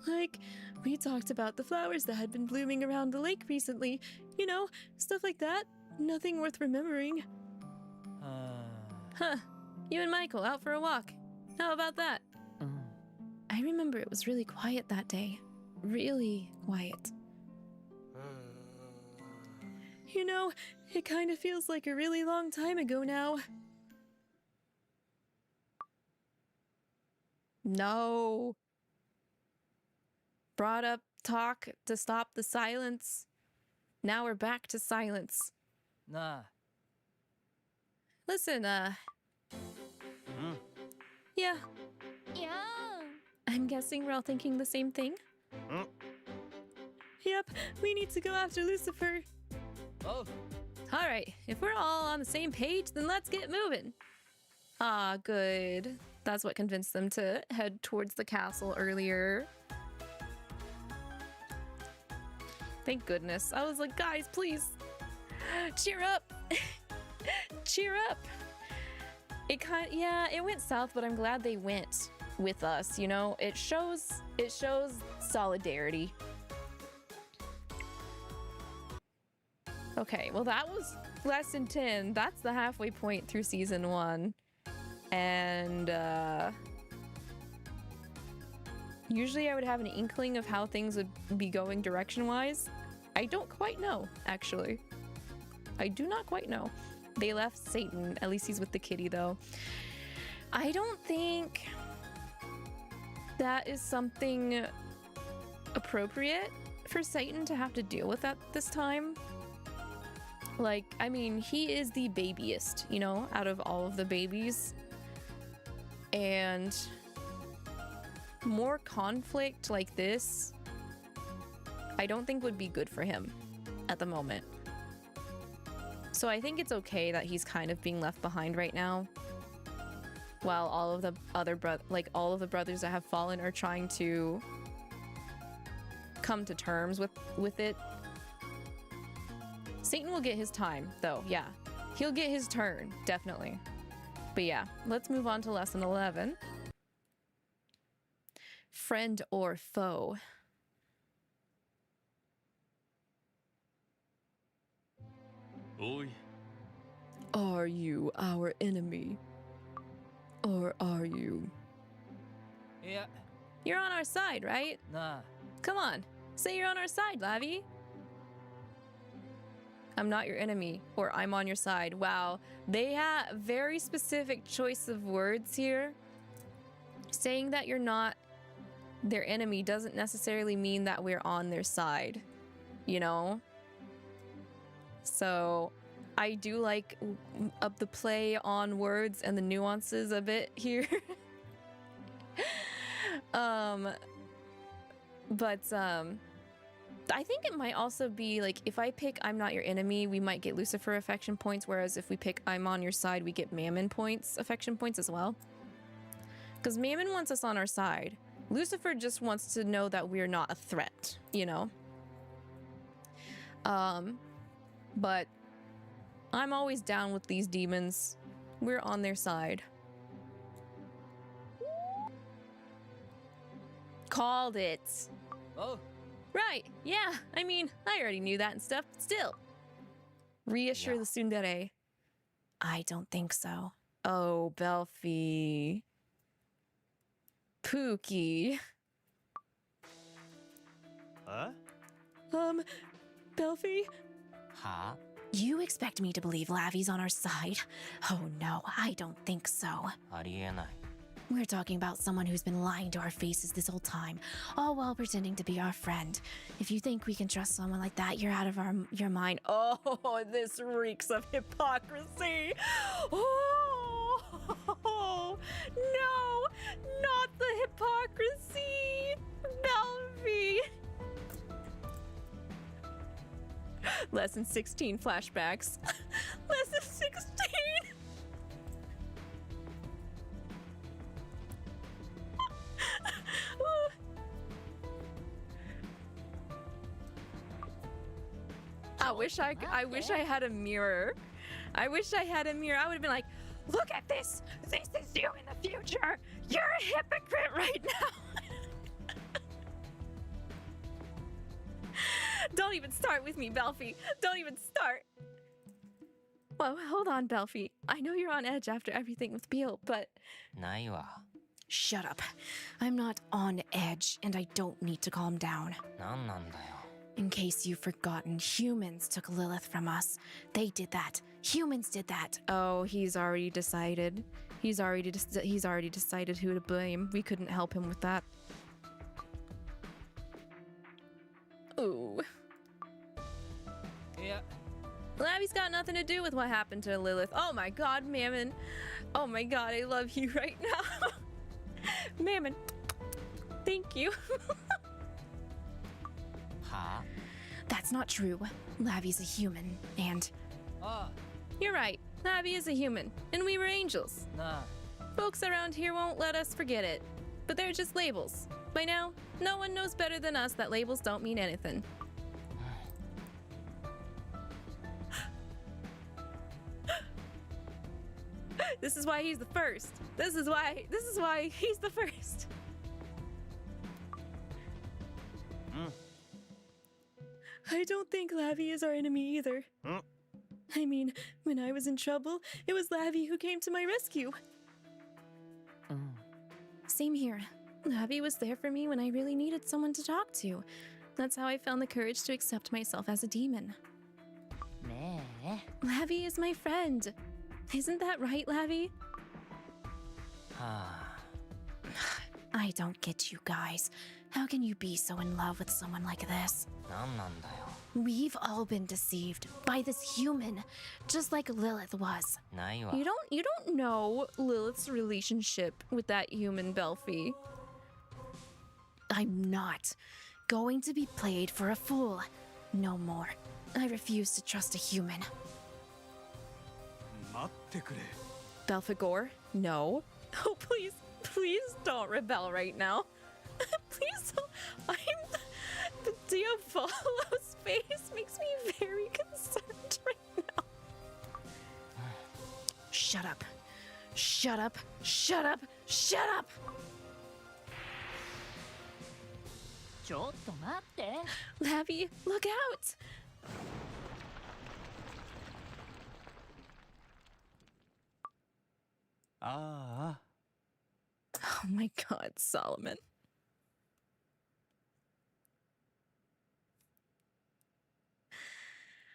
Like, we talked about the flowers that had been blooming around the lake recently. You know, stuff like that. Nothing worth remembering. Huh. You and Michael out for a walk. How about that? I remember it was really quiet that day. Really quiet. You know, it kind of feels like a really long time ago now. No. Brought up talk to stop the silence. Now we're back to silence. なあ。 Listen, Yeah, Yeah. I'm guessing we're all thinking the same thing. Yep, we need to go after Lucifer. Oh, All right, if we're all on the same page, then let's get moving. Ah, good. That's what convinced them to head towards the castle earlier. Thank goodness. I was like, guys, please, cheer up. Cheer up. Yeah, it went south, but I'm glad they went with us, you know? It shows solidarity. Okay, well that was lesson 10. That's the halfway point through season 1. And usually I would have an inkling of how things would be going direction-wise. I don't quite know, actually. I do not quite know. They left Satan. At least he's with the kitty, though. I don't think that is something appropriate for Satan to have to deal with at this time. Like, I mean, he is the babiest, you know, out of all of the babies. And more conflict like this, I don't think would be good for him at the moment. So I think it's okay that he's kind of being left behind right now, while all of the other all of the brothers that have fallen are trying to come to terms with it. Satan will get his time, though. Yeah, he'll get his turn, definitely. But yeah, let's move on to lesson 11. Friend or foe? Oi. Are you our enemy? Or are you? yeah, You're on our side, right? nah. Come on, say you're on our side, Lavi. I'm not your enemy, or I'm on your side. Wow, they have very specific choice of words here. Saying that you're not their enemy doesn't necessarily mean that we're on their side, you know? So I do like up the play on words and the nuances of it here. I think it might also be like, if I pick I'm not your enemy, we might get Lucifer affection points, whereas if we pick I'm on your side, we get Mammon points, affection points as well. Because Mammon wants us on our side. Lucifer just wants to know that we're not a threat, you know? But I'm always down with these demons. We're on their side. Called it. Oh, Right, yeah. I mean, I already knew that and stuff, but still. Reassure the tsundere. I don't think so. Oh, Belfie. Pookie. Huh? Belfie? は You expect me to believe Lavi's on our side? Oh no, I don't think so. あありえない We're talking about someone who's been lying to our faces this whole time, all while pretending to be our friend. If you think we can trust someone like that, you're out of your mind. Oh, this reeks of hypocrisy. Oh, no, not the hypocrisy. Belfie. Lesson 16 flashbacks. Lesson 16. I wish I had a mirror. I wish I had a mirror. I would have been like, look at this. This is you in the future. You're a hypocrite right now. Don't even start with me, Belfie. Don't even start. Well, hold on, Belfie. I know you're on edge after everything with Beale, but... ないわ Shut up. I'm not on edge, and I don't need to calm down. なんなんだよ In case you've forgotten, humans took Lilith from us. They did that. Humans did that. Oh, he's already decided. He's already decided who to blame. We couldn't help him with that. Ooh. yeah. Lavi's got nothing to do with what happened to Lilith. Oh my god, Mammon. Oh my god, I love you right now. Mammon. Thank you. は That's not true. Lavi's a human, and あ You're right. Lavi is a human, and we were angels. あなあ Folks around here won't let us forget it. But they're just labels. By now, no one knows better than us that labels don't mean anything. This is why he's the first. This is why he's the first. I don't think Lavi is our enemy either. I mean, when I was in trouble, it was Lavi who came to my rescue. same here. Lavi was there for me when I really needed someone to talk to. That's how I found the courage to accept myself as a demon. ねえ Lavi is my friend. Isn't that right, Lavi? は I don't get you guys. How can you be so in love with someone like this? あなんなんだよ We've all been deceived by this human, just like Lilith was. ないわ You don't know Lilith's relationship with that human Belfie. I'm not going to be played for a fool. No more. I refuse to trust a human. 待ってくれ Belphegor, no. Oh, please don't rebel right now. Please don't. The Diavolo's face makes me very concerned right now. Shut up. Shut up. Shut up. Shut up. ちょっと待って Lavi, look out! ああ Oh my god, Solomon.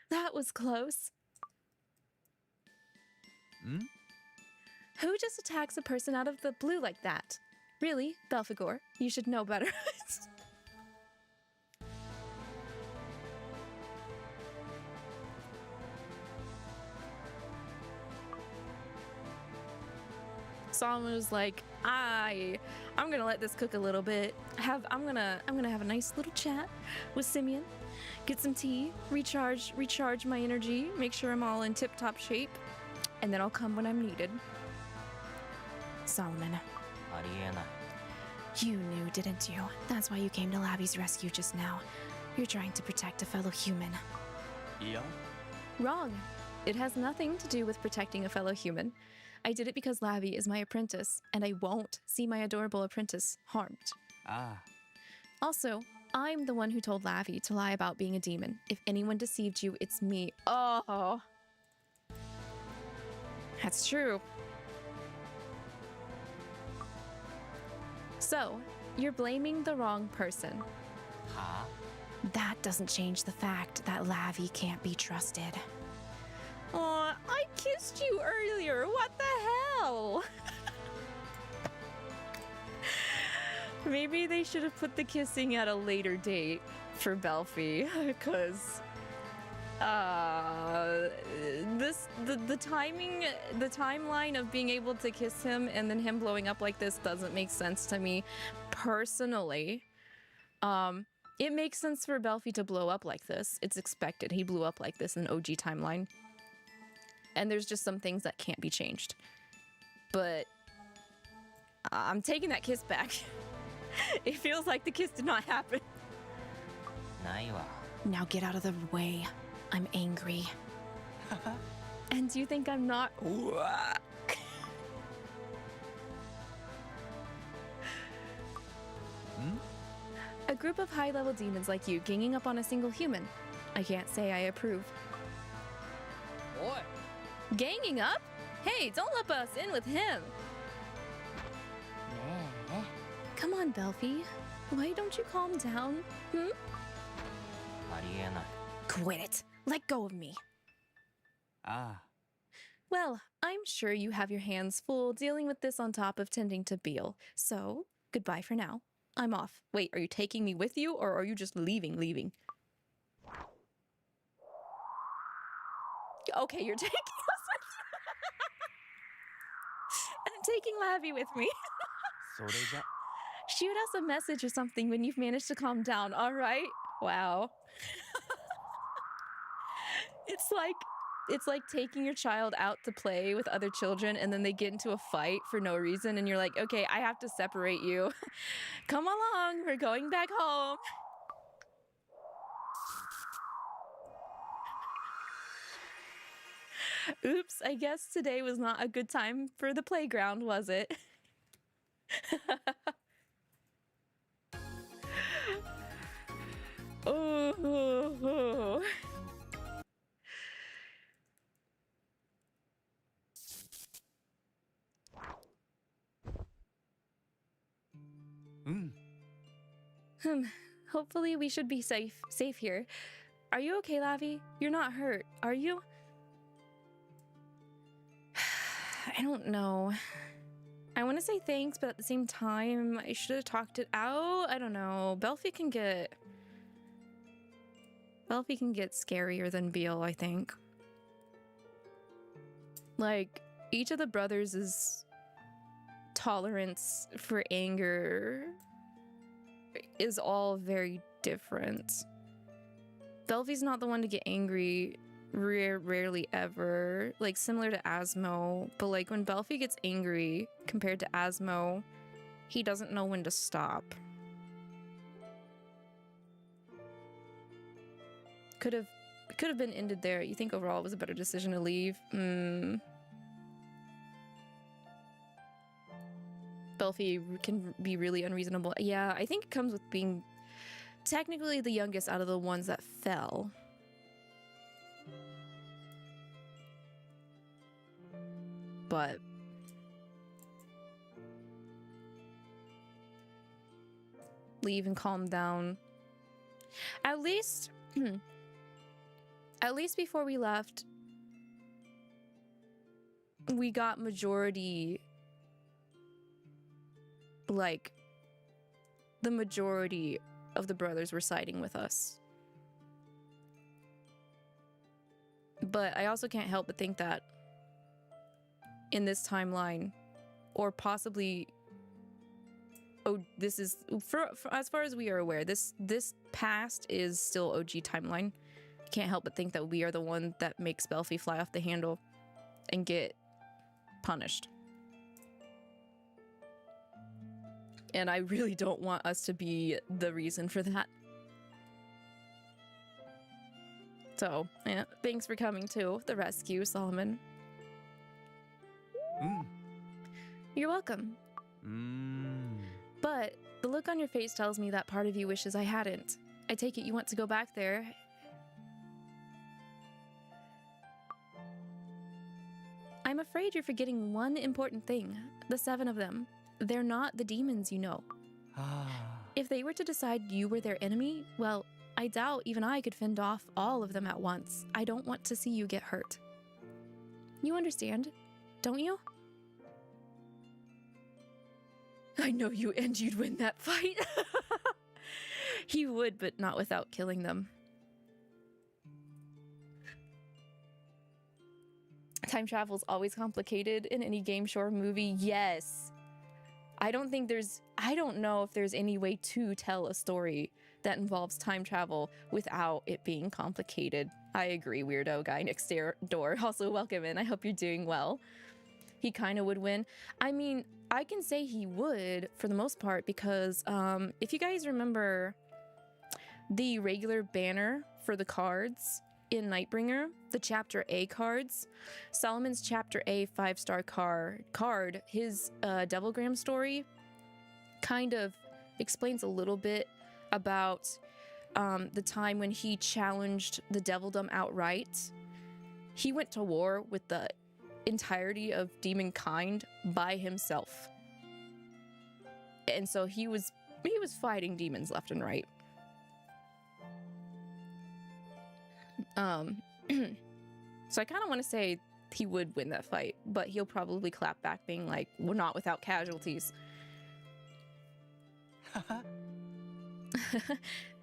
That was close. ん Who just attacks a person out of the blue like that? Really, Belphegor, you should know better. Solomon was like, I'm gonna let this cook a little bit. I'm gonna have a nice little chat with Simeon, get some tea, recharge my energy, make sure I'm all in tip-top shape, and then I'll come when I'm needed. Solomon, ありえない you knew, didn't you? That's why you came to Lavi's rescue just now. You're trying to protect a fellow human. いや Wrong. It has nothing to do with protecting a fellow human. I did it because Lavi is my apprentice, and I won't see my adorable apprentice harmed. あ Also, I'm the one who told Lavi to lie about being a demon. If anyone deceived you, it's me. Oh. That's true. So, you're blaming the wrong person. は That doesn't change the fact that Lavi can't be trusted. Aw, I kissed you earlier. What the hell? Maybe they should have put the kissing at a later date for Belfie, because the timeline of being able to kiss him and then him blowing up like this doesn't make sense to me personally. It makes sense for Belfie to blow up like this. It's expected. He blew up like this in OG timeline. And there's just some things that can't be changed. But I'm taking that kiss back. It feels like the kiss did not happen. ないわ Now get out of the way. I'm angry. And do you think I'm not? A group of high-level demons like you ganging up on a single human. I can't say I approve. おい Ganging up? Hey, don't lump us in with him. ね Come on, Belfie. Why don't you calm down? ありえない Quit it. Let go of me. あ Well, I'm sure you have your hands full dealing with this on top of tending to Beale. So, goodbye for now. I'm off. Wait, are you taking me with you or are you just leaving? Okay, you're taking us with you. I'm taking Lavi with me. それじゃ Shoot us a message or something when you've managed to calm down, all right? Wow. It's like taking your child out to play with other children and then they get into a fight for no reason and you're like, okay, I have to separate you. Come along, we're going back home. Oops, I guess today was not a good time for the playground, was it? Oh. Hopefully we should be safe here. Are you okay, Lavi? You're not hurt, are you? I don't know. I want to say thanks, but at the same time, I should have talked it out. I don't know. Belfi can get scarier than Beal, I think. Like, each of the brothers' tolerance for anger is all very different. Belfi's not the one to get angry rarely ever, like similar to Asmo, but like when Belfi gets angry compared to Asmo, he doesn't know when to stop. Could have been ended there. You think overall it was a better decision to leave? Belfi can be really unreasonable. Yeah, I think it comes with being technically the youngest out of the ones that fell. But leave and calm down. At least before we left, we got majority, like the majority of the brothers were siding with us. But I also can't help but think that in this timeline, or possibly, this is for as far as we are aware, this past is still OG timeline. Can't help but think that we are the one that makes Belfi fly off the handle and get punished. And I really don't want us to be the reason for that. So, yeah, thanks for coming to the rescue, Solomon. You're welcome. But the look on your face tells me that part of you wishes I hadn't. I take it you want to go back there. I'm afraid you're forgetting one important thing. The 7 of them. They're not the demons, you know. If they were to decide you were their enemy, well, I doubt even I could fend off all of them at once. I don't want to see you get hurt. You understand, don't you? I know you, and you'd win that fight. He would, but not without killing them. Time travel's always complicated in any game, show, or movie. Yes. I don't know if there's any way to tell a story that involves time travel without it being complicated. I agree, weirdo guy next door. Also, welcome in. I hope you're doing well. He kind of would win. I mean, I can say he would for the most part because if you guys remember the regular banner for the cards in Nightbringer, the Chapter A cards, Solomon's Chapter A 5-star card, his Devilgram story kind of explains a little bit about the time when he challenged the Devildom outright. He went to war with the entirety of demon kind by himself. And so he was fighting demons left and right. So I kind of want to say he would win that fight, but he'll probably clap back being like, well, not without casualties.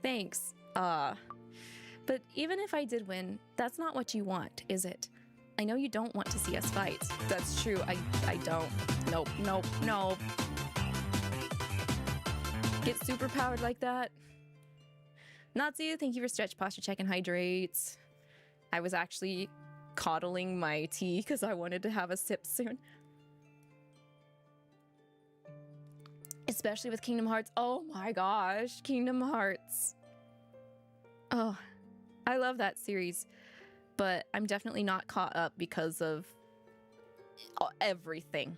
Thanks. But even if I did win, that's not what you want, is it? I know you don't want to see us fight. That's true. I don't. Nope. get super powered like that. Natsu, thank you for stretch posture check and hydrates. I was actually coddling my tea because I wanted to have a sip soon. Especially with Kingdom Hearts. Oh my gosh, Kingdom Hearts. Oh, I love that series. But I'm definitely not caught up because of everything.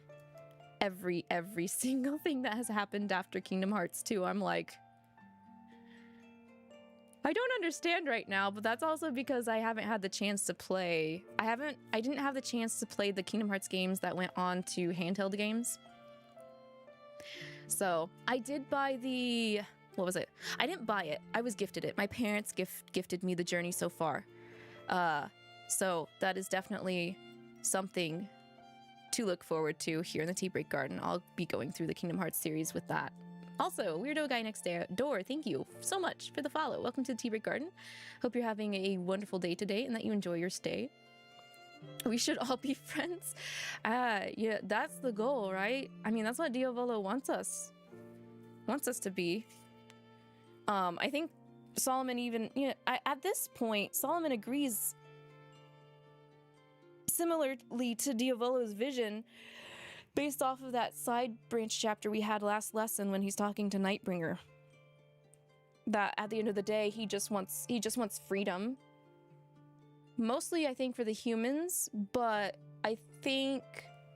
Every single thing that has happened after Kingdom Hearts 2. I'm like, I don't understand right now, but that's also because I haven't had the chance to play. I didn't have the chance to play the Kingdom Hearts games that went on to handheld games. So I did buy the, what was it? I didn't buy it. I was gifted it. My parents gifted me the Journey so far. So that is definitely something to look forward to here in the Tea Break Garden. I'll be going through the Kingdom Hearts series with that. Also, Weirdo Guy Next Door, thank you so much for the follow. Welcome to the Tea Break Garden. Hope you're having a wonderful day today and that you enjoy your stay. We should all be friends. Yeah, that's the goal, right? I mean, that's what Diavolo wants us to be. I think Solomon even, at this point, Solomon agrees similarly to Diavolo's vision based off of that side branch chapter we had last lesson when he's talking to Nightbringer. That at the end of the day, he just wants freedom. Mostly, I think, for the humans, but I think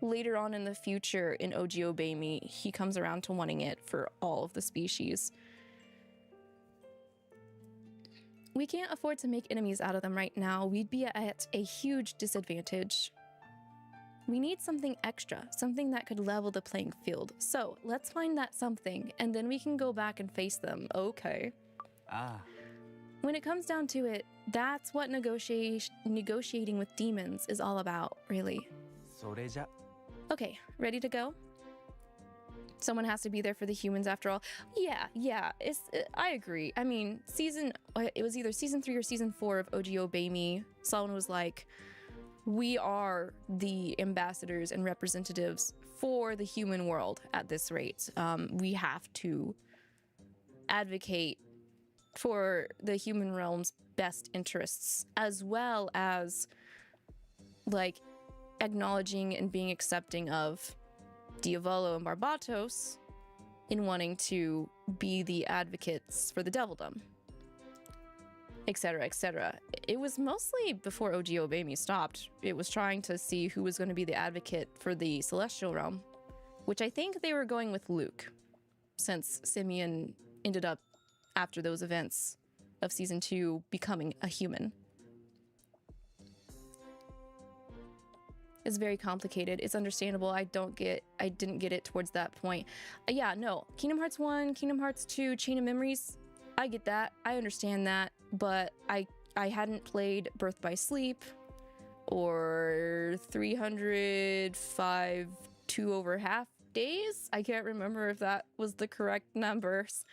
later on in the future in OG Obey Me, he comes around to wanting it for all of the species. We can't afford to make enemies out of them right now. We'd be at a huge disadvantage. We need something extra, something that could level the playing field. So let's find that something, and then we can go back and face them. Okay. When it comes down to it, that's what negotiating with demons is all about, really. Okay, ready to go? Someone has to be there for the humans after all. Yeah, I agree. I mean, it was either season 3 or season 4 of OG Obey Me. Someone was like, we are the ambassadors and representatives for the human world at this rate. We have to advocate for the human realm's best interests, as well as like acknowledging and being accepting of Diavolo and Barbatos in wanting to be the advocates for the Devildom, etc., etc. It was mostly before OG Obey Me stopped. It was trying to see who was going to be the advocate for the Celestial Realm, which I think they were going with Luke, since Simeon ended up, after those events of season 2, becoming a human. It's very complicated. It's understandable. I didn't get it towards that point. Yeah, no. Kingdom Hearts 1, Kingdom Hearts 2, Chain of Memories, I get that. I understand that. But I hadn't played Birth by Sleep or 305 2.5 days. I can't remember if that was the correct numbers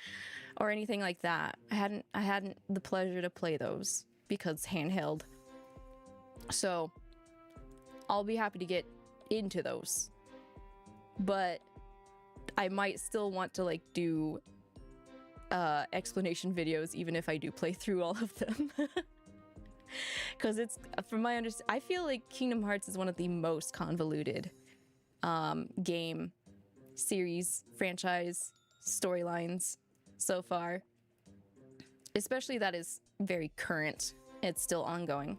or anything like that. I hadn't the pleasure to play those because handheld. So I'll be happy to get into those, but I might still want to like do explanation videos even if I do play through all of them. Because it's, from my understanding, I feel like Kingdom Hearts is one of the most convoluted game series, franchise, storylines so far. Especially that is very current. It's still ongoing.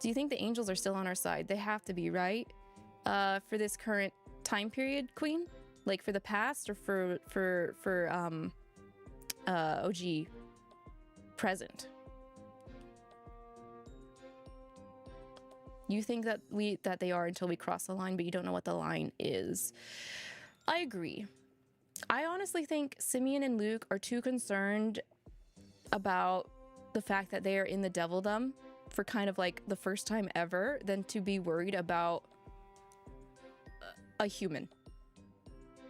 Do you think the angels are still on our side? They have to be, right? For this current time period, Queen? Like for the past or for OG present? You think that they are until we cross the line, but you don't know what the line is. I agree. I honestly think Simeon and Luke are too concerned about the fact that they are in the Devildom for kind of like the first time ever than to be worried about a human.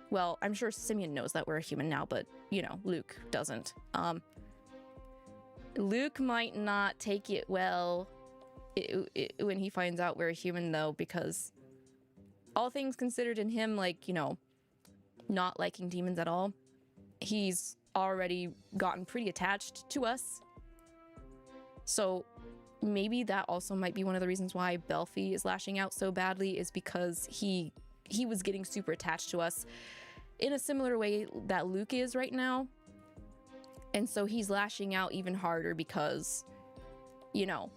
Well, I'm sure Simeon knows that we're a human now, but you know, Luke doesn't. Luke might not take it well when he finds out we're a human though, because all things considered in him, like, you know, not liking demons at all, he's already gotten pretty attached to us. So maybe that also might be one of the reasons why Belfi is lashing out so badly, is because he was getting super attached to us in a similar way that Luke is right now. And so he's lashing out even harder because, you know,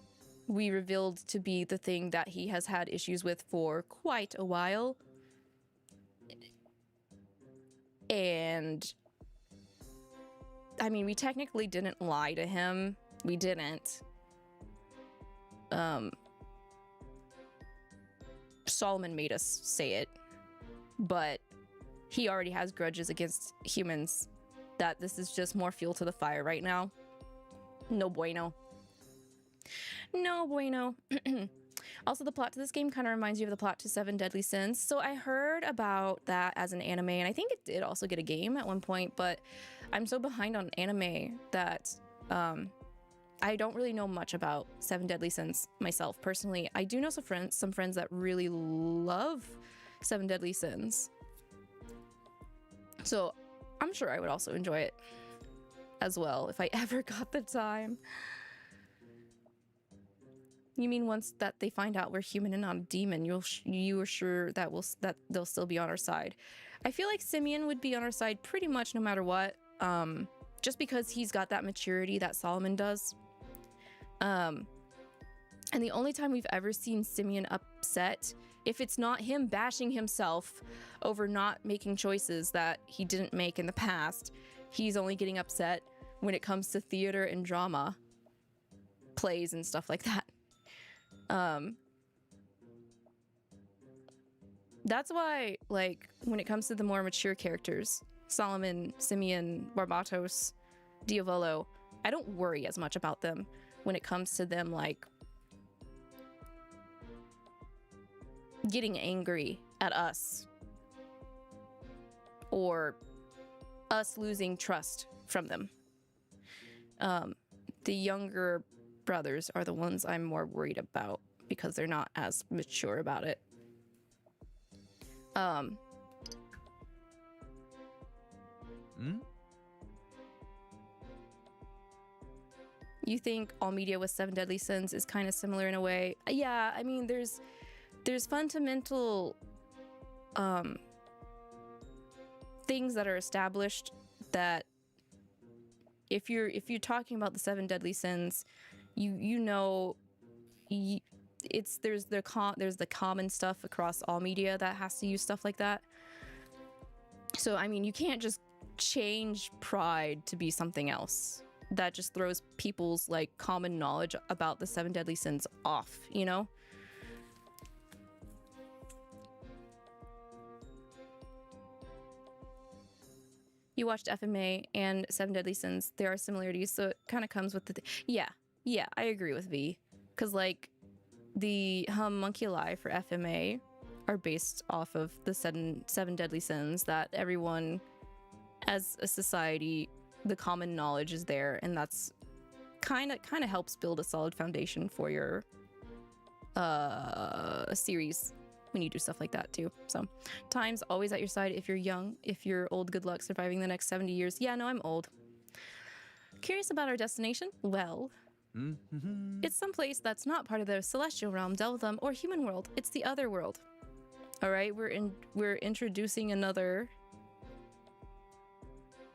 we revealed to be the thing that he has had issues with for quite a while. And I mean, we technically didn't lie to him. We didn't. Solomon made us say it, but he already has grudges against humans. That this is just more fuel to the fire right now. No bueno. No bueno. Also, the plot to this game kind of reminds you of the plot to Seven Deadly Sins. So I heard about that as an anime, and I think it did also get a game at one point, but I'm so behind on anime that I don't really know much about Seven Deadly Sins myself personally. I do know some friends that really love Seven Deadly Sins. So I'm sure I would also enjoy it as well if I ever got the time. You mean once that they find out we're human and not a demon, you are sure that they'll still be on our side? I feel like Simeon would be on our side pretty much no matter what, just because he's got that maturity that Solomon does. And the only time we've ever seen Simeon upset, if it's not him bashing himself over not making choices that he didn't make in the past, he's only getting upset when it comes to theater and drama, plays and stuff like that. That's why, like, when it comes to the more mature characters, Solomon, Simeon, Barbatos, Diavolo, I don't worry as much about them when it comes to them, like, getting angry at us or us losing trust from them. The younger brothers are the ones I'm more worried about because they're not as mature about it. You think All Media with Seven Deadly Sins is kind of similar in a way? Yeah, I mean, there's fundamental things that are established that if you're talking about the Seven Deadly Sins, you know, there's the common stuff across all media that has to use stuff like that. So I mean, you can't just change pride to be something else. That just throws people's like common knowledge about the Seven Deadly Sins off, you know? You watched FMA and Seven Deadly Sins. There are similarities, so it kind of comes with the... Yeah, I agree with V. Because, like, the homunculi for FMA are based off of the seven deadly sins that everyone, as a society, the common knowledge is there, and that's kind of helps build a solid foundation for your series when you do stuff like that too. So time's always at your side if you're young. If you're old, good luck surviving the next 70 years. Yeah, no, I'm old. Curious about our destination? Well, it's someplace that's not part of the celestial realm, Deltham, or human world. It's the other world. All right, we're introducing another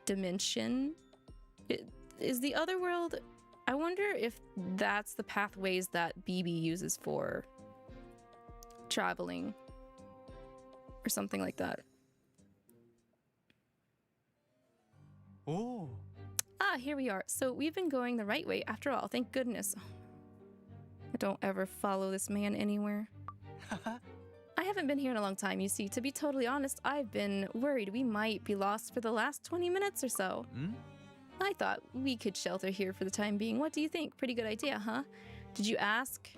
dimension. Is the other world... I wonder if that's the pathways that BB uses for traveling or something like that. Oh. Ah, here we are. So we've been going the right way after all. Thank goodness. I don't ever follow this man anywhere. I haven't been here in a long time, you see. To be totally honest, I've been worried we might be lost for the last 20 minutes or so. I thought we could shelter here for the time being. What do you think? Pretty good idea, huh? Did you ask?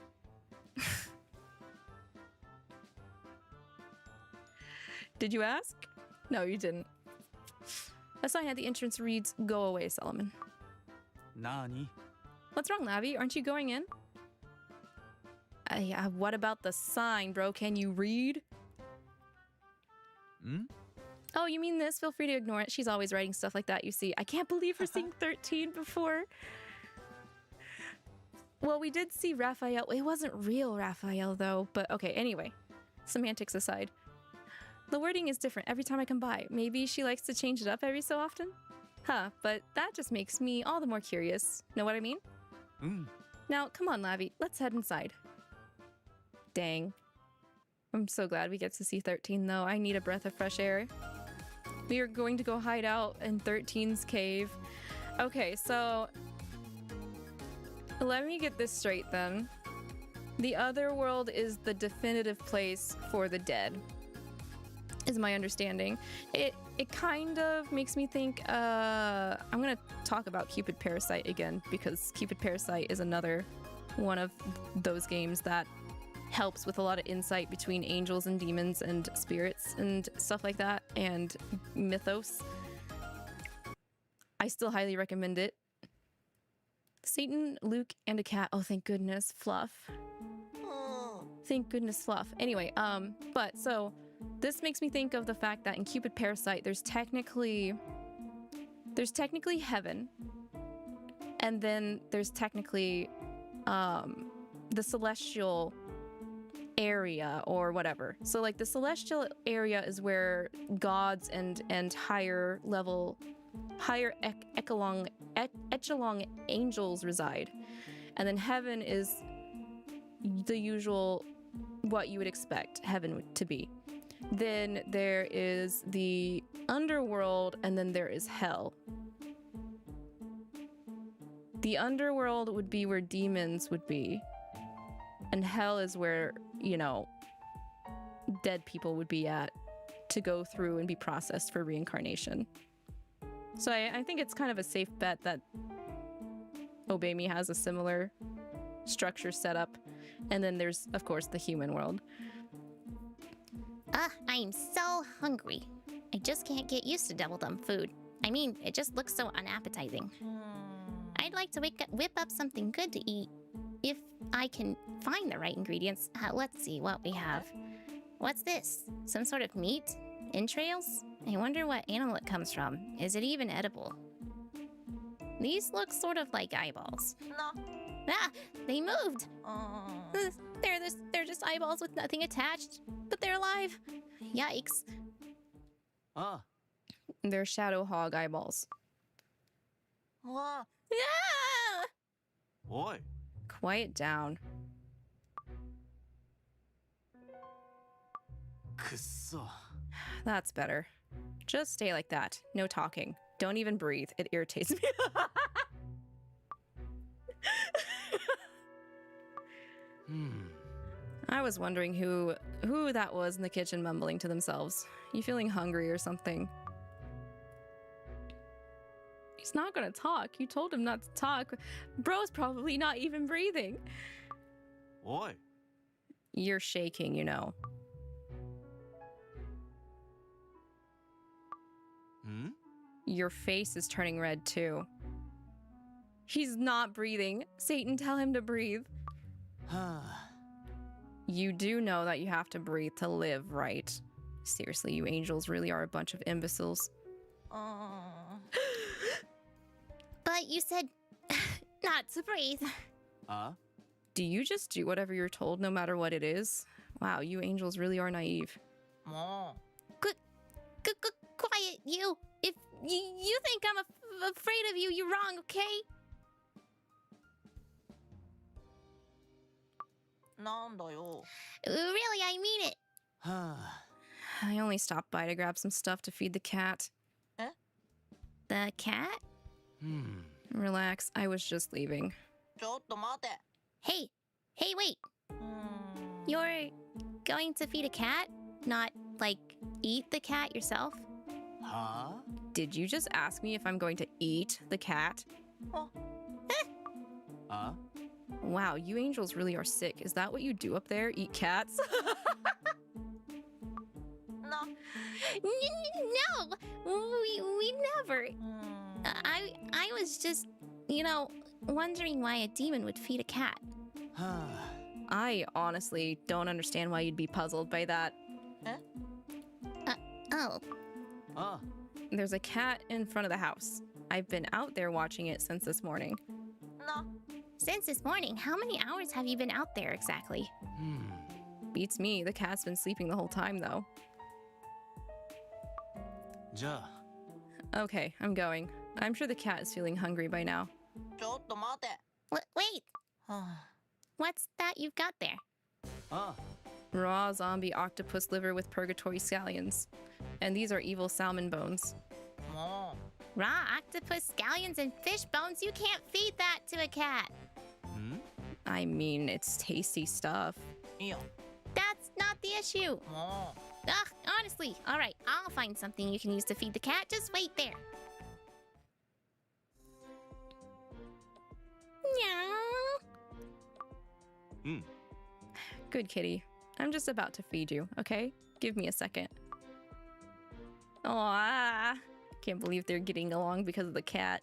Did you ask? No, you didn't. A sign at the entrance reads, "Go away, Solomon." Nani? What's wrong, Lavi? Aren't you going in? What about the sign, bro? Can you read? Oh, you mean this? Feel free to ignore it. She's always writing stuff like that, you see. I can't believe we're seeing 13 before. Well, we did see Raphael. It wasn't real Raphael, though. But okay, anyway. Semantics aside. The wording is different every time I come by. Maybe she likes to change it up every so often? Huh, but that just makes me all the more curious. Know what I mean? Now, come on, Lavi. Let's head inside. Dang. I'm so glad we get to see 13, though. I need a breath of fresh air. We are going to go hide out in 13's cave. Okay, so... let me get this straight, then. The other world is the definitive place for the dead, is my understanding. It kind of makes me think, I'm gonna talk about Cupid Parasite again, because Cupid Parasite is another one of those games that helps with a lot of insight between angels and demons and spirits and stuff like that, and mythos. I still highly recommend it. Satan, Luke, and a cat. Oh, thank goodness. Fluff. Thank goodness, Fluff. Anyway, but so this makes me think of the fact that in Cupid Parasite, there's technically heaven, and then there's technically the celestial area or whatever. So like the celestial area is where gods and higher echelon angels reside, and then heaven is the usual, what you would expect heaven to be. Then there is the underworld, and then there is hell. The underworld would be where demons would be, and hell is where, you know, dead people would be at to go through and be processed for reincarnation. So I think it's kind of a safe bet that Obey Me has a similar structure set up. And then there's, of course, the human world. I'm so hungry. I just can't get used to Devil Dumb food. I mean, it just looks so unappetizing. I'd like to whip up something good to eat if I can find the right ingredients. Let's see what we have. What's this? Some sort of meat? Entrails? I wonder what animal it comes from. Is it even edible? These look sort of like eyeballs. No. Ah! They moved! They're just eyeballs with nothing attached, but they're alive. Yikes. They're shadow hog eyeballs. Ah! Oi. Quiet down. Kusso. That's better. Just stay like that. No talking. Don't even breathe. It irritates me. I was wondering who that was in the kitchen mumbling to themselves. You feeling hungry or something? He's not gonna talk. You told him not to talk. Bro's probably not even breathing. Oi. You're shaking, you know. Your face is turning red too. He's not breathing. Satan, tell him to breathe. You do know that you have to breathe to live, right? Seriously, you angels really are a bunch of imbeciles. But you said not to breathe. Do you just do whatever you're told no matter what it is? Wow, you angels really are naive. Quiet, you. If you think I'm afraid of you, you're wrong, okay? Really, I mean it. I only stopped by to grab some stuff to feed the cat. The cat? Relax, I was just leaving. Hey, wait. You're going to feed a cat? Not, like, eat the cat yourself? Did you just ask me if I'm going to eat the cat? Wow, you angels really are sick. Is that what you do up there? Eat cats? No, we never. I was just, you know, wondering why a demon would feed a cat. I honestly don't understand why you'd be puzzled by that. Oh. あ There's a cat in front of the house. I've been out there watching it since this morning. No. Since this morning, how many hours have you been out there exactly? うん Beats me. The cat's been sleeping the whole time, though. じゃあ Okay, I'm going. I'm sure the cat is feeling hungry by now. ちょっと待て。 Wait, は what's that you've got there? あ Raw zombie octopus liver with purgatory scallions. And these are evil salmon bones. あ、も Raw octopus, scallions, and fish bones? You can't feed that to a cat. ん I mean, it's tasty stuff. ういいよ。 That's not the issue. も Ugh, honestly. All right, I'll find something you can use to feed the cat. Just wait there. Meow. うん Good kitty. I'm just about to feed you, okay? Give me a second. Aw, can't believe they're getting along because of the cat.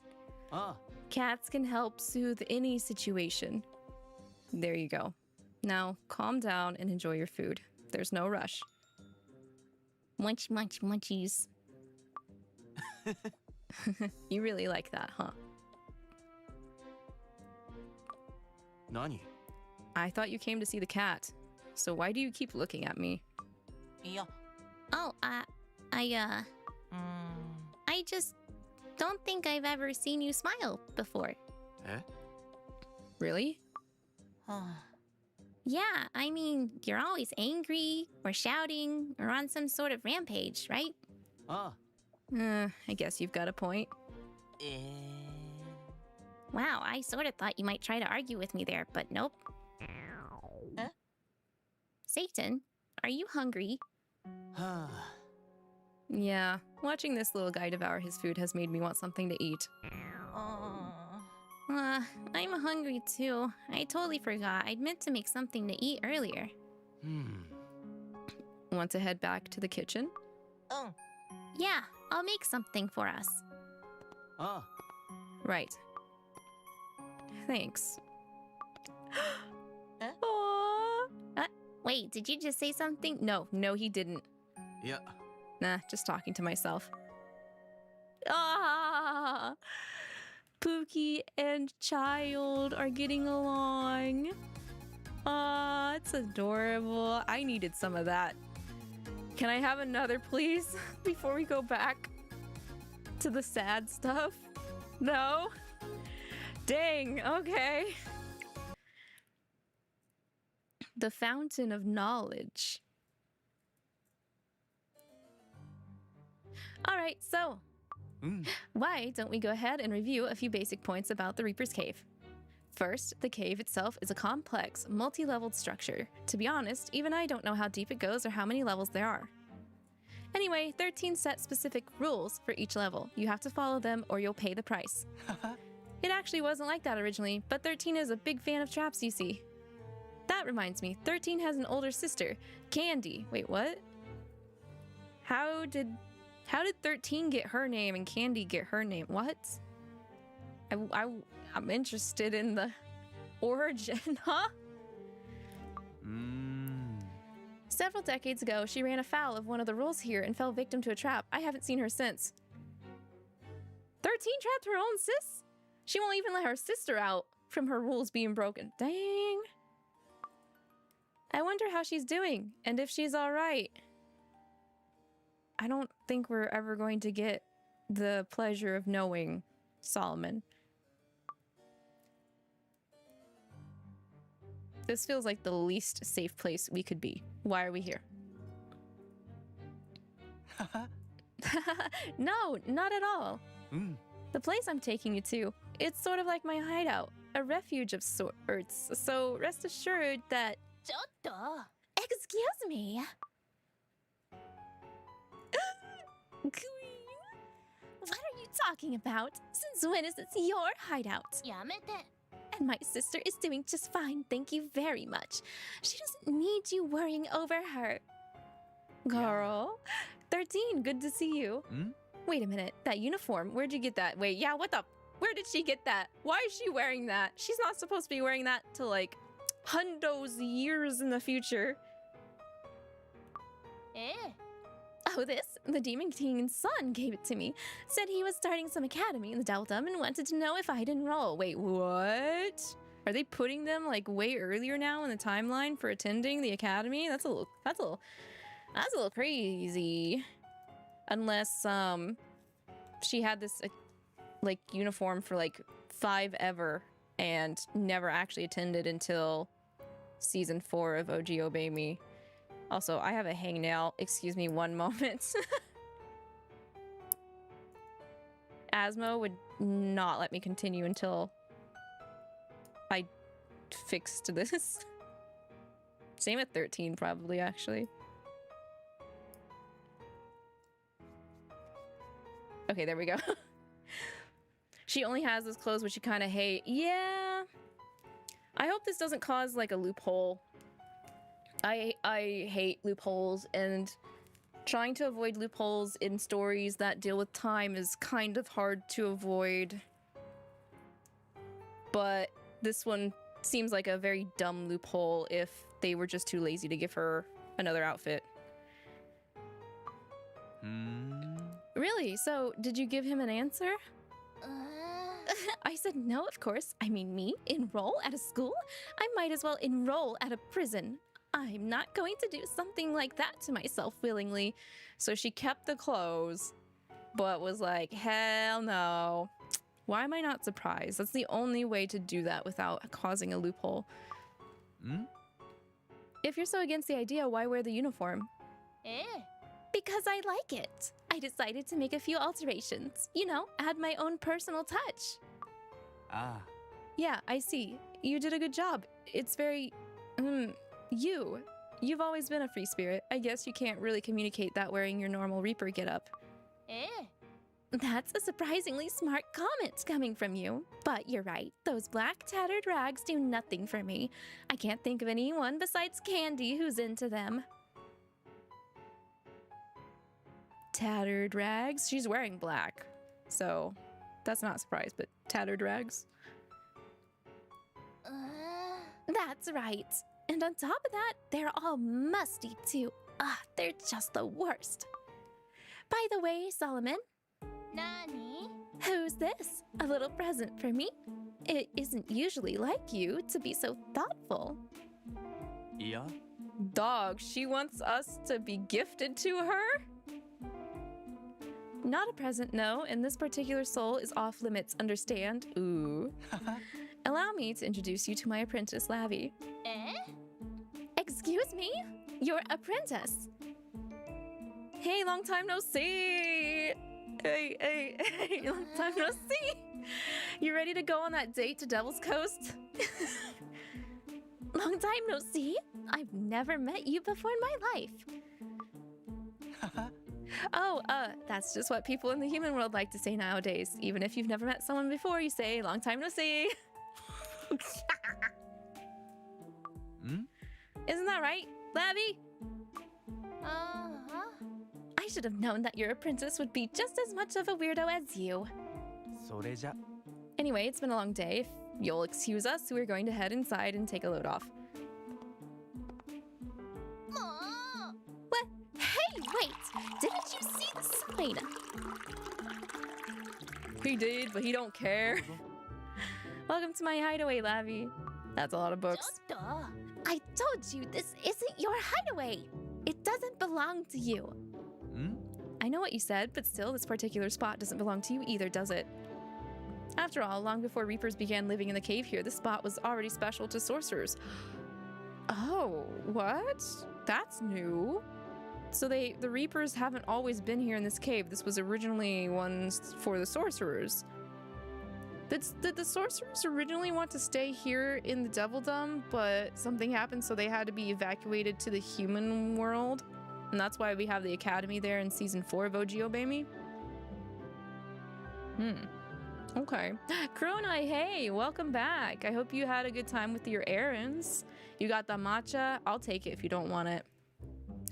あ Cats can help soothe any situation. There you go. Now, calm down and enjoy your food. There's no rush. Munch, munch, munchies. You really like that, huh? 何 I thought you came to see the cat. So why do you keep looking at me? ういいよ。 Oh, I just don't think I've ever seen you smile before. え Really? は Yeah, I mean, you're always angry or shouting or on some sort of rampage, right? あ I guess you've got a point. Wow, I sort of thought you might try to argue with me there, but nope. Huh? Satan, are you hungry? はあ Yeah, watching this little guy devour his food has made me want something to eat. あ。I'm hungry too. I totally forgot. I'd meant to make something to eat earlier. うん Want to head back to the kitchen? うん。 Yeah, I'll make something for us. あ Right. Thanks. Huh? Aww. Wait, did you just say something? No, he didn't. いや Nah, just talking to myself. Ah! Pookie and Child are getting along. Ah, it's adorable. I needed some of that. Can I have another, please? Before we go back to the sad stuff? No? Dang, okay. The Fountain of Knowledge. All right, so うん why don't we go ahead and review a few basic points about the Reaper's Cave? First, the cave itself is a complex, multi-leveled structure. To be honest, even I don't know how deep it goes or how many levels there are. Anyway, 13 set specific rules for each level. You have to follow them or you'll pay the price. It actually wasn't like that originally, but 13 is a big fan of traps, you see. That reminds me, 13 has an older sister, Candy. Wait, what? How did 13 get her name and Candy get her name? What? I'm interested in the origin, huh? うーん Several decades ago, she ran afoul of one of the rules here and fell victim to a trap. I haven't seen her since. 13 trapped her own sis? She won't even let her sister out from her rules being broken. Dang. I wonder how she's doing and if she's all right. I don't think we're ever going to get the pleasure of knowing Solomon. This feels like the least safe place we could be. Why are we here? No, not at all. うん The place I'm taking you to, it's sort of like my hideout, a refuge of sorts. So rest assured that... ちょっと Excuse me. What are you talking about? Since when is this your hideout? やめて。 And my sister is doing just fine, thank you very much. She doesn't need you worrying over her. Girl. 13, good to see you. ん Wait a minute, that uniform, where'd you get that? Wait, yeah, what the... Where did she get that? Why is she wearing that? She's not supposed to be wearing that till like hundos years in the future. ええ。Oh, this? The Demon King's son gave it to me. Said he was starting some academy in the Delta and wanted to know if I'd enroll. Wait, what? Are they putting them like way earlier now in the timeline for attending the academy? That's a little crazy. Unless she had this like uniform for like 5 ever and never actually attended until season 4 of OG Obey Me. Also, I have a hangnail. Excuse me 1 moment. Asmo would not let me continue until I fixed this. Same at 13, probably, actually. Okay, there we go. She only has those clothes which she kind of hate. Yeah. I hope this doesn't cause, like, a loophole. I hate loopholes, and trying to avoid loopholes in stories that deal with time is kind of hard to avoid. But this one seems like a very dumb loophole if they were just too lazy to give her another outfit. Really? So, did you give him an answer? I said no, of course. I mean, me? Enroll at a school? I might as well enroll at a prison. I'm not going to do something like that to myself willingly. So she kept the clothes, but was like, hell no. Why am I not surprised? That's the only way to do that without causing a loophole. If you're so against the idea, why wear the uniform? Because I like it. I decided to make a few alterations. You know, add my own personal touch. Yeah, I see. You did a good job. It's very... You've always been a free spirit. I guess you can't really communicate that wearing your normal Reaper getup. That's a surprisingly smart comment coming from you. But you're right, those black tattered rags do nothing for me. I can't think of anyone besides Candy who's into them. Tattered rags? She's wearing black. So, that's not a surprise, but tattered rags? That's right. And on top of that, they're all musty too. They're just the worst. By the way, Solomon. Nani? Who's this? A little present for me? It isn't usually like you to be so thoughtful. Yeah? Dog, she wants us to be gifted to her? Not a present, no, and this particular soul is off limits, understand? Ooh. Allow me to introduce you to my apprentice, Lavi. Excuse me? Your apprentice? Hey, long time no see! Hey, long time no see! You ready to go on that date to Devil's Coast? Long time no see? I've never met you before in my life. Oh, that's just what people in the human world like to say nowadays. Even if you've never met someone before, you say, long time no see. Isn't that right, Lavi? I should have known that your apprentice would be just as much of a weirdo as you. Anyway, it's been a long day. If you'll excuse us, we're going to head inside and take a load off. What? Hey, wait! Didn't you see the sign? He did, but he don't care. Welcome to my hideaway, Lavi. That's a lot of books. I told you this isn't your hideaway. It doesn't belong to you. I know what you said, but still, this particular spot doesn't belong to you either, does it? After all, long before Reapers began living in the cave here, this spot was already special to sorcerers. Oh, what? That's new. So the Reapers haven't always been here in this cave. This was originally one for the sorcerers. Did the sorcerers originally want to stay here in the Devildom, but something happened so they had to be evacuated to the human world? And that's why we have the academy there in season 4 of OG Obey Me? Okay. Kronai, hey, welcome back. I hope you had a good time with your errands. You got the matcha? I'll take it if you don't want it.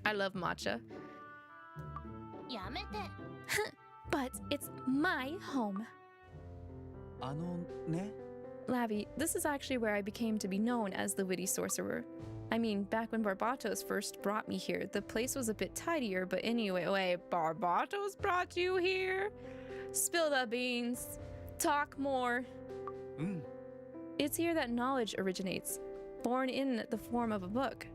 I love matcha. But it's my home. Lavi, this is actually where I became to be known as the witty sorcerer. I mean, back when Barbatos first brought me here, the place was a bit tidier, but anyway, wait, Barbatos brought you here? Spill the beans. Talk more. It's here that knowledge originates, born in the form of a book.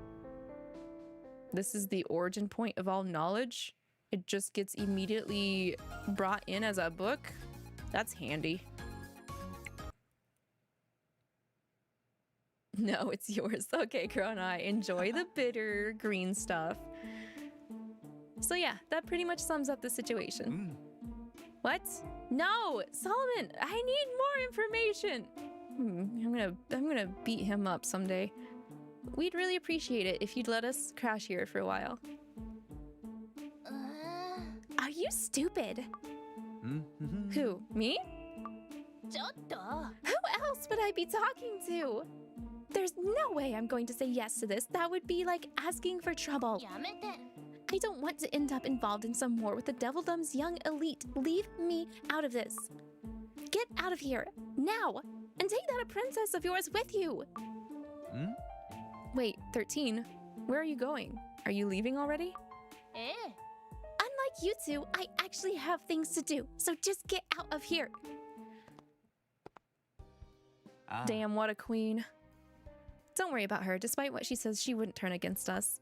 This is the origin point of all knowledge? It just gets immediately brought in as a book? That's handy. No, it's yours. Okay, Kronai, enjoy the bitter green stuff. So yeah, that pretty much sums up the situation. What? No, Solomon, I need more information. I'm gonna beat him up someday. We'd really appreciate it if you'd let us crash here for a while. Are you stupid? Who? Me? Who else would I be talking to? There's no way I'm going to say yes to this. That would be like asking for trouble. I don't want to end up involved in some war with the Devildom's young elite. Leave me out of this. Get out of here, now, and take that apprentice of yours with you. Wait, 13. Where are you going? Are you leaving already? Unlike you two, I actually have things to do, so just get out of here. Damn, what a queen. Don't worry about her. Despite what she says, she wouldn't turn against us.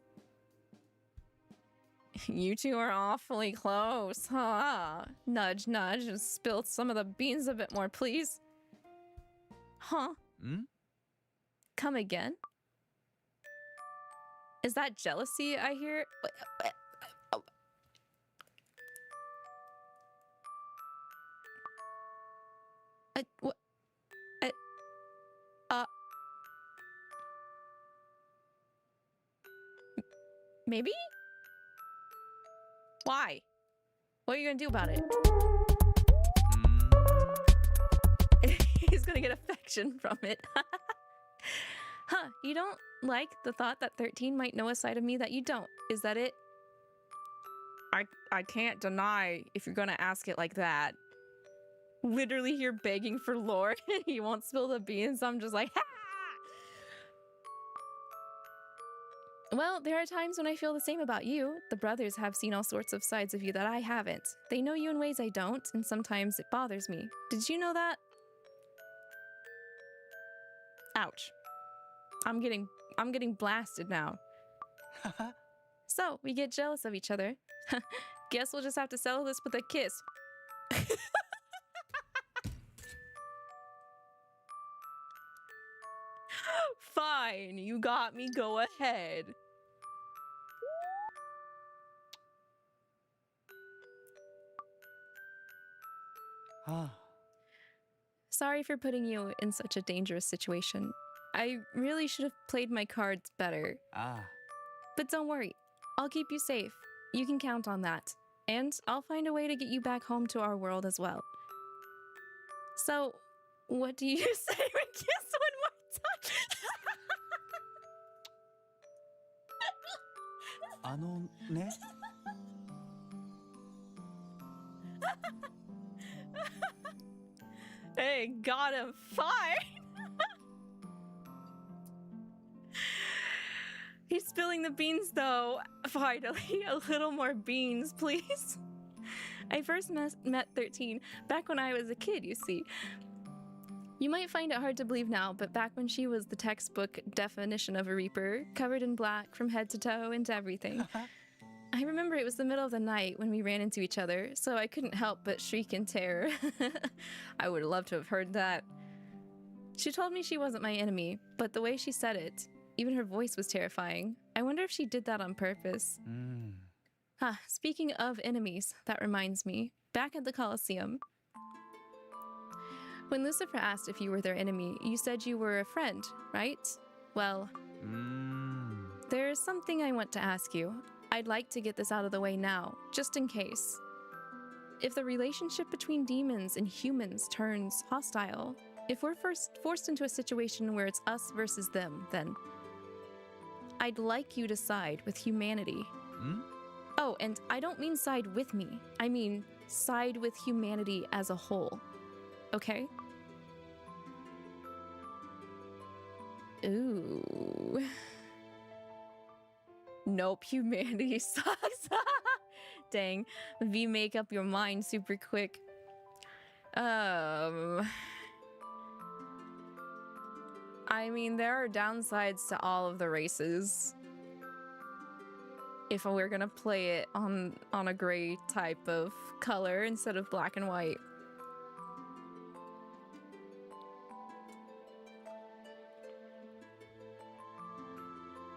You two are awfully close, huh? Nudge, nudge, and spill some of the beans a bit more, please. Huh? Come again? Is that jealousy I hear? What? Maybe? Why? What are you gonna do about it? He's gonna get affection from it. Huh, you don't like the thought that 13 might know a side of me that you don't. Is that it? I can't deny if you're gonna ask it like that. Literally, you're begging for lore and he won't spill the beans. I'm just like, ha! Well, there are times when I feel the same about you. The brothers have seen all sorts of sides of you that I haven't. They know you in ways I don't, and sometimes it bothers me. Did you know that? Ouch. I'm getting blasted now. So, we get jealous of each other. Guess we'll just have to settle this with a kiss. Fine, you got me, go ahead. Sorry for putting you in such a dangerous situation. I really should have played my cards better. But don't worry, I'll keep you safe. You can count on that. And I'll find a way to get you back home to our world as well. So, what do you say we kiss one more time? Hey, got him. Fine. He's spilling the beans, though. Finally, a little more beans, please. I first met 13 back when I was a kid, you see. You might find it hard to believe now, but back when she was the textbook definition of a reaper, covered in black from head to toe and everything. I remember it was the middle of the night when we ran into each other, so I couldn't help but shriek in terror. I would love to have heard that. She told me she wasn't my enemy, but the way she said it, even her voice was terrifying. I wonder if she did that on purpose. Speaking of enemies, that reminds me. Back at the Colosseum, when Lucifer asked if you were their enemy, you said you were a friend, right? Well, there's something I want to ask you. I'd like to get this out of the way now, just in case. If the relationship between demons and humans turns hostile, if we're forced into a situation where it's us versus them, then I'd like you to side with humanity. Oh, and I don't mean side with me. I mean side with humanity as a whole. Okay? Ooh. Nope, humanity sucks. Dang. V, make up your mind super quick. I mean, there are downsides to all of the races. If we're gonna play it on a gray type of color instead of black and white.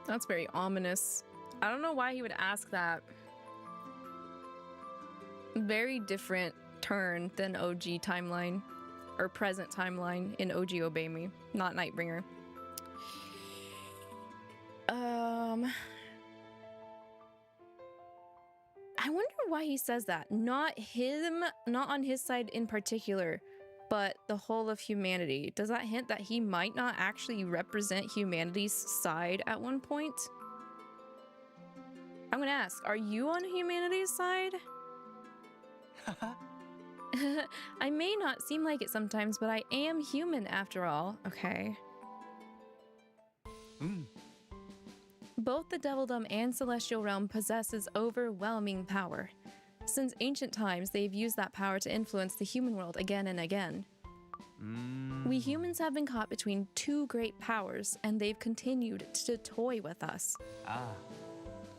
That's very ominous. I don't know why he would ask that. Very different turn than OG timeline. Or present timeline in OG Obey Me, not Nightbringer. I wonder why he says that. Not him, not on his side in particular, but the whole of humanity. Does that hint that he might not actually represent humanity's side at one point? I'm gonna ask, are you on humanity's side? I may not seem like it sometimes, but I am human after all. Okay. Both the Devildom and Celestial Realm possesses overwhelming power. Since ancient times, they've used that power to influence the human world again and again. We humans have been caught between two great powers, and they've continued to toy with us.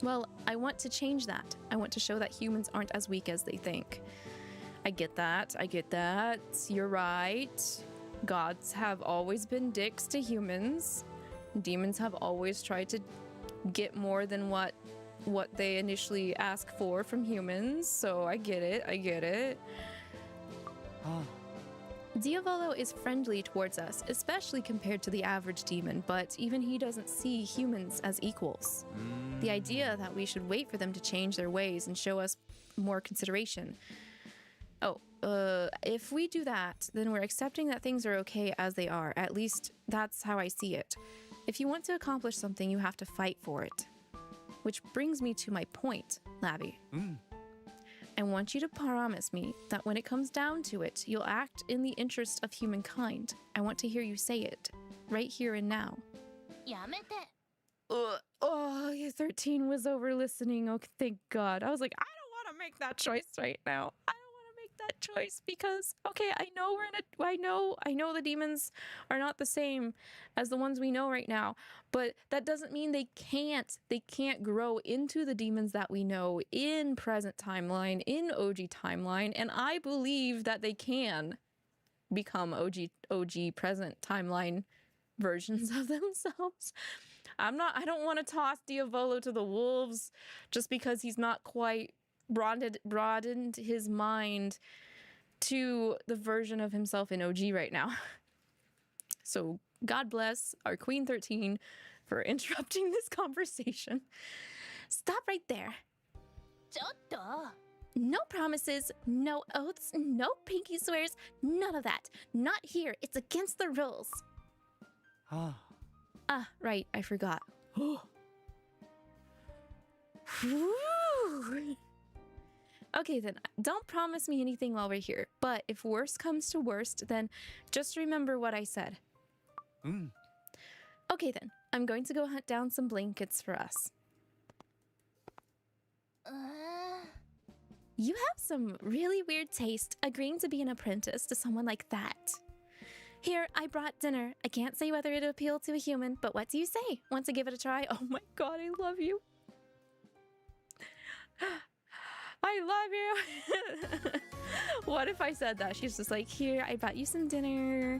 Well, I want to change that. I want to show that humans aren't as weak as they think. I get that. I get that. You're right. Gods have always been dicks to humans. Demons have always tried to get more than what they initially ask for from humans. So I get it. I get it. Diavolo is friendly towards us, especially compared to the average demon, but even he doesn't see humans as equals. The idea that we should wait for them to change their ways and show us more consideration. If we do that, then we're accepting that things are okay as they are. At least that's how I see it. If you want to accomplish something, you have to fight for it. Which brings me to my point, Lavi. I want you to promise me that when it comes down to it, you'll act in the interest of humankind. I want to hear you say it, right here and now. Oh, 13 was over listening. Oh, thank God. I was like, I don't want to make that choice right now. I don't want to make that choice because, okay, I know the demons are not the same as the ones we know right now, but that doesn't mean they can't grow into the demons that we know in present timeline, in OG timeline, and I believe that they can become OG present timeline versions of themselves. I don't want to toss Diavolo to the wolves just because he's not quite broadened his mind to the version of himself in OG right now. So God bless our Queen 13 for interrupting this conversation. Stop right there. No promises, no oaths, no pinky swears, none of that. Not here. It's against the rules. Right, I forgot. Okay then, don't promise me anything while we're here, but if worst comes to worst, then just remember what I said. Okay then, I'm going to go hunt down some blankets for us. You have some really weird taste agreeing to be an apprentice to someone like that. Here, I brought dinner. I can't say whether it'll appeal to a human, but what do you say? Want to give it a try? Oh my God, I love you. I love you. What if I said that? She's just like, here, I brought you some dinner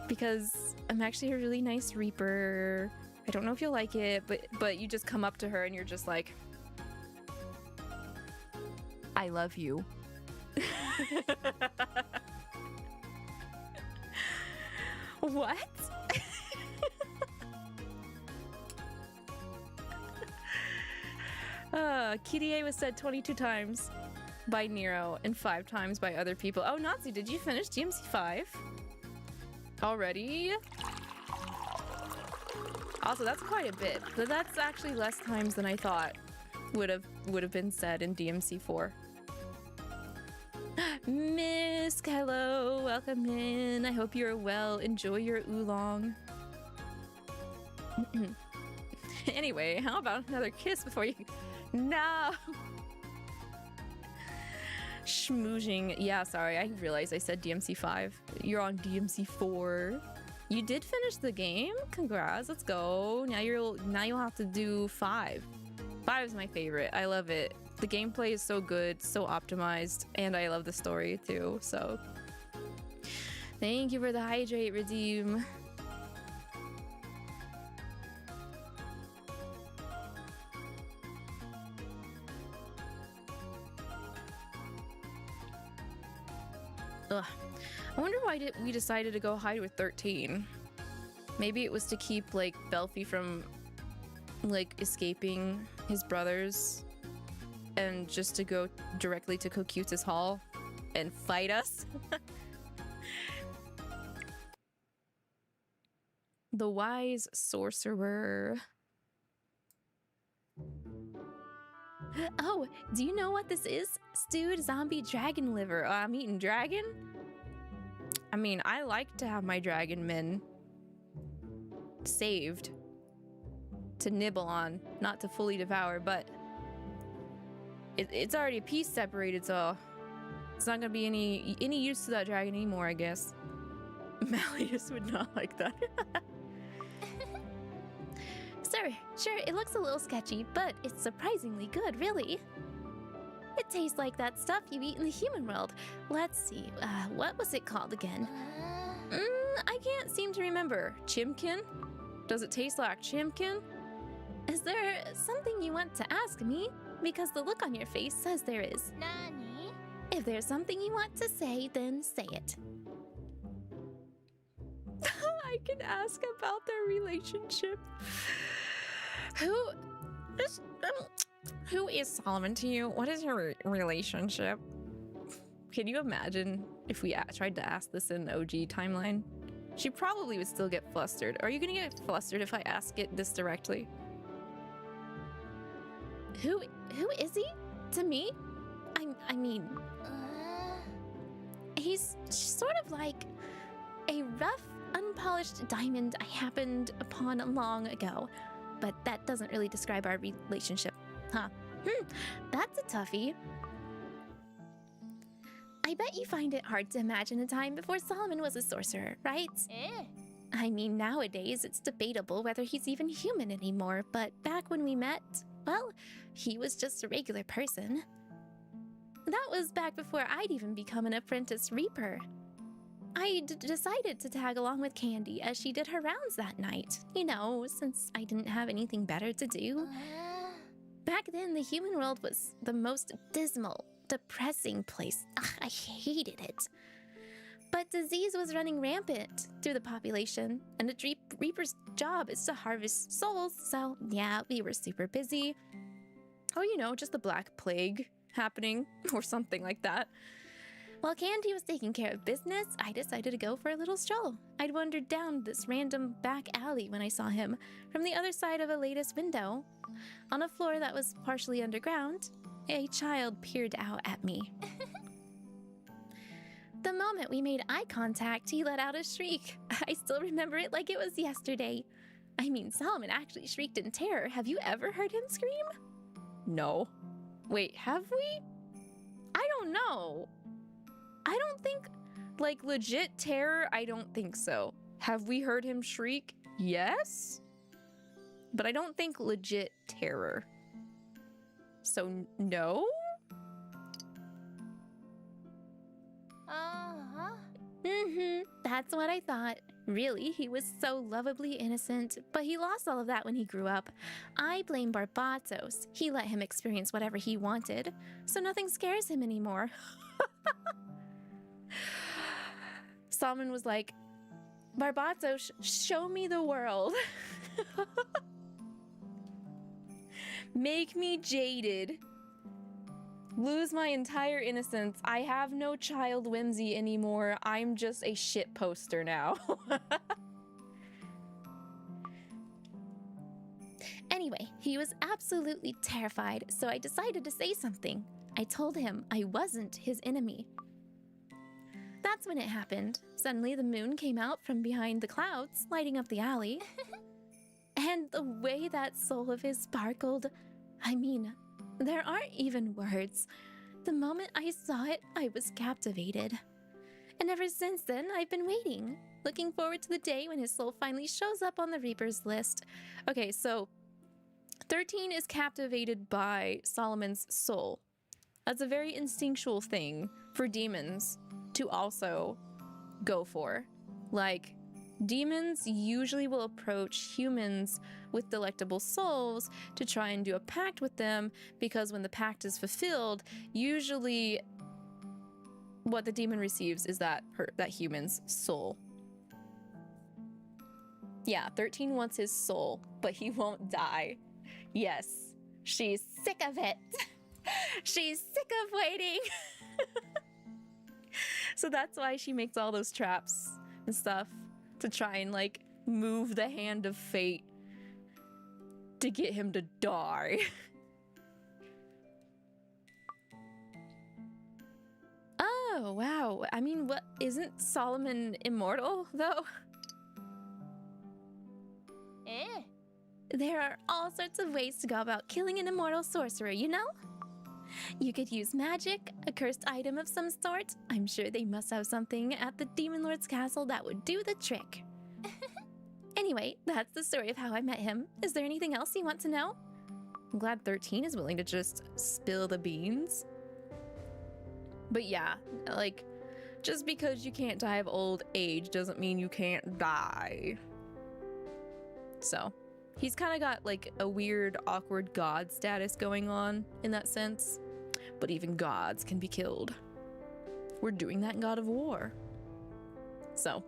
because I'm actually a really nice reaper. I don't know if you'll like it, but you just come up to her and you're just like, I love you. What? Kirie was said 22 times by Nero and 5 times by other people. Oh, Nazi, did you finish DMC 5 already? Also, that's quite a bit, but that's actually less times than I thought would have been said in DMC 4. Misk, hello, welcome in. I hope you're well. Enjoy your oolong. Anyway, how about another kiss before you... No! Schmoozing. Yeah, sorry, I realized I said DMC 5. You're on DMC 4. You did finish the game? Congrats, let's go. Now you'll have to do 5. 5 is my favorite. I love it. The gameplay is so good, so optimized, and I love the story too, so... Thank you for the hydrate, Redeem. Ugh. I wonder why we decided to go hide with 13. Maybe it was to keep, like, Belfi from, like, escaping his brothers and just to go directly to Kokyu's hall and fight us. The wise sorcerer. Oh, do you know what this is? Stewed zombie dragon liver. I'm eating dragon? I mean, I like to have my dragon men saved to nibble on, not to fully devour, but it's already a piece separated, so it's not gonna be any use to that dragon anymore, I guess. Malleus would not like that. Sure, it looks a little sketchy, but it's surprisingly good, really. It tastes like that stuff you eat in the human world. Let's see, what was it called again? I can't seem to remember. Chimkin? Does it taste like chimkin? Is there something you want to ask me? Because the look on your face says there is. Nani? If there's something you want to say, then say it. I can ask about their relationship. Who is Solomon to you? What is your relationship? Can you imagine if we tried to ask this in OG timeline? She probably would still get flustered. Are you gonna get flustered if I ask it this directly? Who is he? To me? I mean... He's sort of like a rough, unpolished diamond I happened upon long ago. But that doesn't really describe our relationship, huh? That's a toughie. I bet you find it hard to imagine a time before Solomon was a sorcerer, right? I mean, nowadays it's debatable whether he's even human anymore, but back when we met, well, he was just a regular person. That was back before I'd even become an apprentice reaper. I decided to tag along with Candy as she did her rounds that night, you know, since I didn't have anything better to do. Back then, the human world was the most dismal, depressing place. Ugh, I hated it. But disease was running rampant through the population, and a reaper's job is to harvest souls, so yeah, we were super busy. Or, you know, just the Black Plague happening, or something like that. While Candy was taking care of business, I decided to go for a little stroll. I'd wandered down this random back alley when I saw him from the other side of a lattice window. On a floor that was partially underground, a child peered out at me. The moment we made eye contact, he let out a shriek. I still remember it like it was yesterday. I mean, Solomon actually shrieked in terror. Have you ever heard him scream? No. Wait, have we? I don't know. I don't think, like, legit terror, I don't think so. Have we heard him shriek? Yes? But I don't think legit terror. So, no? That's what I thought. Really, he was so lovably innocent, but he lost all of that when he grew up. I blame Barbatos. He let him experience whatever he wanted, so nothing scares him anymore. Solomon was like, Barbatos, show me the world. Make me jaded. Lose my entire innocence. I have no child whimsy anymore. I'm just a shit poster now. Anyway, he was absolutely terrified, so I decided to say something. I told him I wasn't his enemy. That's when it happened. Suddenly the moon came out from behind the clouds, lighting up the alley. And the way that soul of his sparkled, I mean, there aren't even words. The moment I saw it, I was captivated. And ever since then, I've been waiting, looking forward to the day when his soul finally shows up on the Reaper's list. Okay, so 13 is captivated by Solomon's soul. That's a very instinctual thing for demons to also go for. Like, demons usually will approach humans with delectable souls to try and do a pact with them, because when the pact is fulfilled, usually what the demon receives is that human's soul. Yeah, 13 wants his soul, but he won't die. Yes, she's sick of it. She's sick of waiting. So that's why she makes all those traps and stuff to try and like move the hand of fate to get him to die. Oh, wow. I mean, what, isn't Solomon immortal though? Eh? There are all sorts of ways to go about killing an immortal sorcerer, you know? You could use magic, a cursed item of some sort. I'm sure they must have something at the Demon Lord's castle that would do the trick. Anyway, that's the story of how I met him. Is there anything else you want to know? I'm glad 13 is willing to just spill the beans. But yeah, like, just because you can't die of old age doesn't mean you can't die. So, he's kind of got like a weird, awkward god status going on in that sense. But even gods can be killed. We're doing that in God of War. So,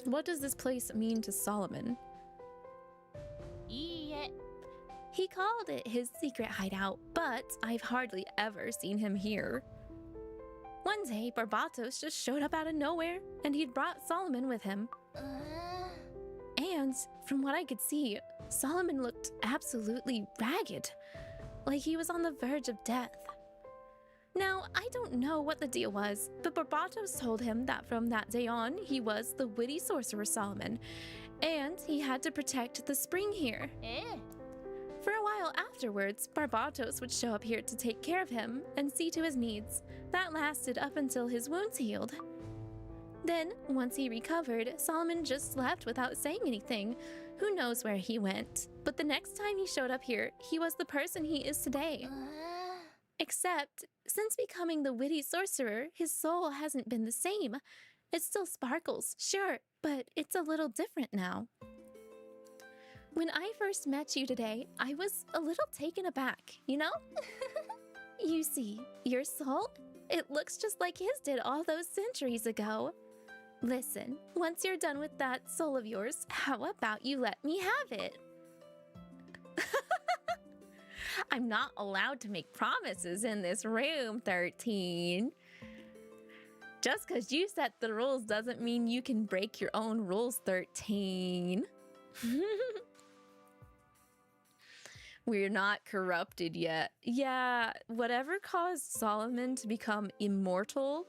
what does this place mean to Solomon? Yeah. He called it his secret hideout, but I've hardly ever seen him here. One day, Barbatos just showed up out of nowhere, and he'd brought Solomon with him. And from what I could see, Solomon looked absolutely ragged, like he was on the verge of death. Now, I don't know what the deal was, but Barbatos told him that from that day on, he was the witty sorcerer Solomon, and he had to protect the spring here. Eh? For a while afterwards, Barbatos would show up here to take care of him and see to his needs. That lasted up until his wounds healed. Then, once he recovered, Solomon just left without saying anything. Who knows where he went? But the next time he showed up here, he was the person he is today. Except, since becoming the witty sorcerer, his soul hasn't been the same. It still sparkles, sure, but it's a little different now. When I first met you today, I was a little taken aback, you know? You see, your soul, it looks just like his did all those centuries ago. Listen, once you're done with that soul of yours, how about you let me have it? I'm not allowed to make promises in this room, 13. Just because you set the rules doesn't mean you can break your own rules, 13. We're not corrupted yet. Yeah, whatever caused Solomon to become immortal,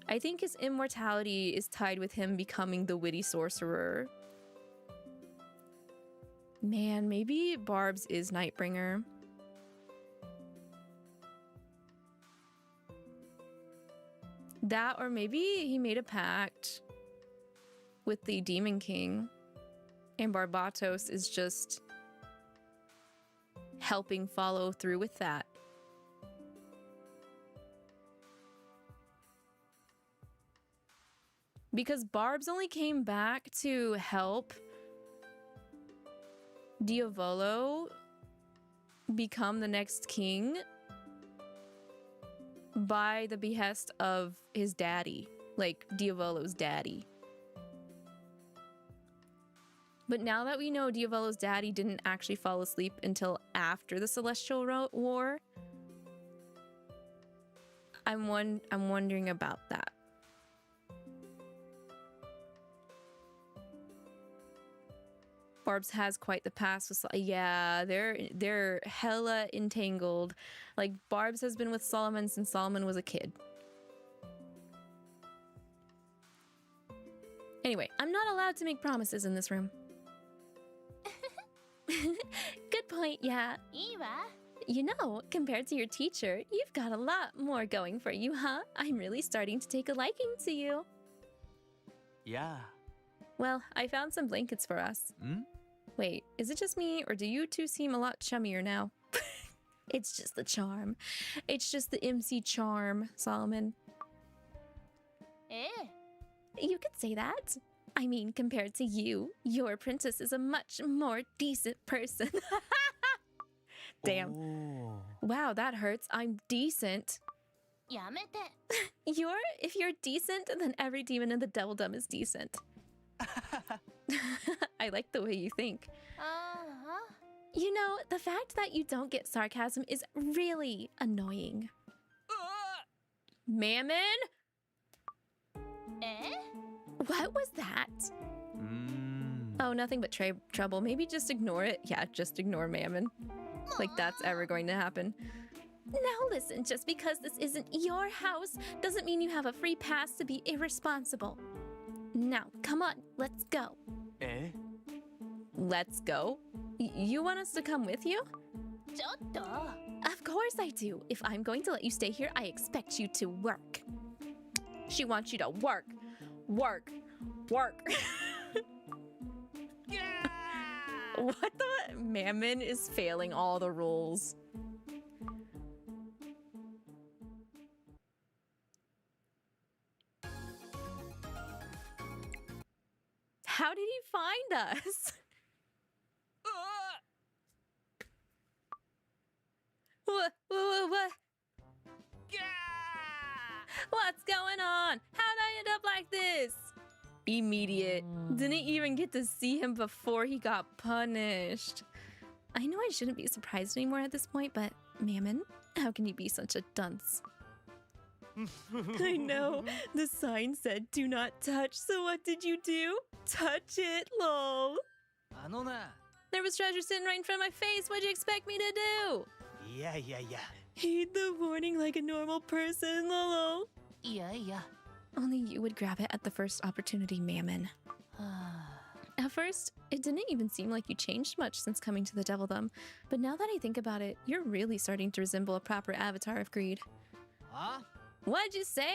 I think his immortality is tied with him becoming the witty sorcerer. Man, maybe Barbs is Nightbringer. That, or maybe he made a pact with the Demon King, and Barbatos is just helping follow through with that. Because Barbs only came back to help Diavolo become the next king by the behest of his daddy, like Diavolo's daddy. But now that we know Diavolo's daddy didn't actually fall asleep until after the Celestial War, I'm wondering about that. Barbs has quite the past with, yeah, they're hella entangled. Like, Barbs has been with Solomon since Solomon was a kid. Anyway, I'm not allowed to make promises in this room. Good point, yeah. いいわ。 You know, compared to your teacher, you've got a lot more going for you, huh? I'm really starting to take a liking to you. Yeah. Well, I found some blankets for us. Wait, is it just me, or do you two seem a lot chummier now? It's just the charm. It's just the MC charm, Solomon. ええ。 You could say that. I mean, compared to you, your princess is a much more decent person. Damn. Oh. Wow, that hurts. I'm decent. やめて。 If you're decent, then every demon in the Devildom is decent. I like the way you think. ああ。 You know, the fact that you don't get sarcasm is really annoying. Mammon? え？ What was that? Oh, nothing but trouble. Maybe just ignore it. Yeah, just ignore Mammon. Like that's ever going to happen. Now listen, just because this isn't your house doesn't mean you have a free pass to be irresponsible. Now, come on, let's go. え？ Let's go? You want us to come with you? ちょっと。 Of course I do. If I'm going to let you stay here, I expect you to work. She wants you to work. Work. Work. What the? Mammon is failing all the rules. How did he find us? What? What's going on? How'd I end up like this? Immediate. Didn't even get to see him before he got punished. I know I shouldn't be surprised anymore at this point, but Mammon, how can you be such a dunce? I know. The sign said do not touch, so what did you do? Touch it, lol. あのな。 There was treasure sitting right in front of my face. What'd you expect me to do? いやいやいや Heed the warning like a normal person, lol. いやいや。 Only you would grab it at the first opportunity, Mammon. はあ。 At first, it didn't even seem like you changed much since coming to the Devildom, but now that I think about it, you're really starting to resemble a proper avatar of greed. あ？ What'd you say?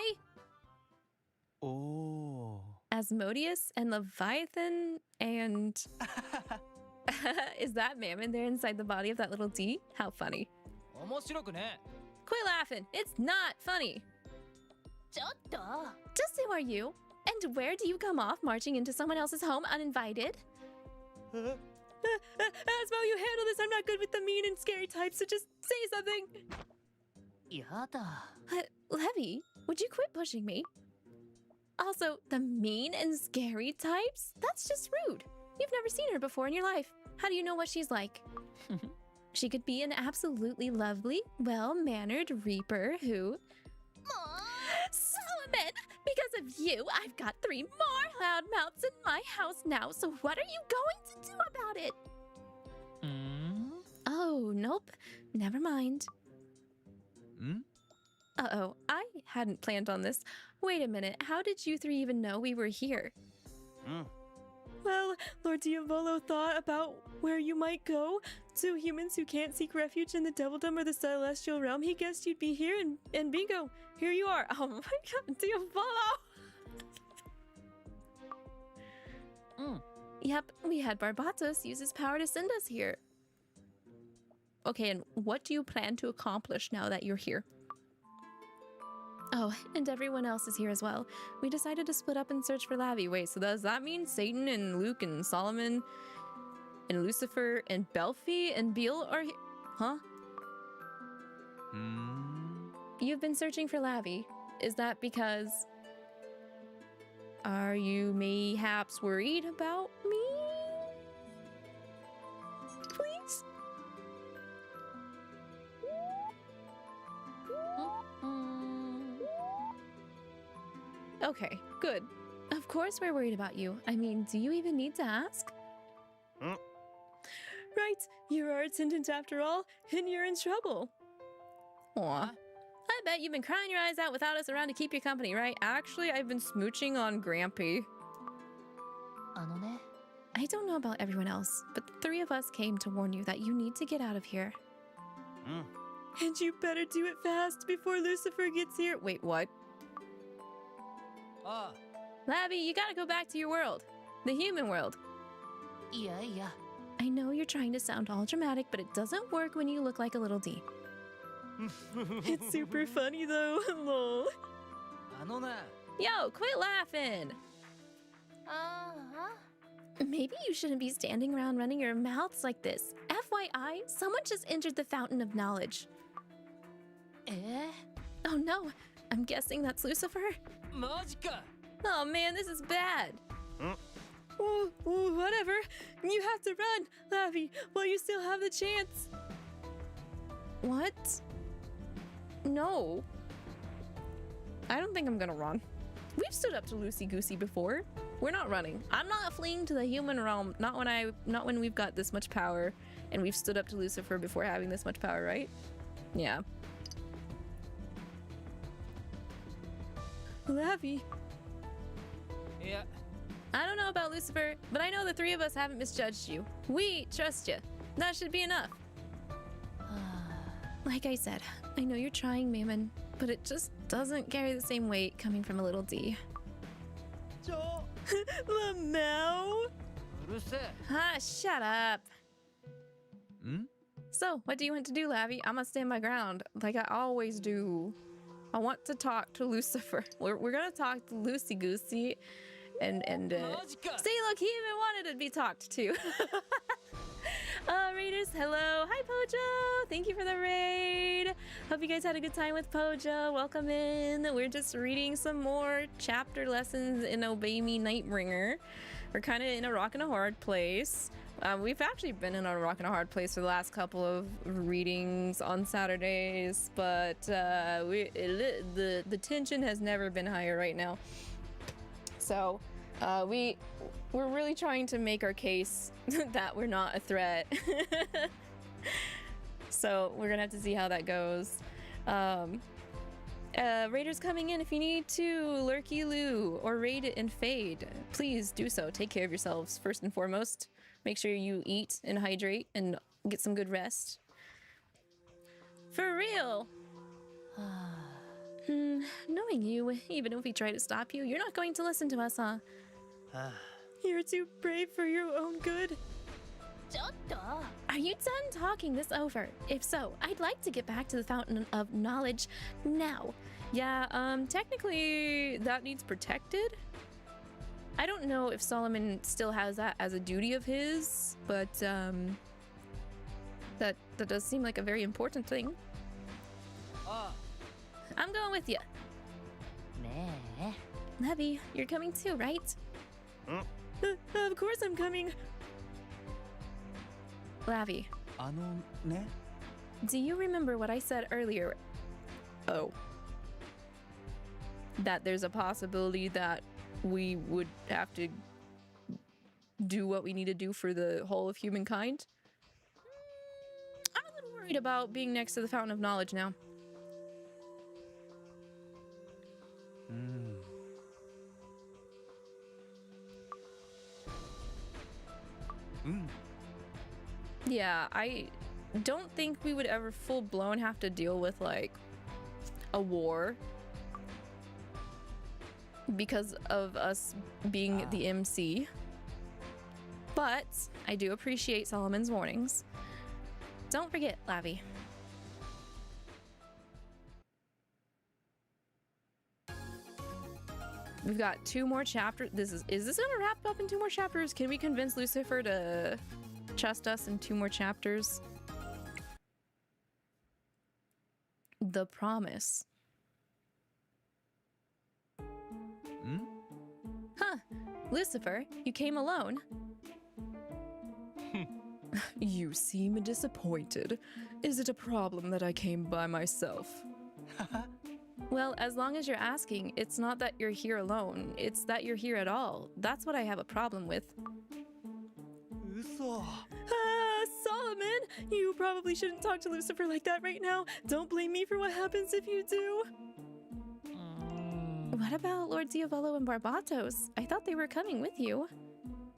おー。 Asmodeus and Leviathan and... Is that Mammon there inside the body of that little D? How funny. 面白くね。 Quit laughing. It's not funny. ちょっと。 Just who are you? And where do you come off marching into someone else's home uninvited? Asmo, you handle this. I'm not good with the mean and scary types, so just say something. やだ。 Levi, would you quit pushing me? Also, the mean and scary types? That's just rude. You've never seen her before in your life. How do you know what she's like? She could be an absolutely lovely, well-mannered reaper who... Solomon! Because of you, I've got 3 more loudmouths in my house now, so what are you going to do about it? Oh, nope. Never mind. Uh-oh, I hadn't planned on this. Wait a minute, how did you 3 even know we were here? Well, Lord Diavolo thought about where you might go. To humans who can't seek refuge in the Devildom or the Celestial Realm, he guessed you'd be here, and bingo, here you are. Oh my god, Diavolo! Yep, we had Barbatos use his power to send us here. Okay, and what do you plan to accomplish now that you're here? Oh, and everyone else is here as well. We decided to split up and search for Lavi. Wait, so does that mean Satan and Luke and Solomon and Lucifer and Belfi and Beel are here? Huh? You've been searching for Lavi. Is that because... Are you mayhaps worried about me? Please? Okay, good. Of course we're worried about you. I mean, do you even need to ask? Right, you're our attendant after all, and you're in trouble. Aw. I bet you've been crying your eyes out without us around to keep you company, right? Actually, I've been smooching on Grampy. あのね。I don't know about everyone else, but the three of us came to warn you that you need to get out of here. And you better do it fast before Lucifer gets here. Wait, what? Lavi, you gotta go back to your world. The human world. いやいや I know you're trying to sound all dramatic, but it doesn't work when you look like a little D. It's super funny though. Lol. あのね Yo, quit laughing! ああ Maybe you shouldn't be standing around running your mouths like this. FYI, someone just entered the fountain of knowledge. え Oh no, I'm guessing that's Lucifer? マジか Oh man, this is bad. Oh, whatever. You have to run, Lavi, while you still have the chance. What? No. I don't think I'm gonna run. We've stood up to Loosey Goosey before. We're not running. I'm not fleeing to the human realm. Not when we've got this much power and we've stood up to Lucifer before having this much power, right? Yeah. Lavi. いや I don't know about Lucifer, but I know the three of us haven't misjudged you. We trust you. That should be enough. Like I said, I know you're trying, Mammon, but it just doesn't carry the same weight coming from a little D. Lamau. うるせえ Ah, shut up. So, what do you want to do, Lavi? I'm gonna stand my ground, like I always do. I want to talk to Lucifer. We're gonna talk to Loosey Goosey, andマジか see, look, he even wanted to be talked to. Raiders, hello. Hi, Pojo. Thank you for the raid. Hope you guys had a good time with Pojo. Welcome in. We're just reading some more chapter lessons in Obey Me Nightbringer. We're kind of in a rock and a hard place. We've actually been in a rock and a hard place for the last couple of readings on Saturdays, but the tension has never been higher right now. So we're really trying to make our case that we're not a threat. So we're gonna have to see how that goes. Raiders coming in, if you need to lurky loo or raid it and fade, please do so. Take care of yourselves first and foremost. Make sure you eat and hydrate and get some good rest. For real. Knowing you, even if we try to stop you, you're not going to listen to us, huh? You're too brave for your own good. ちょっと Are you done talking this over? If so, I'd like to get back to the fountain of knowledge now. Yeah, technically that needs protected. I don't know if Solomon still has that as a duty of his, but that does seem like a very important thing. I'm going with you. ねえ Levi, you're coming too, right? Of course I'm coming. Lavi, あのね do you remember what I said earlier? Oh. That there's a possibility that we would have to do what we need to do for the whole of humankind? I'm a little worried about being next to the fountain of knowledge now. Yeah, I don't think we would ever full-blown have to deal with, like, a war because of us being the MC. But I do appreciate Solomon's warnings. Don't forget, Lavi. We've got 2 more chapters. Is this gonna wrap up in 2 more chapters? Can we convince Lucifer to trust us in 2 more chapters? The promise. Huh. Lucifer, you came alone. You seem disappointed. Is it a problem that I came by myself? Well, as long as you're asking, it's not that you're here alone. It's that you're here at all. That's what I have a problem with. 嘘 Solomon, you probably shouldn't talk to Lucifer like that right now. Don't blame me for what happens if you do. What about Lord Diavolo and Barbatos? I thought they were coming with you.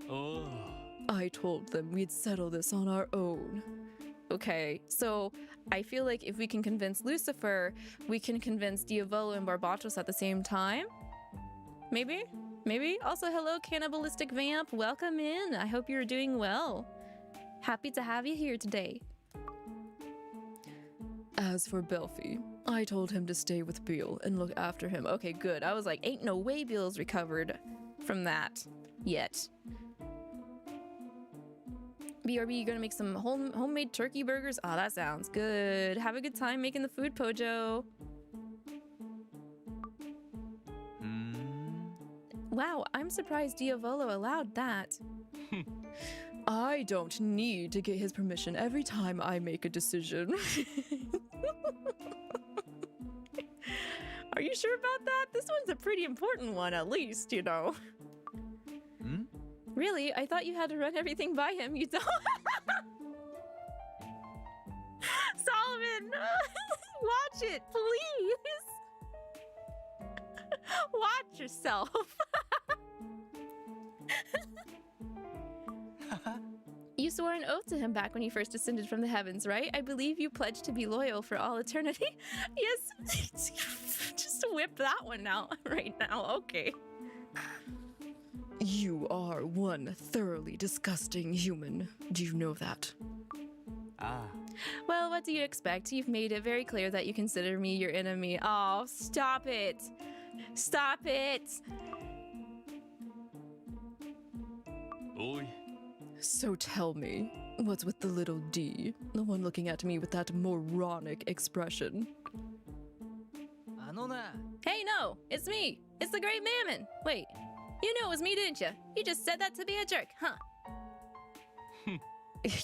おう I told them we'd settle this on our own. Okay, so I feel like if we can convince Lucifer, we can convince Diavolo and Barbatos at the same time? Maybe? Maybe? Also, hello, Cannibalistic Vamp. Welcome in. I hope you're doing well. Happy to have you here today. As for Belfi, I told him to stay with Beal and look after him. Okay, good. I was like, ain't no way Beal's recovered from that yet. BRB, you gonna make some homemade turkey burgers? Oh, that sounds good. Have a good time making the food, Pojo. Wow, I'm surprised Diavolo allowed that. I don't need to get his permission every time I make a decision. Are you sure about that? This one's a pretty important one, at least, you know. Really? I thought you had to run everything by him. You don't? Solomon! Watch it, please! Watch yourself. You swore an oath to him back when you first descended from the heavens, right? I believe you pledged to be loyal for all eternity. Yes. Just whip that one out right now. Okay. You are one thoroughly disgusting human. Do you know that? Well, what do you expect? You've made it very clear that you consider me your enemy. Oh, stop it. Stop it. Oi. So tell me, what's with the little D? The one looking at me with that moronic expression. Hey, no, it's me. It's the Great Mammon. Wait, you knew it was me, didn't you? You just said that to be a jerk, huh?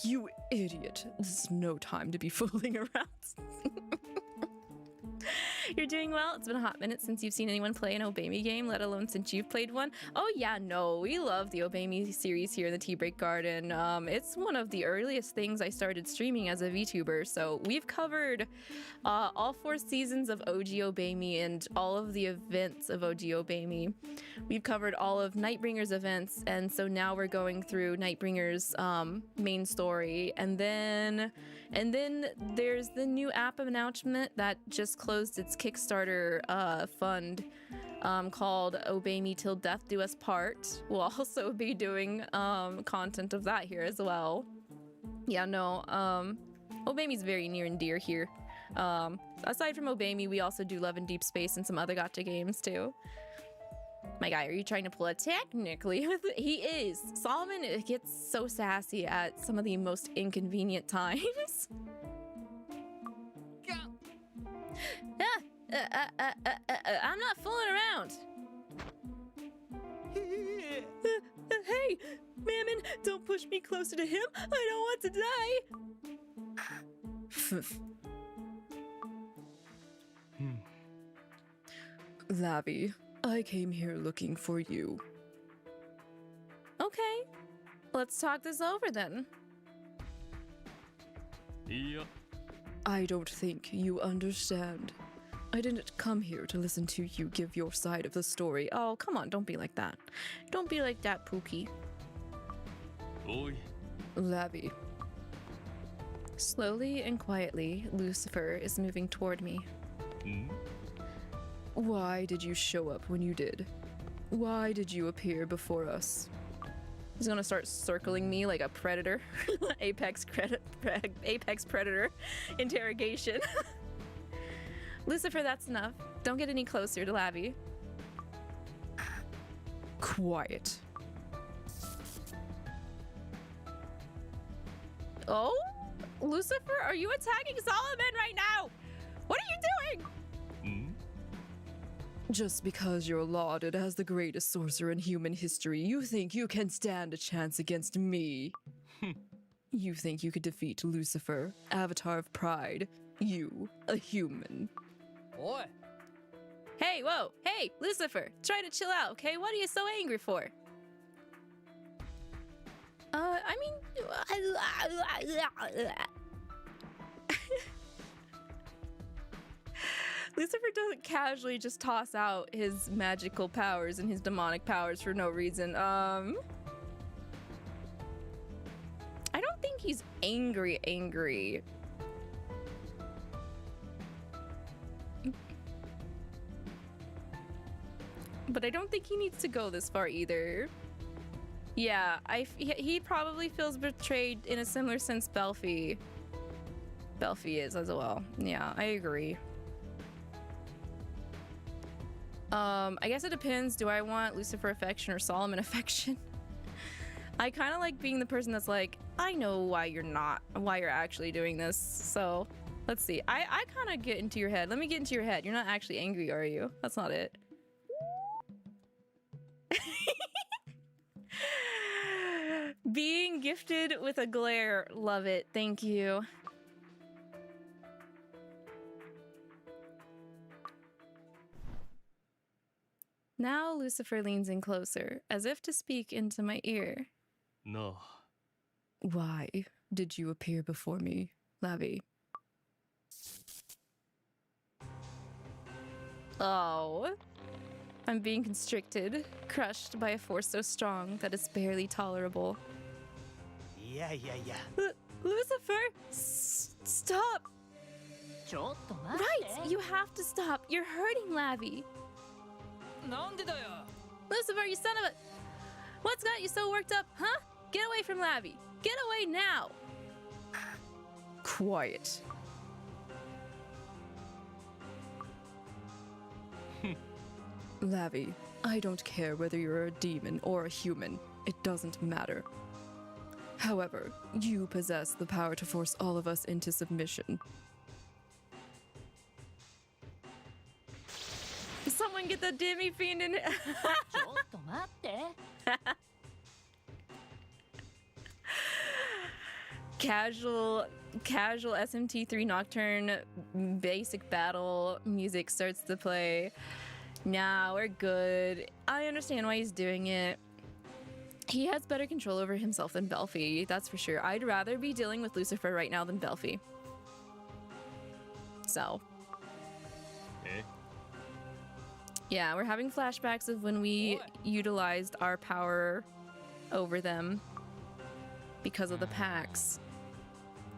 You idiot. This is no time to be fooling around. You're doing well. It's been a hot minute since you've seen anyone play an Obey Me game, let alone since you've played one. Oh yeah, no, we love the Obey Me series here in the Tea Break Garden. It's one of the earliest things I started streaming as a VTuber, so we've covered all 4 seasons of OG Obey Me and all of the events of OG Obey Me. We've covered all of Nightbringer's events, and so now we're going through Nightbringer's main story, and then there's the new app announcement that just closed its Kickstarter fund called Obey Me Till Death Do Us Part. We'll also be doing content of that here as well. Yeah, no, Obey Me's very near and dear here. Aside from Obey Me, we also do Love in Deep Space and some other gacha games too. My guy, are you trying to pull it technically? He is. Solomon gets so sassy at some of the most inconvenient times. I'm not fooling around. Hey, Mammon, don't push me closer to him. I don't want to die. Lavi, I came here looking for you. Okay, let's talk this over then. Yeah. I don't think you understand. I didn't come here to listen to you give your side of the story. Oh, come on, don't be like that. Don't be like that, Pookie. Oi. Lavi. Slowly and quietly, Lucifer is moving toward me. Why did you show up when you did? Why did you appear before us? He's gonna start circling me like a predator. Apex predator interrogation. Lucifer, that's enough. Don't get any closer to Lavi. Quiet. Oh? Lucifer, are you attacking Solomon right now? What are you doing? Just because you're lauded as the greatest sorcerer in human history, you think you can stand a chance against me? You think you could defeat Lucifer, Avatar of Pride? You, a human. Oi. Hey, whoa, hey, Lucifer, try to chill out, okay? What are you so angry for? I mean... Lucifer doesn't casually just toss out his magical powers and his demonic powers for no reason. he's angry. But I don't think he needs to go this far either. Yeah, he probably feels betrayed in a similar sense Belphie is as well. Yeah, I agree. I guess it depends. Do I want Lucifer affection or Solomon affection? I kind of like being the person that's like, I know why you're actually doing this. So let's see. I kind of get into your head. Let me get into your head. You're not actually angry, are you? That's not it. Being gifted with a glare. Love it. Thank you. Now Lucifer leans in closer, as if to speak into my ear. No. Why did you appear before me, Lavi? Oh. I'm being constricted, crushed by a force so strong that it's barely tolerable. Yeah. Lucifer! Stop! ちょっと待って。 Right! You have to stop! You're hurting Lavi! なんでだよ。 Lucifer, you son of a... What's got you so worked up, huh? Get away from Lavi! Get away now! Quiet. Lavi, I don't care whether you're a demon or a human. It doesn't matter. However, you possess the power to force all of us into submission. Someone get the Demi Fiend in it! ちょっと待って。 Casual SMT3 Nocturne basic battle music starts to play. Nah, we're good. I understand why he's doing it. He has better control over himself than Belphie, that's for sure. I'd rather be dealing with Lucifer right now than Belphie. So. Eh? Yeah, we're having flashbacks of when we utilized our power over them because of the packs.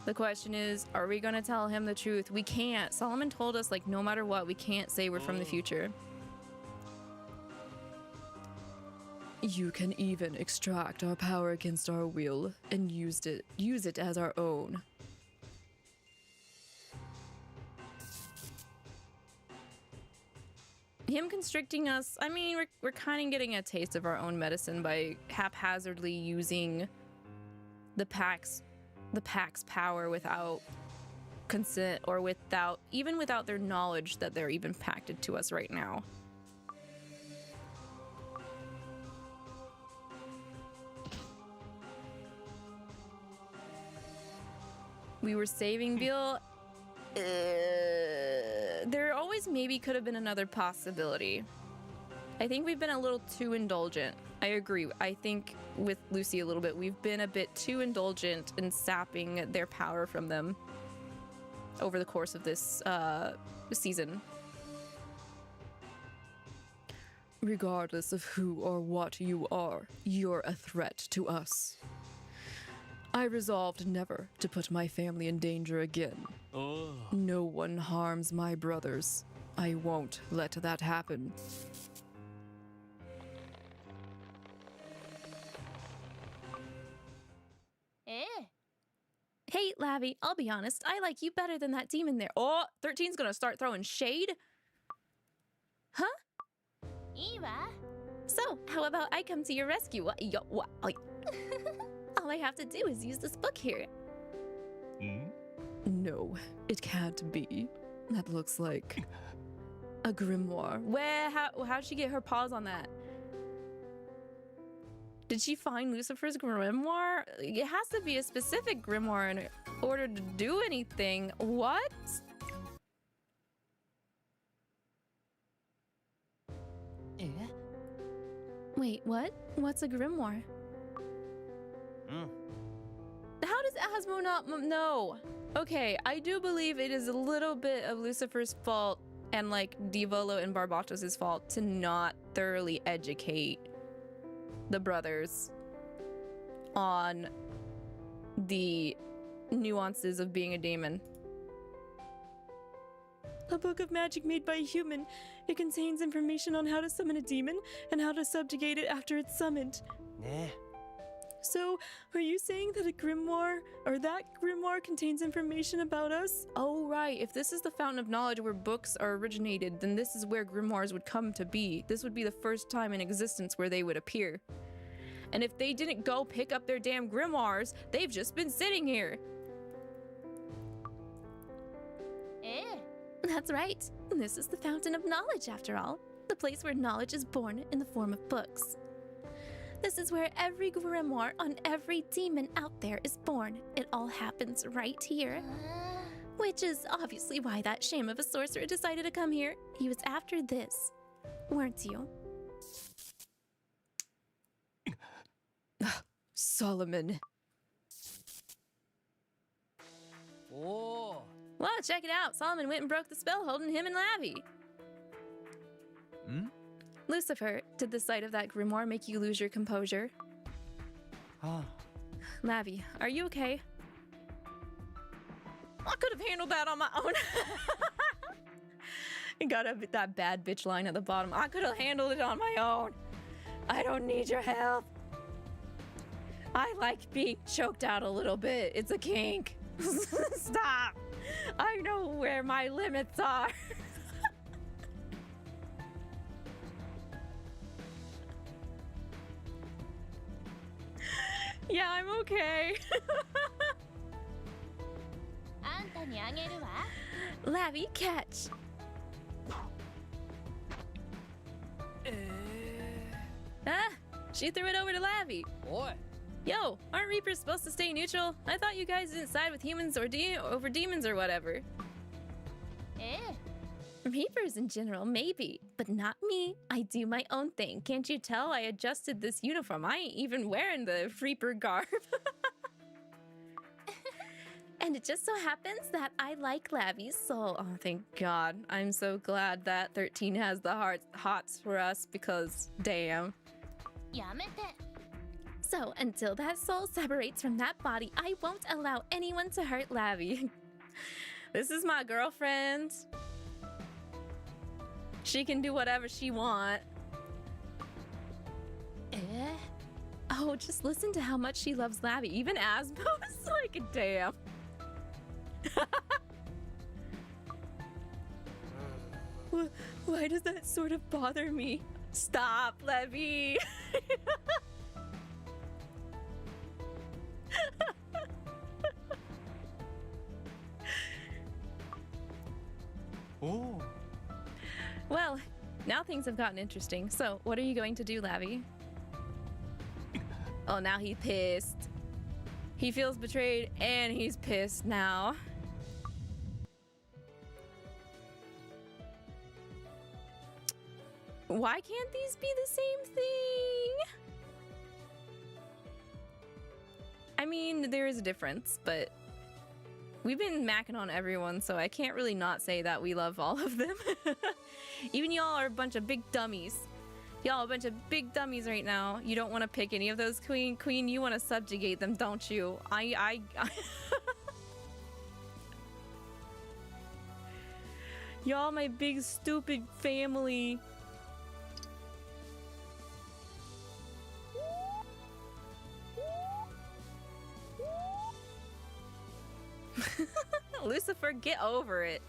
The question is, are we gonna tell him the truth? We can't. Solomon told us, like, no matter what, we can't say we're from the future. You can even extract our power against our will and use it as our own. Him constricting us, I mean, we're kind of getting a taste of our own medicine by haphazardly using the pack's power without consent or even without their knowledge that they're even pacted to us right now. We were saving Beal. There always maybe could have been another possibility. I think we've been a little too indulgent. I agree. I think with Lucy a little bit, we've been a bit too indulgent in sapping their power from them over the course of this season. Regardless of who or what you are, you're a threat to us. I resolved never to put my family in danger again. Oh. No one harms my brothers. I won't let that happen. Hey, Lavi, I'll be honest. I like you better than that demon there. Oh, 13's gonna start throwing shade. Huh? いいわ。 So, how about I come to your rescue? All I have to do is use this book here. Hmm? No, it can't be. That looks like a grimoire. How'd she get her paws on that? Did she find Lucifer's grimoire? It has to be a specific grimoire in order to do anything. What? Wait, what? What's a grimoire? How does Asmo not know? Okay, I do believe it is a little bit of Lucifer's fault and like Divolo and Barbatos' fault to not thoroughly educate the brothers on the nuances of being a demon. A book of magic made by a human. It contains information on how to summon a demon and how to subjugate it after it's summoned. ね So, are you saying that a grimoire, or that grimoire contains information about us? Oh, right. If this is the fountain of knowledge where books are originated, then this is where grimoires would come to be. This would be the first time in existence where they would appear. And if they didn't go pick up their damn grimoires, they've just been sitting here. ええ That's right. This is the fountain of knowledge, after all. The place where knowledge is born in the form of books. This is where every grimoire on every demon out there is born. It all happens right here. Which is obviously why that shame of a sorcerer decided to come here. He was after this, weren't you? Solomon. おお Wow, check it out. Solomon went and broke the spell holding him and Lavi. ん Lucifer, did the sight of that grimoire make you lose your composure? は Lavi, are you okay? I could have handled that on my own. You got that bad bitch line at the bottom. I could have handled it on my own. I don't need your help. I like being choked out a little bit. It's a kink. Stop. I know where my limits are. Yeah, I'm okay. あんたにあげるわ Lavi, catch. Ah, she threw it over to Lavi. おい Yo, aren't Reapers supposed to stay neutral? I thought you guys didn't side with humans or over demons or whatever. ええ Reapers in general, maybe, but not me. I do my own thing. Can't you tell I adjusted this uniform? I ain't even wearing the Reaper garb. And it just so happens that I like Lavi's soul. Oh, thank God. I'm so glad that 13 has the hots for us because, damn. やめて So, until that soul separates from that body, I won't allow anyone to hurt Lavi. This is my girlfriend. She can do whatever she want. Oh, just listen to how much she loves Lavi. Even Asmo's like, damn. Why does that sort of bother me? Stop, Levi.おお Well, now things have gotten interesting. So, what are you going to do, Lavi? Oh, now he's pissed. He feels betrayed and he's pissed now. Why can't these be the same thing? I mean, there is a difference, but we've been macking on everyone, so I can't really not say that we love all of them. Even y'all are a bunch of big dummies. Y'all are a bunch of big dummies right now. You don't want to pick any of those, Queen. Queen, you want to subjugate them, don't you? I Y'all my big stupid family. Lucifer, get over it.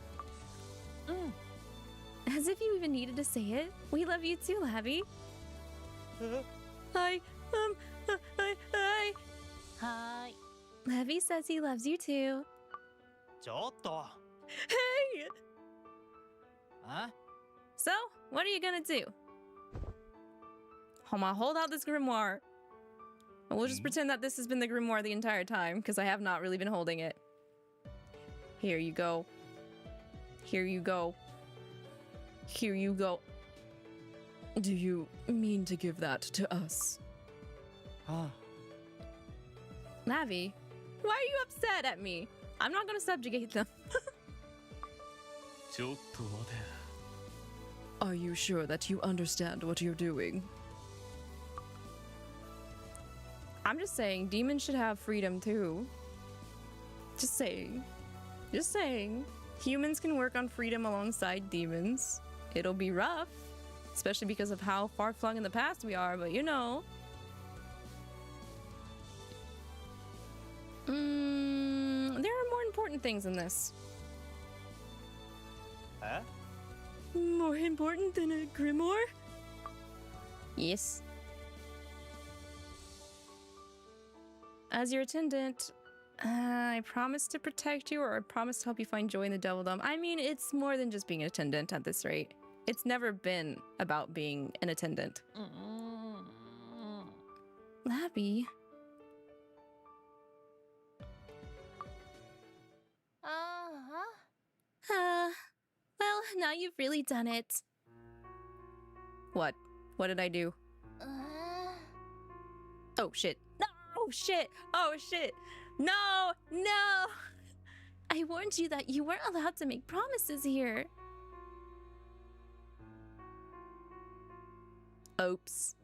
As if you even needed to say it. We love you too, Lavi. Hi. はーい Lavi says he loves you too. ちょっと Hey! あ So, what are you gonna do? Hold out this grimoire. And we'll just pretend that this has been the grimoire the entire time, because I have not really been holding it. Here you go. Here you go. Here you go. Do you mean to give that to us? は Lavi, why are you upset at me? I'm not gonna subjugate them. ちょっと待て Are you sure that you understand what you're doing? I'm just saying, demons should have freedom too. Just saying. Just saying. Humans can work on freedom alongside demons. It'll be rough, especially because of how far-flung in the past we are, but you know. There are more important things in this. Huh? More important than a grimoire? Yes. As your attendant, I promise to protect you, or I promise to help you find joy in the Devilldom. I mean, it's more than just being an attendant at this rate. It's never been about being an attendant. Lavi. Well, now you've really done it. What? What did I do? Oh, shit. No! Oh, shit! Oh, shit! No! No! I warned you that you weren't allowed to make promises here. Oops.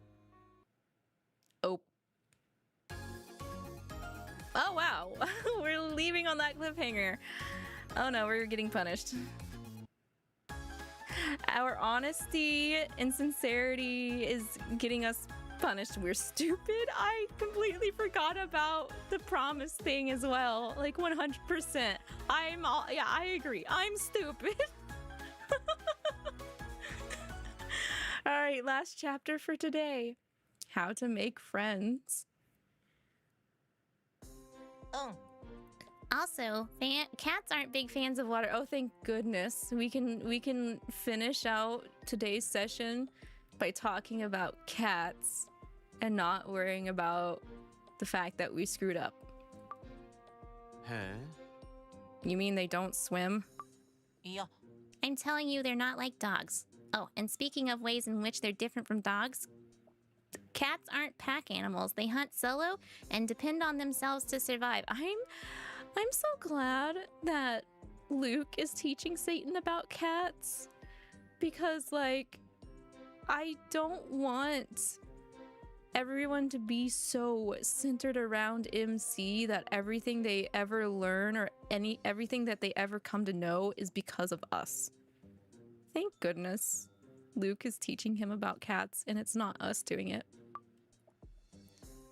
Oh. Oh, wow. We're leaving on that cliffhanger. Oh no, we're getting punished. Our honesty and sincerity is getting us punished. We're stupid. I completely forgot about the promise thing as well. Like 100%. Yeah, I agree. I'm stupid. All right, last chapter for today. How to make friends. Also, cats aren't big fans of water. Oh, thank goodness. We can finish out today's session by talking about cats and not worrying about the fact that we screwed up. Huh? You mean they don't swim? Yeah. I'm telling you, they're not like dogs. Oh, and speaking of ways in which they're different from dogs, cats aren't pack animals. They hunt solo and depend on themselves to survive. I'm so glad that Luke is teaching Satan about cats, because, like, I don't want everyone to be so centered around MC that everything they ever learn or everything that they ever come to know is because of us. Thank goodness Luke is teaching him about cats and it's not us doing it.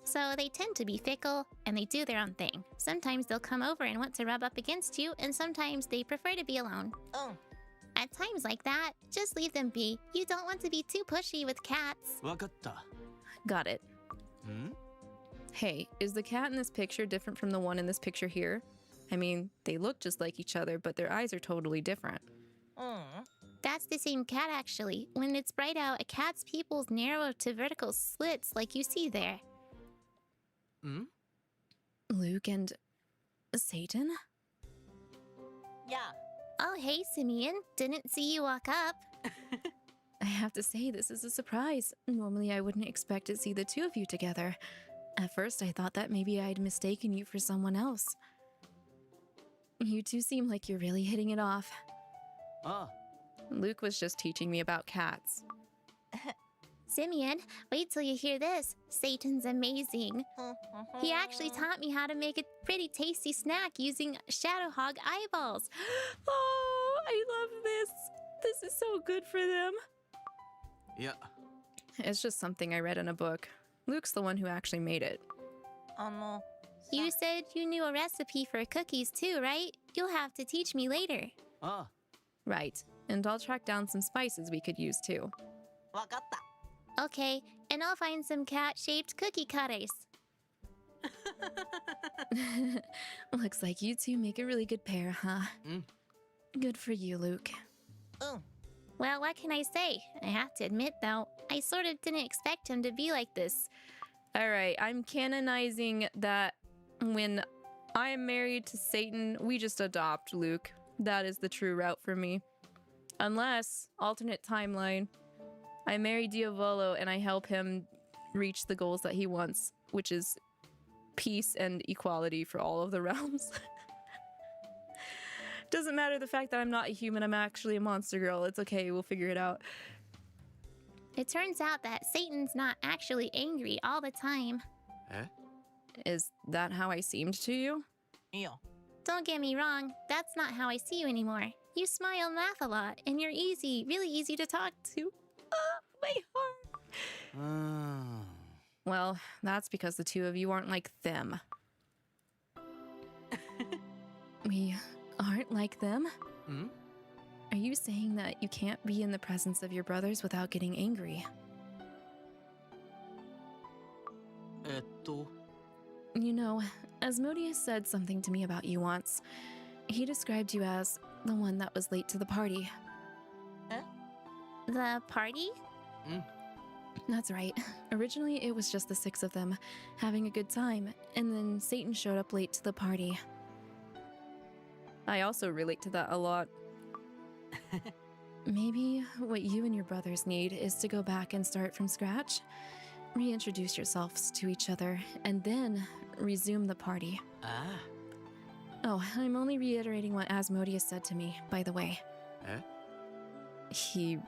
So they tend to be fickle, and they do their own thing. Sometimes they'll come over and want to rub up against you, and sometimes they prefer to be alone. At times like that, just leave them be. You don't want to be too pushy with cats. わかった。 Got it. Hmm? Hey, is the cat in this picture different from the one in this picture here? I mean, they look just like each other, but their eyes are totally different. That's the same cat, actually. When it's bright out, a cat's pupils narrow to vertical slits like you see there. Hmm? Luke and Satan? Yeah. Oh, hey, Simeon. Didn't see you walk up. I have to say, this is a surprise. Normally, I wouldn't expect to see the two of you together. At first, I thought that maybe I'd mistaken you for someone else. You two seem like you're really hitting it off. Ah. Luke was just teaching me about cats. Simeon, wait till you hear this. Satan's amazing. He actually taught me how to make a pretty tasty snack using shadow hog eyeballs. Oh, I love this. This is so good for them. Yeah. It's just something I read in a book. Luke's the one who actually made it. You said you knew a recipe for cookies too, right? You'll have to teach me later. Ah. Right. And I'll track down some spices we could use too. わかった。 Okay, and I'll find some cat-shaped cookie cutters. Looks like you two make a really good pair, huh? Good for you, Luke. Well, what can I say? I have to admit, though, I sort of didn't expect him to be like this. All right, I'm canonizing that when I am married to Satan, we just adopt Luke. That is the true route for me. Unless, alternate timeline, I marry Diavolo and I help him reach the goals that he wants, which is peace and equality for all of the realms. Doesn't matter the fact that I'm not a human, I'm actually a monster girl. It's okay, we'll figure it out. It turns out that Satan's not actually angry all the time. Eh? Is that how I seemed to you? いいよ。 Don't get me wrong, that's not how I see you anymore. You smile and laugh a lot, and you're easy, really easy to talk to. My heart. Well, that's because the two of you aren't like them. We aren't like them? Hmm? Are you saying that you can't be in the presence of your brothers without getting angry? You know, Asmodeus said something to me about you once. He described you as the one that was late to the party. The party? That's right. Originally, it was just the 6 of them, having a good time, and then Satan showed up late to the party. I also relate to that a lot. Maybe what you and your brothers need is to go back and start from scratch, reintroduce yourselves to each other, and then resume the party. Oh, I'm only reiterating what Asmodeus said to me, by the way. He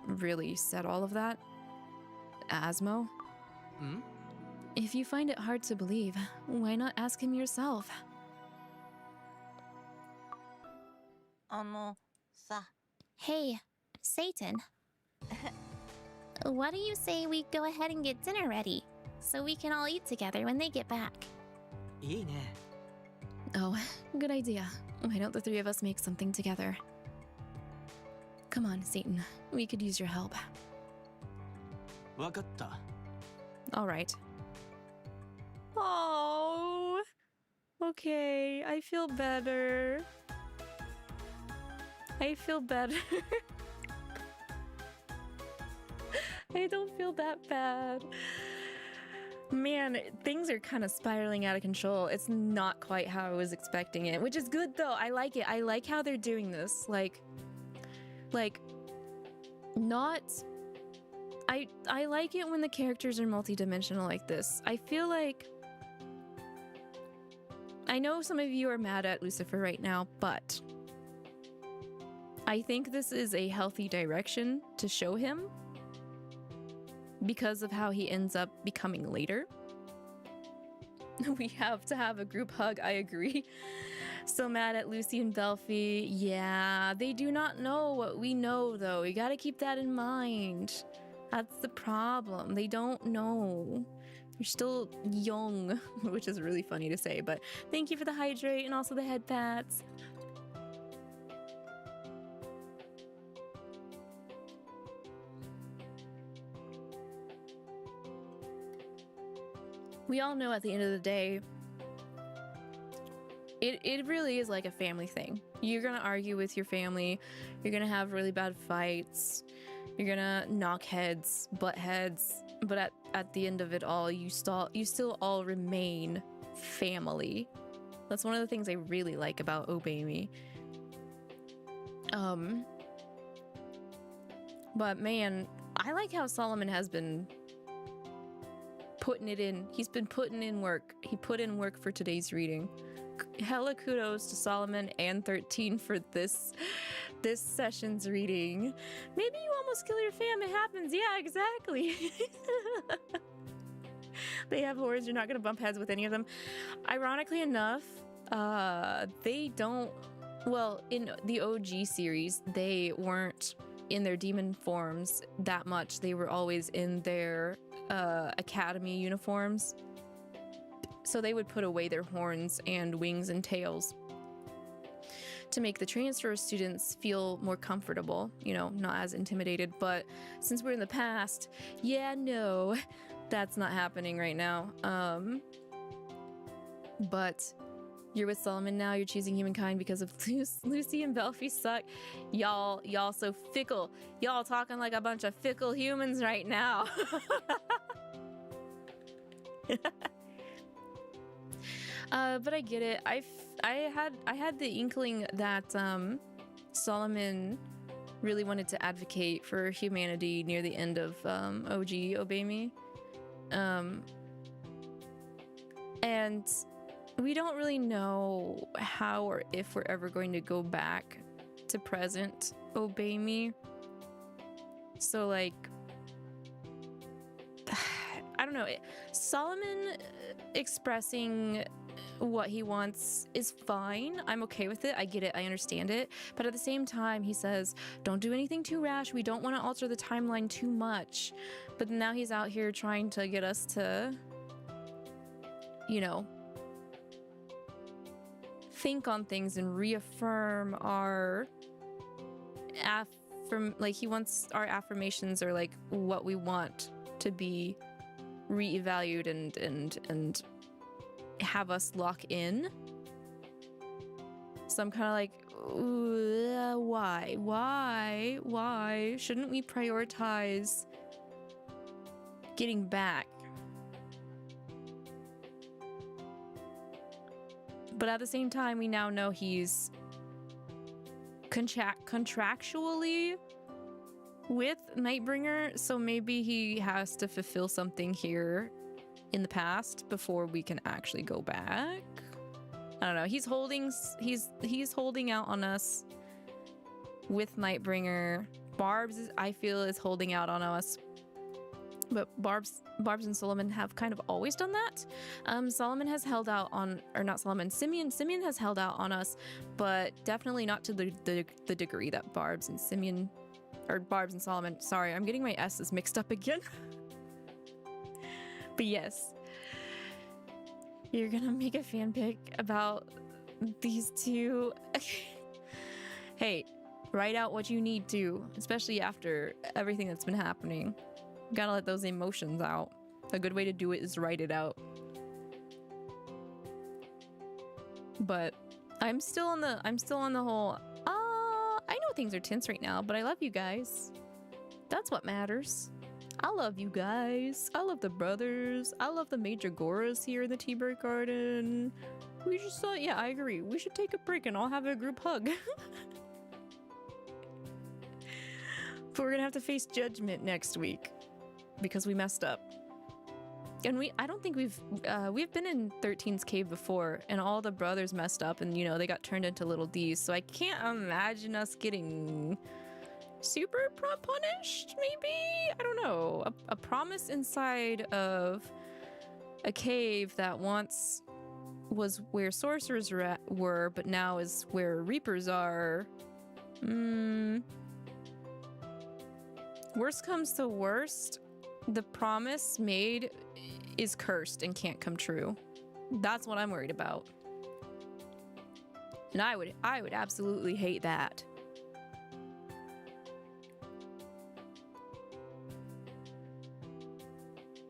really said all of that? Asmo? If you find it hard to believe, why not ask him yourself? さ Hey, Satan. What do you say we go ahead and get dinner ready, so we can all eat together when they get back? いいね。 Oh, good idea. Why don't the 3 of us make something together? Come on, Satan. We could use your help. わかった。 All right. Oh, okay. I feel better. I feel better. I don't feel that bad. Man, things are kind of spiraling out of control. It's not quite how I was expecting it, which is good though. I like it. I like how they're doing this. Like, not... I like it when the characters are multidimensional like this. I feel like... I know some of you are mad at Lucifer right now, but... I think this is a healthy direction to show him because of how he ends up becoming later. We have to have a group hug, I agree. So mad at Lucy and Belphie. Yeah, they do not know what we know though. You gotta keep that in mind. That's the problem. They don't know. You're still young, which is really funny to say, but thank you for the hydrate and also the head pats. We all know at the end of the day, it really is like a family thing. You're gonna argue with your family, you're gonna have really bad fights, you're gonna knock heads, butt heads, but at the end of it all, you still all remain family. That's one of the things I really like about Obey Me. But man, I like how Solomon has been putting it in. He's been putting in work. He put in work for today's reading. Hella kudos to Solomon and 13 for this session's reading. Maybe you almost kill your fam. It happens. Yeah, exactly. They have horns. You're not going to bump heads with any of them. Ironically enough, they don't... Well, in the OG series, they weren't in their demon forms that much. They were always in their academy uniforms. So they would put away their horns and wings and tails to make the transfer students feel more comfortable, you know, not as intimidated. But since we're in the past, yeah, no, that's not happening right now. But you're with Solomon now, you're choosing humankind because of Lucy and Belphie suck. Y'all so fickle. Y'all talking like a bunch of fickle humans right now. But I get it. I had the inkling that Solomon really wanted to advocate for humanity near the end of OG Obey Me. And we don't really know how or if we're ever going to go back to present Obey Me. So like, I don't know. Solomon expressing what he wants is fine. I'm okay with it. I get it. I understand it. But at the same time, he says, don't do anything too rash. We don't want to alter the timeline too much. But now he's out here trying to get us to, you know, think on things and reaffirm our like he wants our affirmations or like what we want to be reevaluated and have us lock in. So I'm kind of like, why shouldn't we prioritize getting back? But at the same time, we now know he's contractually with Nightbringer, so maybe he has to fulfill something here in the past before we can actually go back. I don't know. He's holding out on us with Nightbringer. Barbs, I feel, is holding out on us. But Barbs and Solomon have kind of always done that. Solomon has held out on, or not Solomon, Simeon has held out on us, but definitely not to the degree that Barbs and Solomon. Sorry, I'm getting my S's mixed up again. But yes, you're gonna make a fanfic about these two. Hey, write out what you need to, especially after everything that's been happening. Gotta let those emotions out. A good way to do it is write it out. But I'm still on the whole, I know things are tense right now, but I love you guys. That's what matters. I love you guys. I love the brothers. I love the major Goras here in the T-Bird Garden. We just thought, yeah, I agree. We should take a break and all have a group hug. But we're gonna have to face judgment next week because we messed up. And I don't think we've been in 13's cave before, and all the brothers messed up, and you know they got turned into little D's. So I can't imagine us getting super punished. Maybe, I don't know. A promise inside of a cave that once was where sorcerers were, but now is where reapers are. Worst comes to worst, the promise made is cursed and can't come true. That's what I'm worried about. And I would absolutely hate that.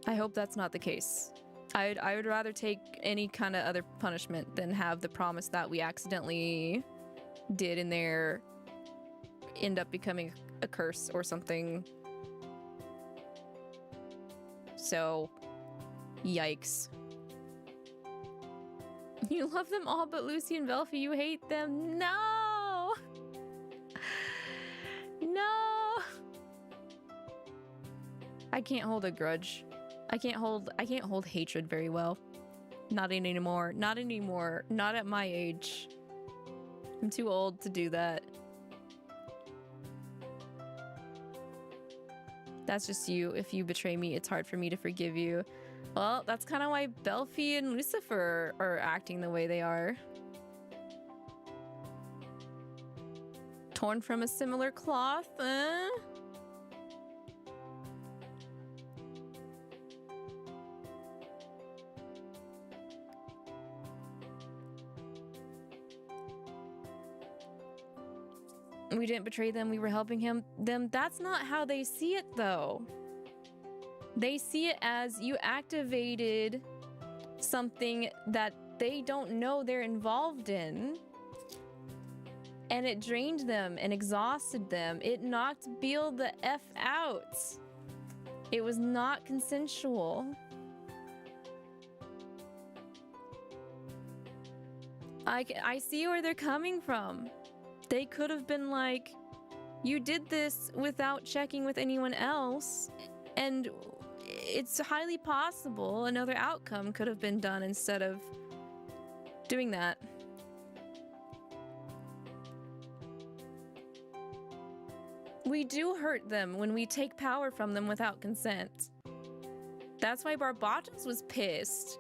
I hope that's not the case. I would rather take any kind of other punishment than have the promise that we accidentally did in there end up becoming a curse or something. So, yikes. You love them all, but Lucy and Velfie, you hate them. No! No! I can't hold a grudge. I can't hold hatred very well. Not anymore. Not anymore. Not at my age. I'm too old to do that. That's just you. If you betray me, it's hard for me to forgive you. Well, that's kind of why Belfie and Lucifer are acting the way they are. Torn from a similar cloth, We didn't betray them, we were helping them. That's not how they see it, though. They see it as you activated something that they don't know they're involved in, and it drained them and exhausted them. It knocked Beal the F out. It was not consensual. I see where they're coming from. They could have been like, you did this without checking with anyone else, and it's highly possible another outcome could have been done instead of doing that. We do hurt them when we take power from them without consent. That's why Barbatos was pissed.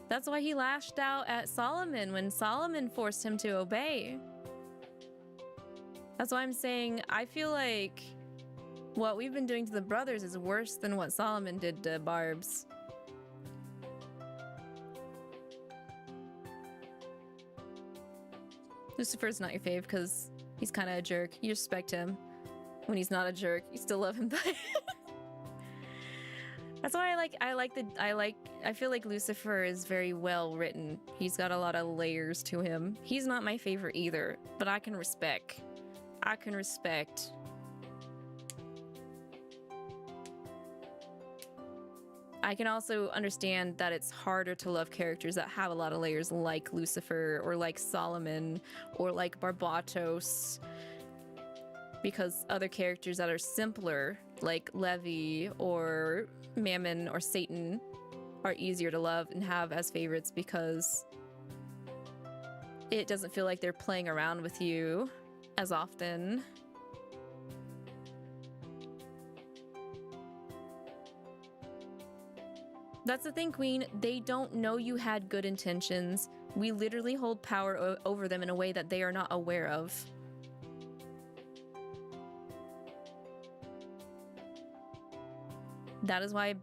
That's why he lashed out at Solomon when Solomon forced him to obey. That's why I'm saying I feel like what we've been doing to the brothers is worse than what Solomon did to Barbs. Lucifer's not your fave because he's kind of a jerk. You respect him. When he's not a jerk, you still love him. That's why I feel like Lucifer is very well written. He's got a lot of layers to him. He's not my favorite either, but I can respect. I can respect. I can also understand that it's harder to love characters that have a lot of layers like Lucifer or like Solomon or like Barbatos, because other characters that are simpler like Levi or Mammon or Satan are easier to love and have as favorites because it doesn't feel like they're playing around with you as often. That's the thing, Queen. They don't know you had good intentions. We literally hold power over them in a way that they are not aware of. That is why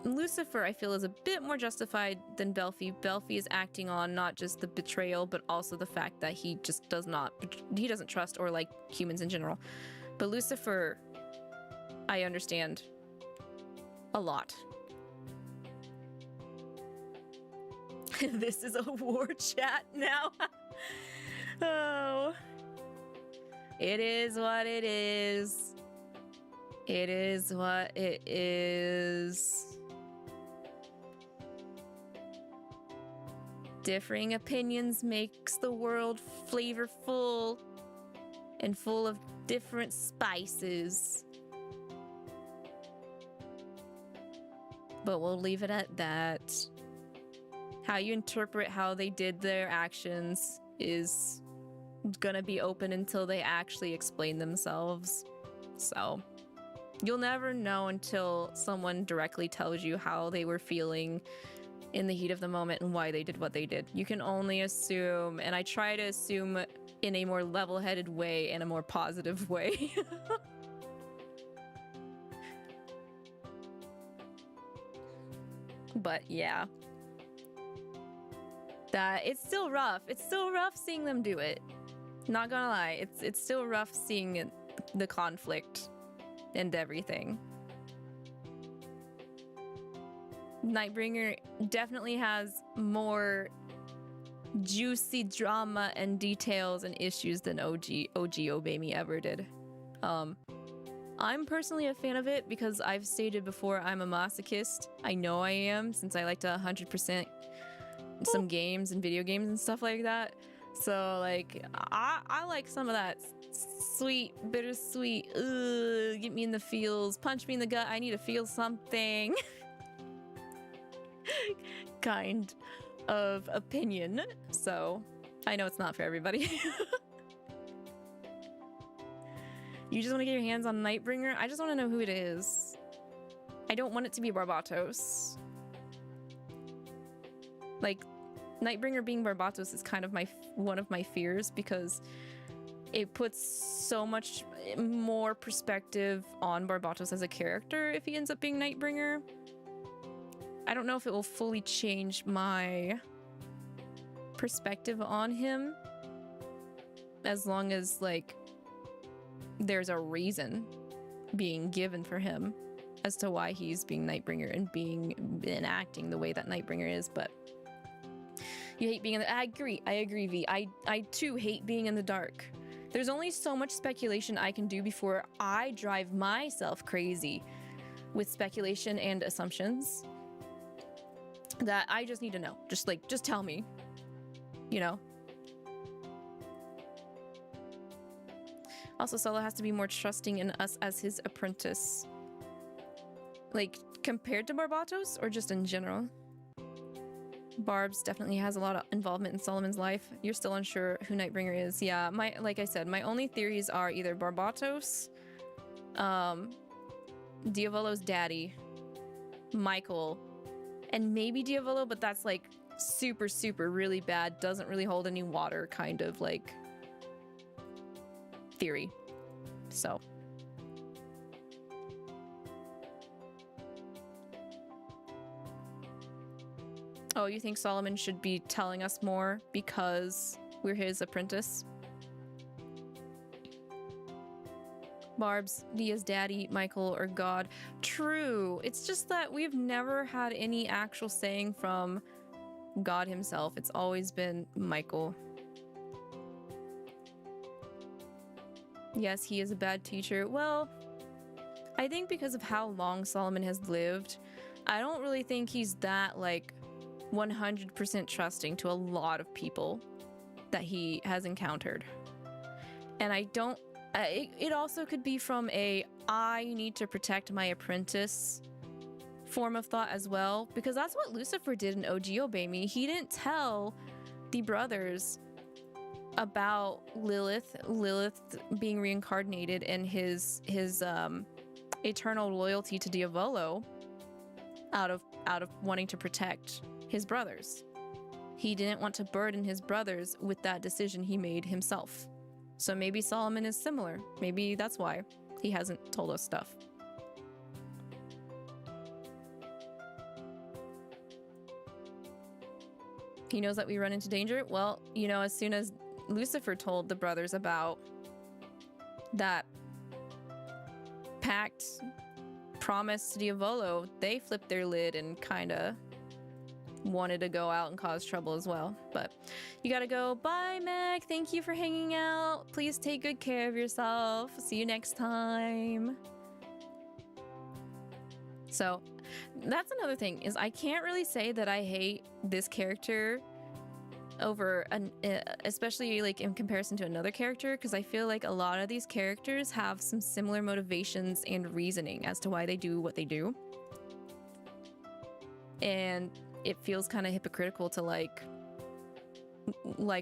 Lucifer, I feel, is a bit more justified than Belfi. Belfi is acting on not just the betrayal, but also the fact that he just he doesn't trust or like humans in general. But Lucifer, I understand a lot. This is a war chat now. Oh. It is what it is. It is what it is. Differing opinions makes the world flavorful and full of different spices. But we'll leave it at that. How you interpret how they did their actions is gonna be open until they actually explain themselves. So you'll never know until someone directly tells you how they were feeling in the heat of the moment and why they did what they did. You can only assume, and I try to assume in a more level-headed way and a more positive way. But yeah. It's still rough. It's still rough seeing them do it. Not gonna lie, it's still rough seeing the conflict and everything. Nightbringer definitely has more juicy drama and details and issues than OG Obey Me ever did. I'm personally a fan of it because I've stated before I'm a masochist. I know I am, since I like to 100% some games and video games and stuff like that. So like I like some of that sweet, bittersweet, get me in the feels, punch me in the gut, I need to feel something kind of opinion. So I know it's not for everybody. You just want to get your hands on Nightbringer? I just want to know who it is. I don't want it to be Barbatos. Like, Nightbringer being Barbatos is kind of one of my fears because it puts so much more perspective on Barbatos as a character if he ends up being Nightbringer. I don't know if it will fully change my perspective on him as long as, like, there's a reason being given for him as to why he's being Nightbringer and acting the way that Nightbringer is. But you hate being in the... I agree, V. I too hate being in the dark. There's only so much speculation I can do before I drive myself crazy with speculation and assumptions that I just need to know. Just tell me, you know? Also, Stella has to be more trusting in us as his apprentice. Like, compared to Barbatos, or just in general? Barbs definitely has a lot of involvement in Solomon's life. You're still unsure who Nightbringer is. Yeah, like I said, my only theories are either Barbatos, Diavolo's daddy, Michael, and maybe Diavolo, but that's like super, super really bad, doesn't really hold any water kind of like theory. So. Oh, you think Solomon should be telling us more because we're his apprentice? Barbs, Dia's daddy, Michael, or God. True. It's just that we've never had any actual saying from God himself. It's always been Michael. Yes, he is a bad teacher. Well, I think because of how long Solomon has lived, I don't really think he's that, like, 100% trusting to a lot of people that he has encountered. And I don't... it also could be from a I need to protect my apprentice form of thought as well, because that's what Lucifer did in OG Obey Me. He didn't tell the brothers about Lilith being reincarnated and his eternal loyalty to Diavolo out of wanting to protect his brothers. He didn't want to burden his brothers with that decision he made himself. So maybe Solomon is similar. Maybe that's why he hasn't told us stuff. He knows that we run into danger? Well, you know, as soon as Lucifer told the brothers about that pact promise to Diavolo, they flipped their lid and kinda wanted to go out and cause trouble as well. But you gotta go. Bye, Meg. Thank you for hanging out. Please take good care of yourself. See you next time. So that's another thing, is I can't really say that I hate this character over especially like in comparison to another character, because I feel like a lot of these characters have some similar motivations and reasoning as to why they do what they do. And it feels kind of hypocritical to like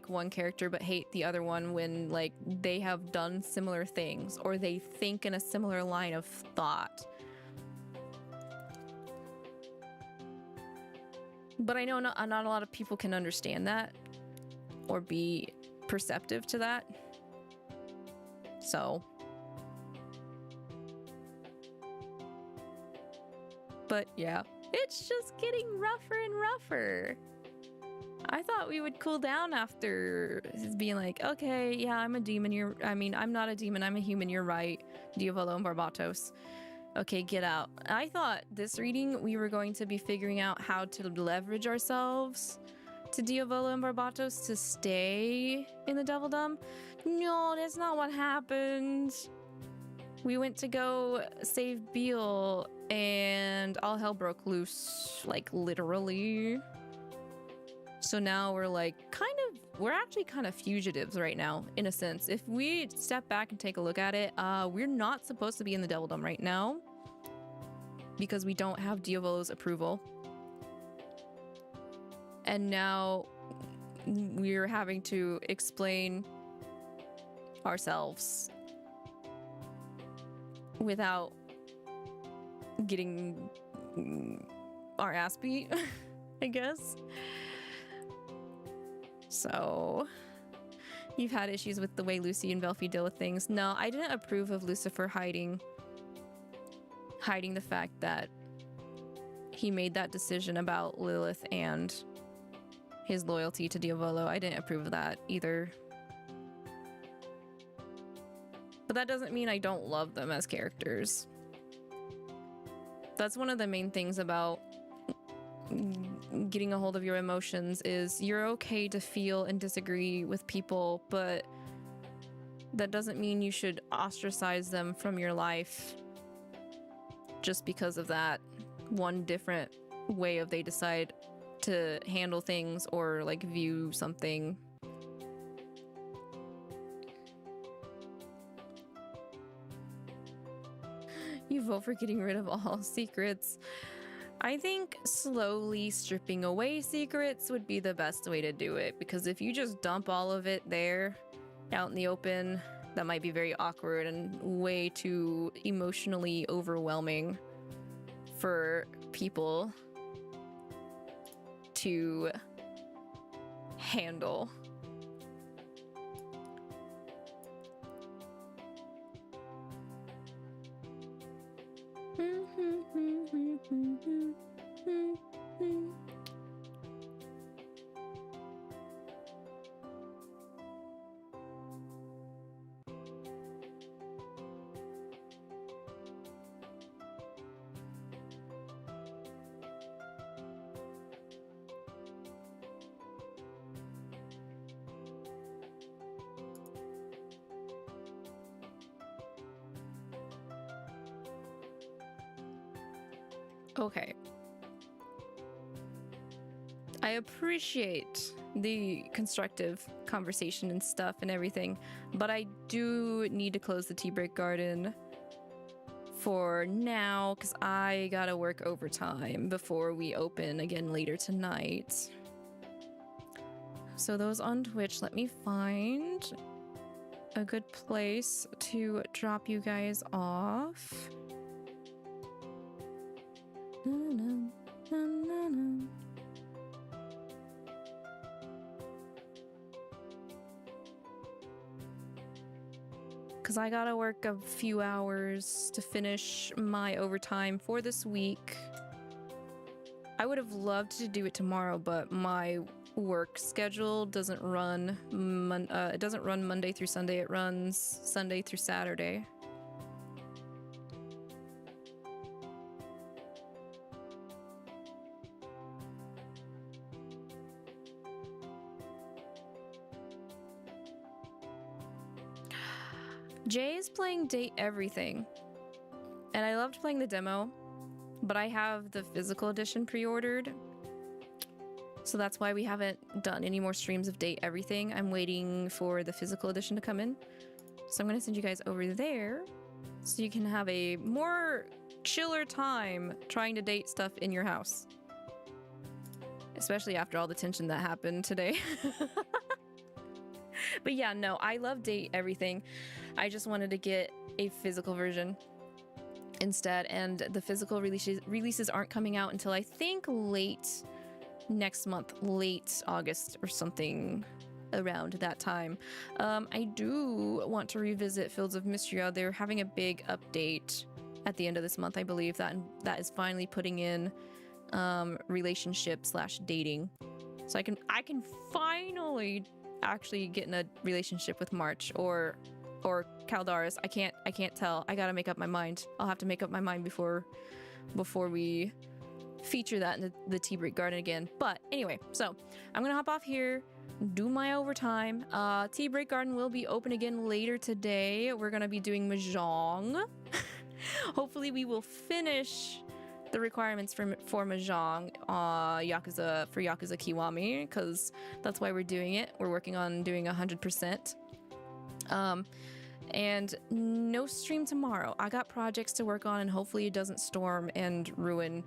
one character but hate the other one when like they have done similar things or they think in a similar line of thought. But I know not a lot of people can understand that or be perceptive to that. So. But yeah. It's just getting rougher and rougher. I thought we would cool down after being like, okay, yeah, I'm a demon. I'm not a demon. I'm a human. You're right. Diavolo and Barbatos. Okay, get out. I thought this reading we were going to be figuring out how to leverage ourselves to Diavolo and Barbatos to stay in the Devildom. No, that's not what happened. We went to go save Beel and all hell broke loose, like literally. So now we're like we're actually kind of fugitives right now, in a sense. If we step back and take a look at it, we're not supposed to be in the Devildom right now because we don't have Diavolo's approval. And now we're having to explain ourselves without getting our ass beat, I guess. So, you've had issues with the way Lucy and Velfie deal with things. No, I didn't approve of Lucifer hiding the fact that he made that decision about Lilith and his loyalty to Diavolo. I didn't approve of that either. But that doesn't mean I don't love them as characters. That's one of the main things about getting a hold of your emotions is you're okay to feel and disagree with people, but that doesn't mean you should ostracize them from your life just because of that one different way of they decide to handle things or like view something. You vote for getting rid of all secrets. I think slowly stripping away secrets would be the best way to do it, because if you just dump all of it there out in the open, that might be very awkward and way too emotionally overwhelming for people to handle. Okay. I appreciate the constructive conversation and stuff and everything, but I do need to close the tea break garden for now because I gotta work overtime before we open again later tonight. So those on Twitch, let me find a good place to drop you guys off. Because I gotta work a few hours to finish my overtime for this week. I would have loved to do it tomorrow, but my work schedule doesn't run. It doesn't run Monday through Sunday. It runs Sunday through Saturday. Jay is playing Date Everything, and I loved playing the demo, but I have the physical edition pre-ordered, so that's why we haven't done any more streams of Date Everything. I'm waiting for the physical edition to come in, so I'm going to send you guys over there so you can have a more chiller time trying to date stuff in your house, especially after all the tension that happened today. But yeah, no, I love Date Everything. I just wanted to get a physical version instead, and the physical releases aren't coming out until I think late next month, late August or something around that time. I do want to revisit Fields of Mystery. They're having a big update at the end of this month, I believe, that is finally putting in relationship/dating. So I can finally actually get in a relationship with March or Caldaris. I can't tell. I gotta make up my mind. I'll have to make up my mind before we feature that in the tea break garden again. But anyway, so I'm gonna hop off here, do my overtime. Tea break garden will be open again later today. We're gonna be doing mahjong. Hopefully we will finish the requirements for mahjong Yakuza Kiwami, because that's why we're doing it. We're working on doing 100%. And no stream tomorrow. I got projects to work on, and hopefully it doesn't storm and ruin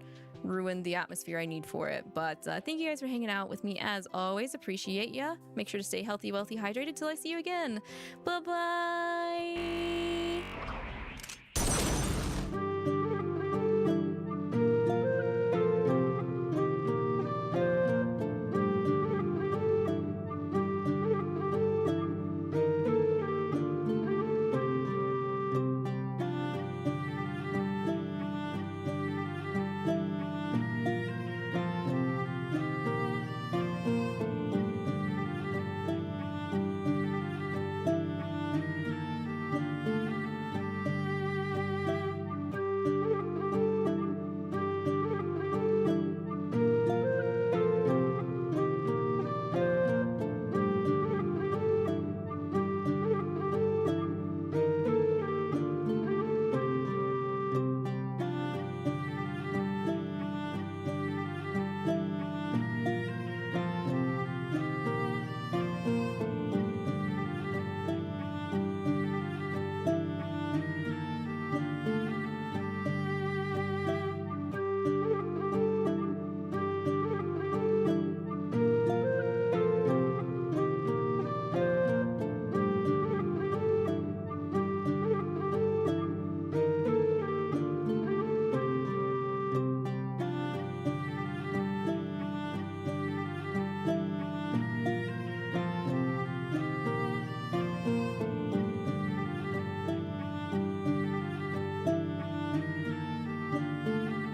the atmosphere I need for it. But thank you guys for hanging out with me as always. Appreciate ya. Make sure to stay healthy, wealthy, hydrated till I see you again. Bye bye.